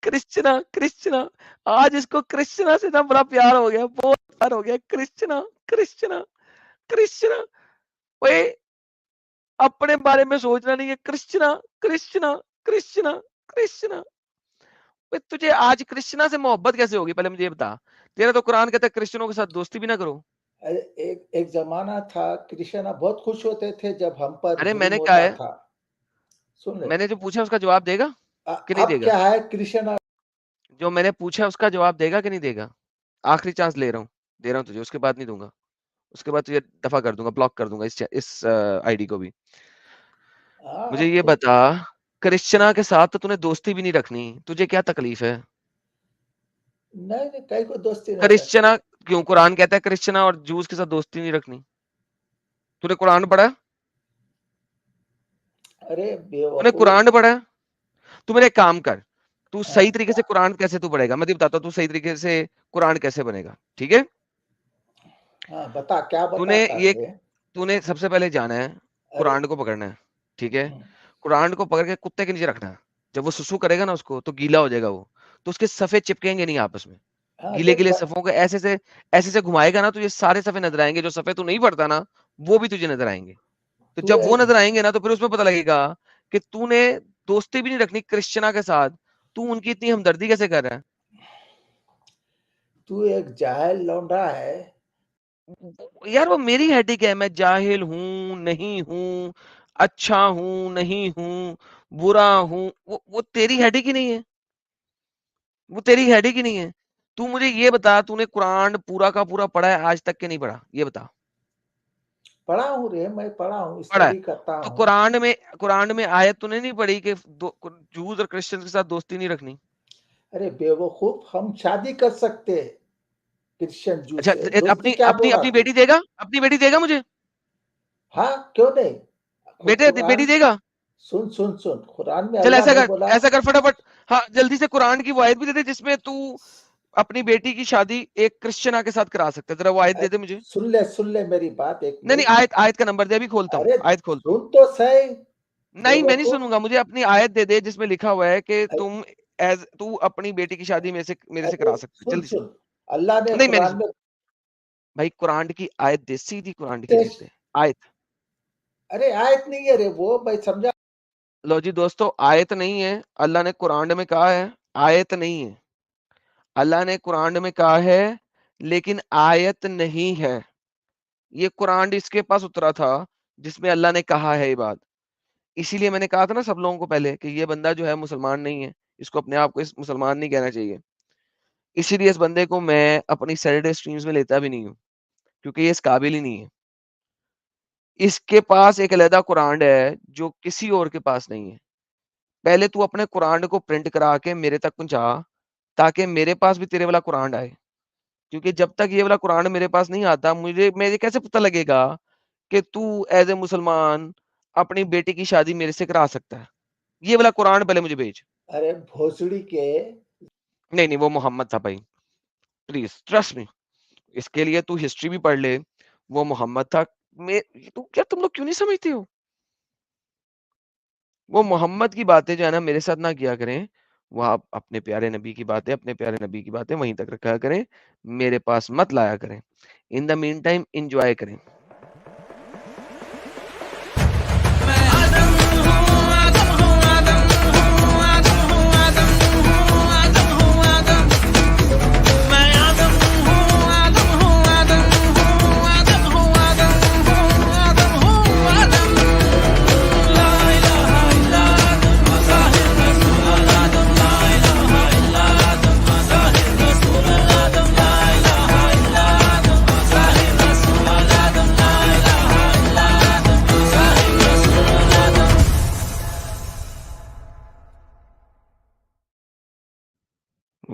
क्रिश्चना, क्रिश्चना, आज इसको क्रिश्चना से ना बड़ा प्यार हो गया, बहुत प्यार हो गया। क्रिश्चना, क्रिश्चना, क्रिश्चना। ओए अपने बारे में सोचना नहीं है। क्रिश्चना, क्रिश्चना, क्रिश्चना, क्रिश्चना। ओए तुझे आज क्रिश्चना से मोहब्बत कैसे होगी? पहले मुझे ये बता। तेरा तो कुरान कहता है क्रिश्चियनों के साथ दोस्ती भी ना करो। अरे एक एक जमाना था, क्रिश्चियन बहुत खुश होते थे जब हम पर अरे जुल्म मैंने कहा होता है, था। सुन ले, मैंने जो पूछा उसका जवाब देगा कि नहीं अब देगा? क्या है क्रिश्चियन जो मैंने पूछा उसका जवाब देगा कि नहीं देगा? आखिरी चांस ले रहा हूँ, दे रहा हूँ तुझे, उसके बाद नहीं दूंगा। उसके बाद तुझे दफा कर दूंगा, ब्लॉक कर दूंगा इस आईडी को भी। मुझे अब ये तो बता, क्रिश्चना के साथ तो तूने दोस्ती भी नहीं रखनी, तुझे क्या तकलीफ है? नहीं नहीं, कहीं को दोस्ती नहीं रखते। क्रिश्चना क्यों? कुरान कहता है क्रिश्चना और जूस के साथ दोस्ती नहीं रखनी। तूने कुरान पढ़ा? अरे तूने बेवकूफ। कुरान पढ़ा? तू मेरा एक काम कर, तू हाँ, सही तरीके से कुरान कैसे तू पढ़ेगा, मैं तुझे बताता हूँ तू सही तरीके से कुरान कैसे बनेगा, ठीक है? हाँ, बता क्या तूने बताता ये है? तूने सबसे पहले जाना है, अरे कुरान को पकड़ना है, ठीक है? कुरान को पकड़ के कुत्ते के नीचे रखना है। जब वो सुसु करेगा ना उसको, तो गीला हो जाएगा वो, तो उसके सफ़े चिपकेंगे नहीं आपस में। हाँ देख गीले-गीले सफ़ों को ऐसे से घुमाएगा ना, तो ये सारे सफ़े नज़र आएँगे, जो सफ़े तू नहीं पढ़ता ना, वो भी तुझे नज़र आएँगे। तो तू जब वो एक नज़र आएँगे ना, तो फिर उसमें पता लगेगा कि तूने दोस्ती भी नहीं रखनी क्रिश्चियना के साथ, तू उनकी इतनी हमदर्दी कैसे कर रहा है? तू एक जाहिल लौंडा है। यार वो मेरी हेडेक है, मैं जाहिल हूँ, नहीं हूँ, अच्छा हूँ, नहीं हूँ, बुरा हूँ, वो तेरी हेडेक ही नहीं है। वो तेरी हेडेक ही नहीं है। तू मुझे ये बता, तूने कुरान पूरा का पूरा पढ़ा है आज तक कि नहीं पढ़ा? ये बता। पढ़ा हूँ रे, मैं पढ़ा हूँ, पढ़ा है। स्टडी करता तो हूँ। कुरान में आयत तूने नहीं पढ़ी कि जूस और क्रिश्चियंस के साथ दोस्ती नहीं रखनी? अरे बेवकूफ, हम शादी कर सकते क्रिश्चियन जू अच्छा, से, दोस्ती अपनी क्या अपनी बोला अपनी तू? बेटी देगा? अपनी बेटी देगा मुझे? हाँ, क्यों नहीं? बेटी कुरान, देगा? सुन सुन सुन, कुरान में चल अल्लाह ने बोला, ऐसा कर फटाफट, हाँ जल्दी से कुरान की वो आयत भी दे दे जिसमें तू अपनी बेटी की शादी एक क्रिश्चियना के साथ करा सकता है। जरा वो आयत दे दे मुझे। सुन ले मेरी बात एक नहीं नहीं, मिनट। आयत का नंबर दे, अभी खोलता हूँ, अरे आयत खोलता हूँ। सुन तो सही नहीं, मैं नहीं बेवकूफ। सुनूंगा, मुझे अपनी आयत दे दे जिसमें लिखा हुआ है कि तू अपनी बेटी की शादी मेरे से अरे करा सकता है, सुन जल्दी से। सुन, अल्लाह ने नहीं, मैं नहीं कुरान सुन में भाई, कुरान की आयत दे, सीधी कुरान की आयत टेस्ट, दे, आयत। अरे आयत नहीं है रे, वो मैं समझा। लो जी दोस्तों, आयत नहीं है, अल्लाह ने कुरान में कहा है, आयत नहीं है। अल्लाह ने कुरान में कहा है लेकिन आयत नहीं है। ये कुरान इसके पास उतरा था जिसमें अल्लाह ने कहा है ये बात। इसीलिए मैंने कहा था ना सब लोगों को पहले कि ये बंदा जो है मुसलमान नहीं है, इसको अपने आप को इस मुसलमान नहीं कहना चाहिए। इसीलिए इस बंदे को मैं अपनी सैटरडे स्ट्रीम्स में लेता भी नहीं हूँ, क्योंकि ये इस काबिल ही नहीं है। इसके पास एक अलहदा कुरान है जो किसी और के पास नहीं है। पहले तू अपने कुरान को प्रिंट करा के मेरे तक पहुंचा, ताकि मेरे पास भी तेरे वाला कुरान आए। क्योंकि जब तक ये वाला कुरान मेरे पास नहीं आता, मुझे कैसे पता लगेगा कि तू एज ए मुसलमान अपनी बेटी की शादी मेरे से करा सकता है? ये वाला कुरान पहले मुझे भेज। अरे भोसड़ी के, नहीं, वो मोहम्मद था भाई, प्लीज ट्रस्ट मी। इसके लिए तू हिस्ट्री भी पढ़ ले, वो मोहम्मद था। मैं तू क्या, तुम लोग क्यों नहीं समझते हो? वो मोहम्मद की बातें जो है ना मेरे साथ ना किया करें। वो आप अपने प्यारे नबी की बातें, अपने प्यारे नबी की बातें वहीं तक रखा करें, मेरे पास मत लाया करें। In the mean time enjoy करें।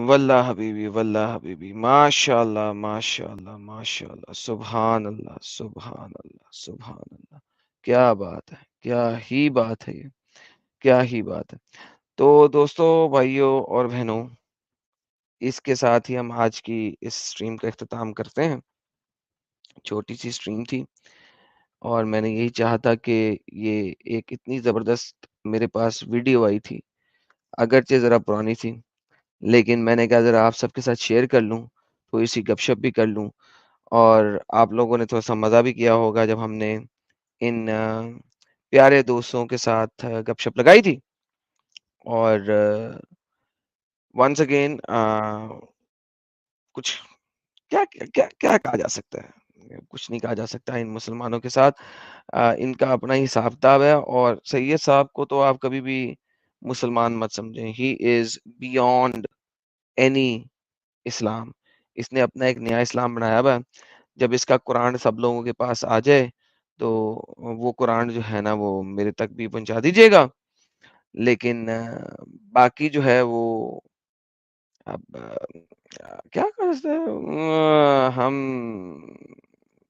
वल्लाह हबीबी, वल्लाह हबीबी, माशाअल्लाह, माशाअल्लाह, माशाअल्लाह, सुभान अल्लाह, सुभान अल्लाह, सुभान अल्लाह। क्या बात है, क्या ही बात है ये, क्या ही बात है। तो दोस्तों, भाइयों और बहनों, इसके साथ ही हम आज की इस स्ट्रीम का इख्तिताम करते हैं। छोटी सी स्ट्रीम थी और मैंने यही चाहा था कि ये एक इतनी ज़बरदस्त मेरे पास वीडियो आई थी, अगरचे ज़रा पुरानी थी, लेकिन मैंने कहा ज़रा आप सबके साथ शेयर कर लूँ, थोड़ी-सी गपशप भी कर लूँ, और आप लोगों ने थोड़ा-सा मज़ा भी किया होगा जब हमने इन प्यारे दोस्तों के साथ गपशप लगाई थी। और वन्स अगेन कुछ क्या क्या क्या कहा जा सकता है? कुछ नहीं कहा जा सकता इन मुसलमानों के साथ। इनका अपना ही हिसाब-किताब है, और सैयद साहब को तो आप कभी भी मुसलमान मत समझें। ही इज़ बियॉन्ड एनी इस्लाम। इसने अपना एक नया इस्लाम बनाया हुआ है। जब इसका कुरान सब लोगों के पास आ जाए, तो वो कुरान जो है ना वो मेरे तक भी पहुँचा दीजिएगा। लेकिन बाकी जो है वो अब क्या कर सकते हैं? हम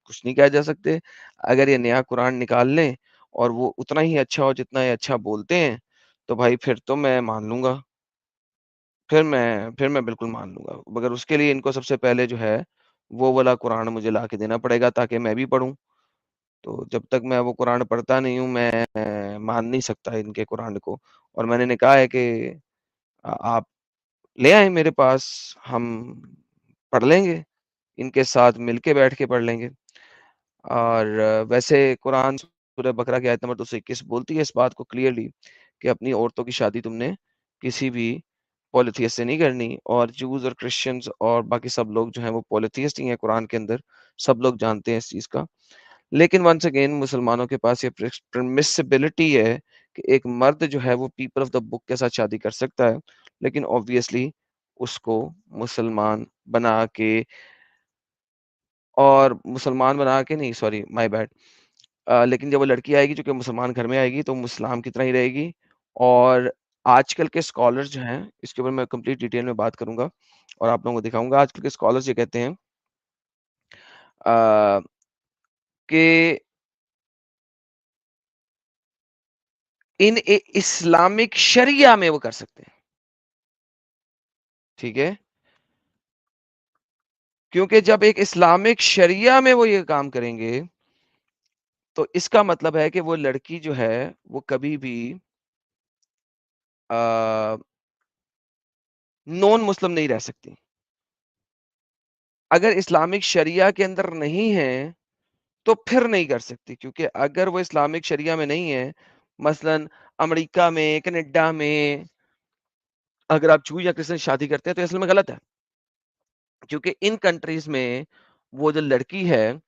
कुछ नहीं कहा जा सकते। अगर ये नया कुरान निकाल लें और वो उतना ही अच्छा हो जितना ये अच्छा बोलते हैं, तो भाई फिर तो मैं मान लूँगा। फिर मैं बिल्कुल मान लूँगा। मगर उसके लिए इनको सबसे पहले जो है, वो वाला कुरान मुझे ला के देना पड़ेगा ताकि मैं भी पढ़ूँ। तो जब तक मैं वो कुरान पढ़ता नहीं हूँ, मैं मान नहीं सकता इनके कुरान को। और मैंने इन्हें कहा है कि आप ले आएँ मेरे पास, हम पढ़ लेंगे, इनके साथ मिल के बैठ के पढ़ लेंगे। और वैसे कुरान सूरह बकरा की आयत नंबर 221 बोलती है इस बात को क्लियरली कि अपनी औरतों की शादी तुमने किसी भी पॉलीथियस्ट से नहीं करनी। और जूस और क्रिश्चियंस और बाकी सब लोग जो हैं वो पॉलीथियस्ट ही हैं कुरान के अंदर, सब लोग जानते हैं इस चीज़ का। लेकिन वंस अगेन मुसलमानों के पास ये परमिसिबिलिटी है कि एक मर्द जो है वो पीपल ऑफ द बुक के साथ शादी कर सकता है, लेकिन ऑब्वियसली उसको मुसलमान बना के, और मुसलमान बना के नहीं, सॉरी माय बैड, लेकिन जब वो लड़की आएगी जो कि मुसलमान घर में आएगी तो इस्लाम की तरह ही रहेगी। और आजकल के स्कॉलर्स जो हैं, इसके ऊपर मैं कंप्लीट डिटेल में बात करूँगा और आप लोगों को दिखाऊँगा। आजकल के स्कॉलर्स ये कहते हैं कि इन इस्लामिक शरिया में वो कर सकते हैं। ठीक है? क्योंकि जब एक इस्लामिक शरिया में वो ये काम करेंगे, तो इसका मतलब है कि वो लड़की जो है, वो कभी भी नॉन मुस्लिम नहीं रह सकती। अगर इस्लामिक शरिया के अंदर नहीं है, तो फिर नहीं कर सकती, क्योंकि अगर वो इस्लामिक शरिया में नहीं है, मसलन अमेरिका में, कनाडा में, अगर आप जू या क्रिश्चियन से शादी करते हैं, तो असल में गलत है। क्योंकि इन कंट्रीज़ में वो जो लड़की है,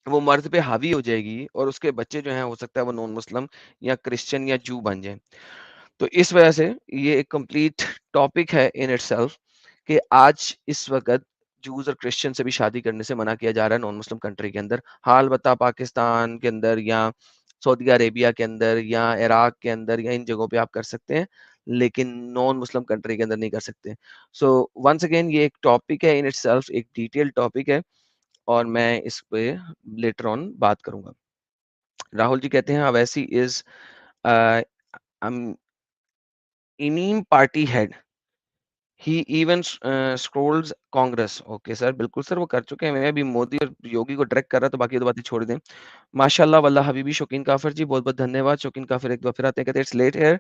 वो मर्द पे हावी हो जाएगी और उसके बच्चे जो हैं, हो सकता है वो नॉन मुस्लिम या क्रिश्चियन या जू बन जाएँ। तो इस वजह से ये एक कंप्लीट टॉपिक है इन इटसेल्फ कि आज इस वक़्त जूस और क्रिश्चियन से भी शादी करने से मना किया जा रहा है नॉन मुस्लिम कंट्री के अंदर। हाँ, अलबत्ता पाकिस्तान के अंदर या सऊदी अरेबिया के अंदर या इराक के अंदर या इन जगहों पे आप कर सकते हैं, लेकिन नॉन मुस्लिम कंट्री के अंदर नहीं कर सकते। सो वन्स अगेन ये एक टॉपिक है इन इटसेल्फ, एक डिटेल्ड टॉपिक है और मैं इस पे लेटर ऑन बात करूँगा। राहुल जी कहते हैं Owaisi is a, AIMIM party head. He even scrolls Congress. Okay sir, बिल्कुल सर, वो कर चुके हैं। मैं अभी मोदी और योगी को डायरेक्ट कर रहा, तो बाकी तो बातें छोड़ दें। माशाल्लाह वल्लाह हबीबी शौकीन काफिर जी, बहुत-बहुत धन्यवाद। शौकीन काफिर एक बार फिर आते हैं, कहते हैं it's late here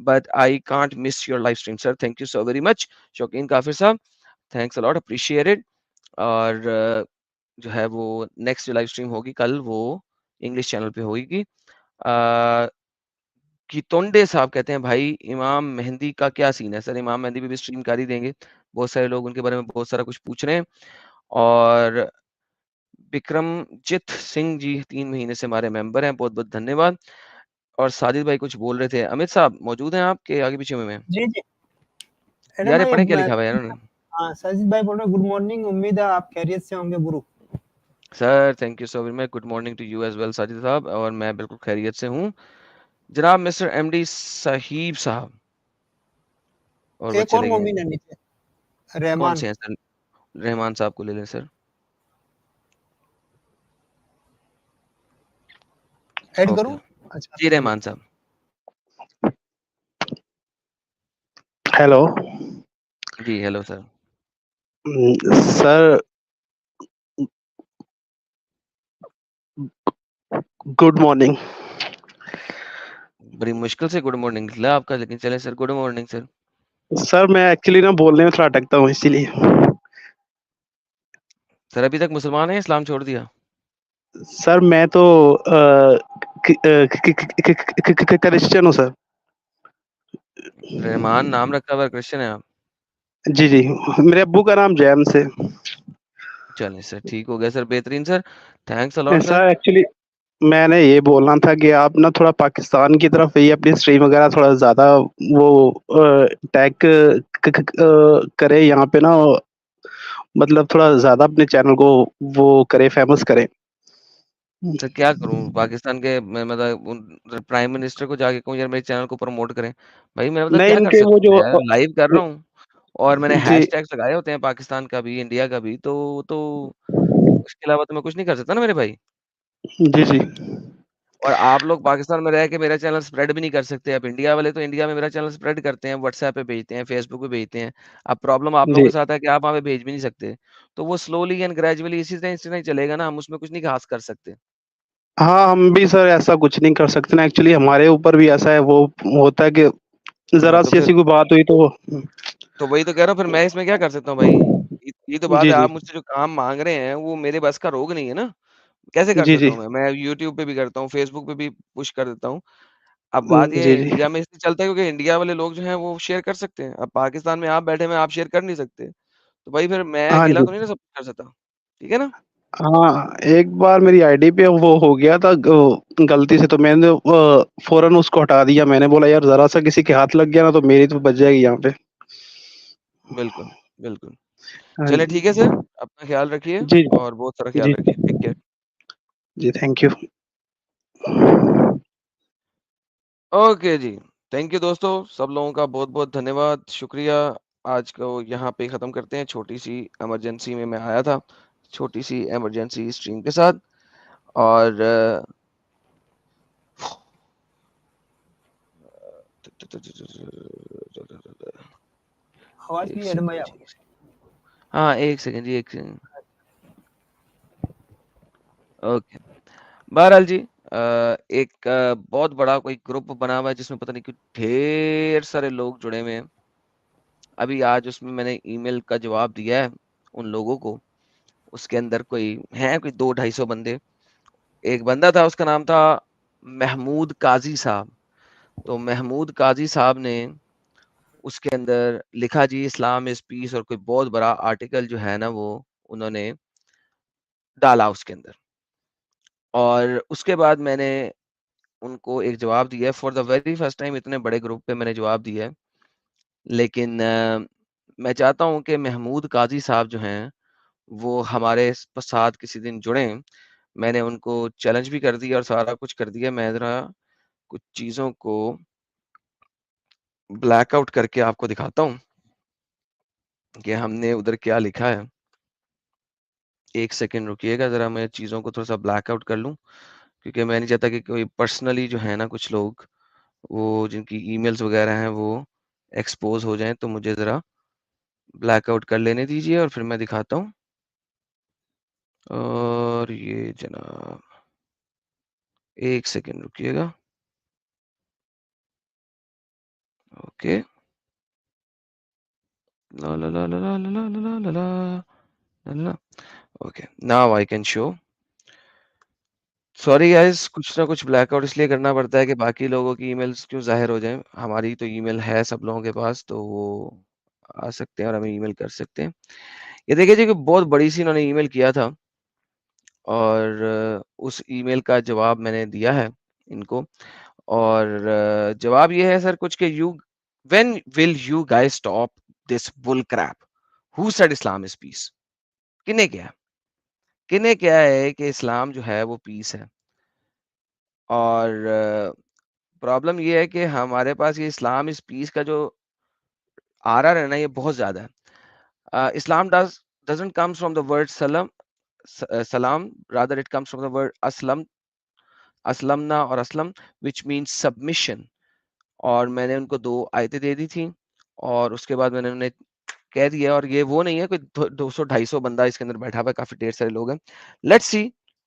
but I can't miss your live stream sir, thank you so very much Shaukeen Kafir साहब, thanks a lot, appreciate it. और जो है वो नेक्स्ट जो लाइव स्ट्रीम होगी कल, वो इंग्लिश चैनल पे होगी। कितोंडे साहब कहते हैं भाई इमाम मेहंदी का क्या सीन है? सर इमाम मेहंदी पे भी स्ट्रीम कर ही देंगे। बहुत सारे लोग उनके बारे में बहुत सारा कुछ पूछ रहे हैं। और विक्रमजीत सिंह जी 3 महीने से हमारे मेंबर हैं, बहुत-बहुत धन्यवाद। और साजिद भाई कुछ बोल रहे थे। अमित साहब मौजूद हैं आप के आगे पीछे में? जी, जी। एडम यार ये भाई पढ़ें क्या लिखा हुआ है यार उन्होंने? हाँ, साजिद भाई बोल रहे हैं गुड मॉर्निंग, उम्मीद है आप खैरियत से होंगे गुरु। Sir thank you so very much, good morning to you as well Sajid साहब, और मैं बिल्कुल खैरियत से हूँ। जनाब मिस्टर एमडी साहिब साहब। और वो एक और चले गए। मोमिन है नीचे, कौन रहमान। से हैं सर? रहमान साहब को ले लें सर। Add okay. करूँ? अच्छा। जी रहमान साहब। हेलो। जी, hello sir. Sir good morning. बड़ी मुश्किल से गुड मॉर्निंग निकला आपका, लेकिन चलें sir, good morning sir. Sir मैं एक्चुअली ना बोलने में थोड़ा अटकता हूँ इसीलिए। सर अभी तक मुसलमान हैं, इस्लाम छोड़ दिया? सर मैं तो क्रिश्चियन हूँ सर। रहमान नाम रखा हुआ है, क्रिश्चियन हैं आप? जी, जी। मेरे अब्बू का नाम जेम्स है। चलें सर, ठीक हो गया सर, बेहतरीन sir. Thanks a lot sir. Sir actually मैंने ये बोलना था कि आप ना थोड़ा पाकिस्तान की तरफ ये अपनी स्ट्रीम वगैरह थोड़ा ज़्यादा वो टैग करें यहाँ पे ना, मतलब थोड़ा ज़्यादा अपने चैनल को वो करें, फेमस करें। सर क्या करूँ? पाकिस्तान के मैं मतलब उन प्राइम मिनिस्टर को जाके कहूँ यार मेरे चैनल को प्रमोट करें? भाई मैं मतलब नहीं क्या कर इनके वो सकता हूँ जो यार? लाइव कर रहा हूँ और मैंने जी। हैशटैग्स लगाए होते हैं पाकिस्तान का भी, इंडिया का भी, तो उसके अलावा तो मैं कुछ नहीं कर सकता ना मेरे भाई। जी, जी। और आप लोग पाकिस्तान में रह के मेरा चैनल स्प्रेड भी नहीं कर सकते। अब इंडिया वाले तो इंडिया में मेरा चैनल स्प्रेड करते हैं, व्हाट्सएप पे भेजते हैं, फेसबुक पे भेजते हैं। अब प्रॉब्लम आप लोगों जी। के साथ है कि आप वहाँ पे भेज भी नहीं सकते। तो वो स्लोली एंड ग्रेजुअली इसी तरह ही चलेगा ना, हम उसमें कुछ नहीं ख़ास कर सकते। हाँ, हम भी सर ऐसा कुछ नहीं कर सकते ना, एक्चुअली हमारे ऊपर भी ऐसा है, वो होता है कि हाँ, तो ज़रा-सी फिर ऐसी कोई बात हुई तो तो वही तो कह रहा हूँ, फिर मैं इसमें क्या कर सकता हूँ भाई? ये तो बात जी, है, जी। आप मुझसे जो काम माँग रहे हैं, वो मेरे बस का रोग नहीं है ना। कैसे कर जी, सकता जी। हूँ मैं? मैं यूट्यूब पे भी करता हूँ, फेसबुक पे भी पुश कर देता हूँ। अब बात ये जी, है जी। इंडिया में इसलिए चलता है क्योंकि इंडिया वाले लोग जो हैं वो शेयर कर सकते हैं। अब पाकिस्तान में आप बैठे हुए हैं, आप शेयर कर नहीं सकते। तो भाई फिर मैं हाँ अकेला जी। तो नहीं ना सब कुछ कर सकता। ठीक है ना? हाँ, एक बार मेरी आईडी पे वो हो गया था गलती से, तो मैंने फ़ौरन उसको हटा दिया। मैंने बोला यार ज़रा-सा किसी के हाथ लग गया ना तो मेरी तो बच जाएगी यहाँ पे। बिल्कुल, बिल्कुल। हाँ चलिए जी। ठीक है सर, अपना ख़्याल रखिए जी, और बहुत सारा ख़्याल जी। रखिए। Take care. जी थैंक यू। ओके जी, थैंक यू दोस्तों, सब लोगों का बहुत-बहुत धन्यवाद, शुक्रिया। आज को यहाँ पे ख़त्म करते हैं, छोटी-सी इमरजेंसी में मैं आया था, छोटी-सी इमरजेंसी स्ट्रीम के साथ और आवाज एक नहीं एडम भाई सेकंड आप जी। हाँ, 1 सेकंड जी, 1 सेकंड। ओके, बहरहाल जी एक बहुत बड़ा कोई ग्रुप बना हुआ है जिसमें पता नहीं क्यों ढेर सारे लोग जुड़े हुए हैं। अभी आज उसमें मैंने ईमेल का जवाब दिया है उन लोगों को, उसके अंदर कोई 200-250 बंदे। एक बंदा था उसका नाम था महमूद काज़ी साहब, तो महमूद काज़ी साहब ने उसके अंदर लिखा जी इस्लाम इज़ पीस और कोई बहुत बड़ा आर्टिकल जो है ना वो उन्होंने डाला उसके अंदर। और उसके बाद मैंने उनको एक जवाब दिया है, for the very first time इतने बड़े ग्रुप पे मैंने जवाब दिया है। लेकिन मैं चाहता हूँ कि महमूद काज़ी साहब जो हैं, वो हमारे साथ किसी दिन जुड़ें। मैंने उनको चैलेंज भी कर दिया और सारा कुछ कर दिया। मैं ज़रा कुछ चीज़ों को ब्लैक आउट करके आपको दिखाता हूँ कि हमने उधर क्या लिखा है। 1 सेकंड रुकिएगा ज़रा, मैं चीज़ों को थोड़ा-सा ब्लैक आउट कर लूँ, क्योंकि मैं नहीं चाहता कि कोई पर्सनली जो है ना कुछ लोग, वो जिनकी ईमेल्स वगैरह हैं वो एक्सपोज़ हो जाएँ, तो मुझे ज़रा ब्लैक आउट कर लेने दीजिए और फिर मैं दिखाता हूँ। और ये जनाब 1 सेकंड रुकिएगा। ओके। ला ला ला ला ला ला ला ला ला ला ला। Okay, now I can show. Sorry guys, कुछ ना कुछ ब्लैकआउट इसलिए करना पड़ता है कि बाकी लोगों की ईमेल्स क्यों ज़ाहिर हो जाएँ। हमारी तो ईमेल है सब लोगों के पास, तो वो आ सकते हैं और हमें ईमेल कर सकते हैं। ये देखिए जी कि बहुत बड़ी-सी इन्होंने ईमेल किया था और उस ईमेल का जवाब मैंने दिया है इनको और जवाब ये है सर कुछ कि when will you guys stop this bull crap? Who said Islam is peace? किन्हें क्या? किन्हें क्या है कि इस्लाम जो है वो पीस है? और प्रॉब्लम ये है कि हमारे पास ये इस्लाम इज़ पीस का जो आरआर है ना ये बहुत ज़्यादा है। इस्लाम doesn't comes from the word salam, rather it comes from the word aslamna और aslam which means submission। और मैंने उनको 2 आयतें दे दी थी और उसके बाद मैंने उन्हें कह दिया और ये वो नहीं है कोई 200-250 बंदा इसके अंदर बैठा हुआ है, काफ़ी ढेर सारे लोग हैं। लेट्स सी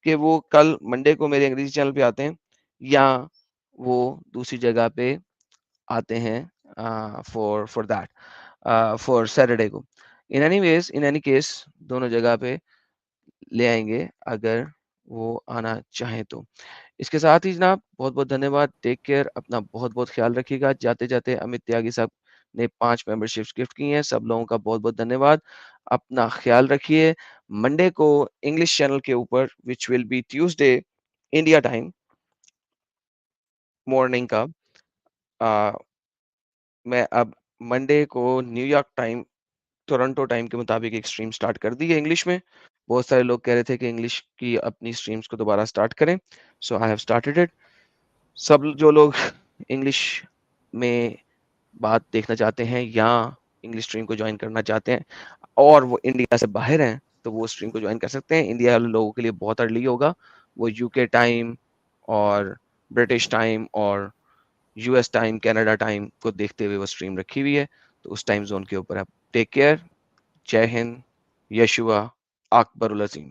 कि वो कल मंडे को मेरे अंग्रेज़ी चैनल पे आते हैं या वो दूसरी जगह पे आते हैं फॉर दैट फॉर सैटरडे को। इन एनी केस दोनों जगह पे ले आएँगे अगर वो आना चाहें तो। इसके साथ ही जनाब बहुत-बहुत धन्यवाद। टेक केयर, अपना बहुत-बहुत ख़्याल रखिएगा। जाते-जाते अमित त्यागी साहब ने 5 मेंबरशिप्स गिफ्ट की हैं। सब लोगों का बहुत-बहुत धन्यवाद। अपना ख़्याल रखिए। मंडे को इंग्लिश चैनल के ऊपर which will be Tuesday India time morning का मैं अब मंडे को न्यूयॉर्क टाइम, टोरंटो टाइम के मुताबिक एक स्ट्रीम स्टार्ट कर दी है इंग्लिश में। बहुत सारे लोग कह रहे थे कि इंग्लिश की अपनी स्ट्रीम्स को दोबारा स्टार्ट करें। सो आई हैव स्टार्टेड इट। सब जो लोग इंग्लिश में बात देखना चाहते हैं या इंग्लिश स्ट्रीम को जॉइन करना चाहते हैं और वो इंडिया से बाहर हैं, तो वो स्ट्रीम को जॉइन कर सकते हैं। इंडिया वाले लोगों के लिए बहुत अर्ली होगा। वो यूके टाइम और ब्रिटिश टाइम और यूएस टाइम, कनाडा टाइम को देखते हुए वो स्ट्रीम रखी हुई है। तो उस टाइम ज़ोन के ऊपर आप टेक केयर। जय हिंद, यशुआ अकबरुल अज़ीम।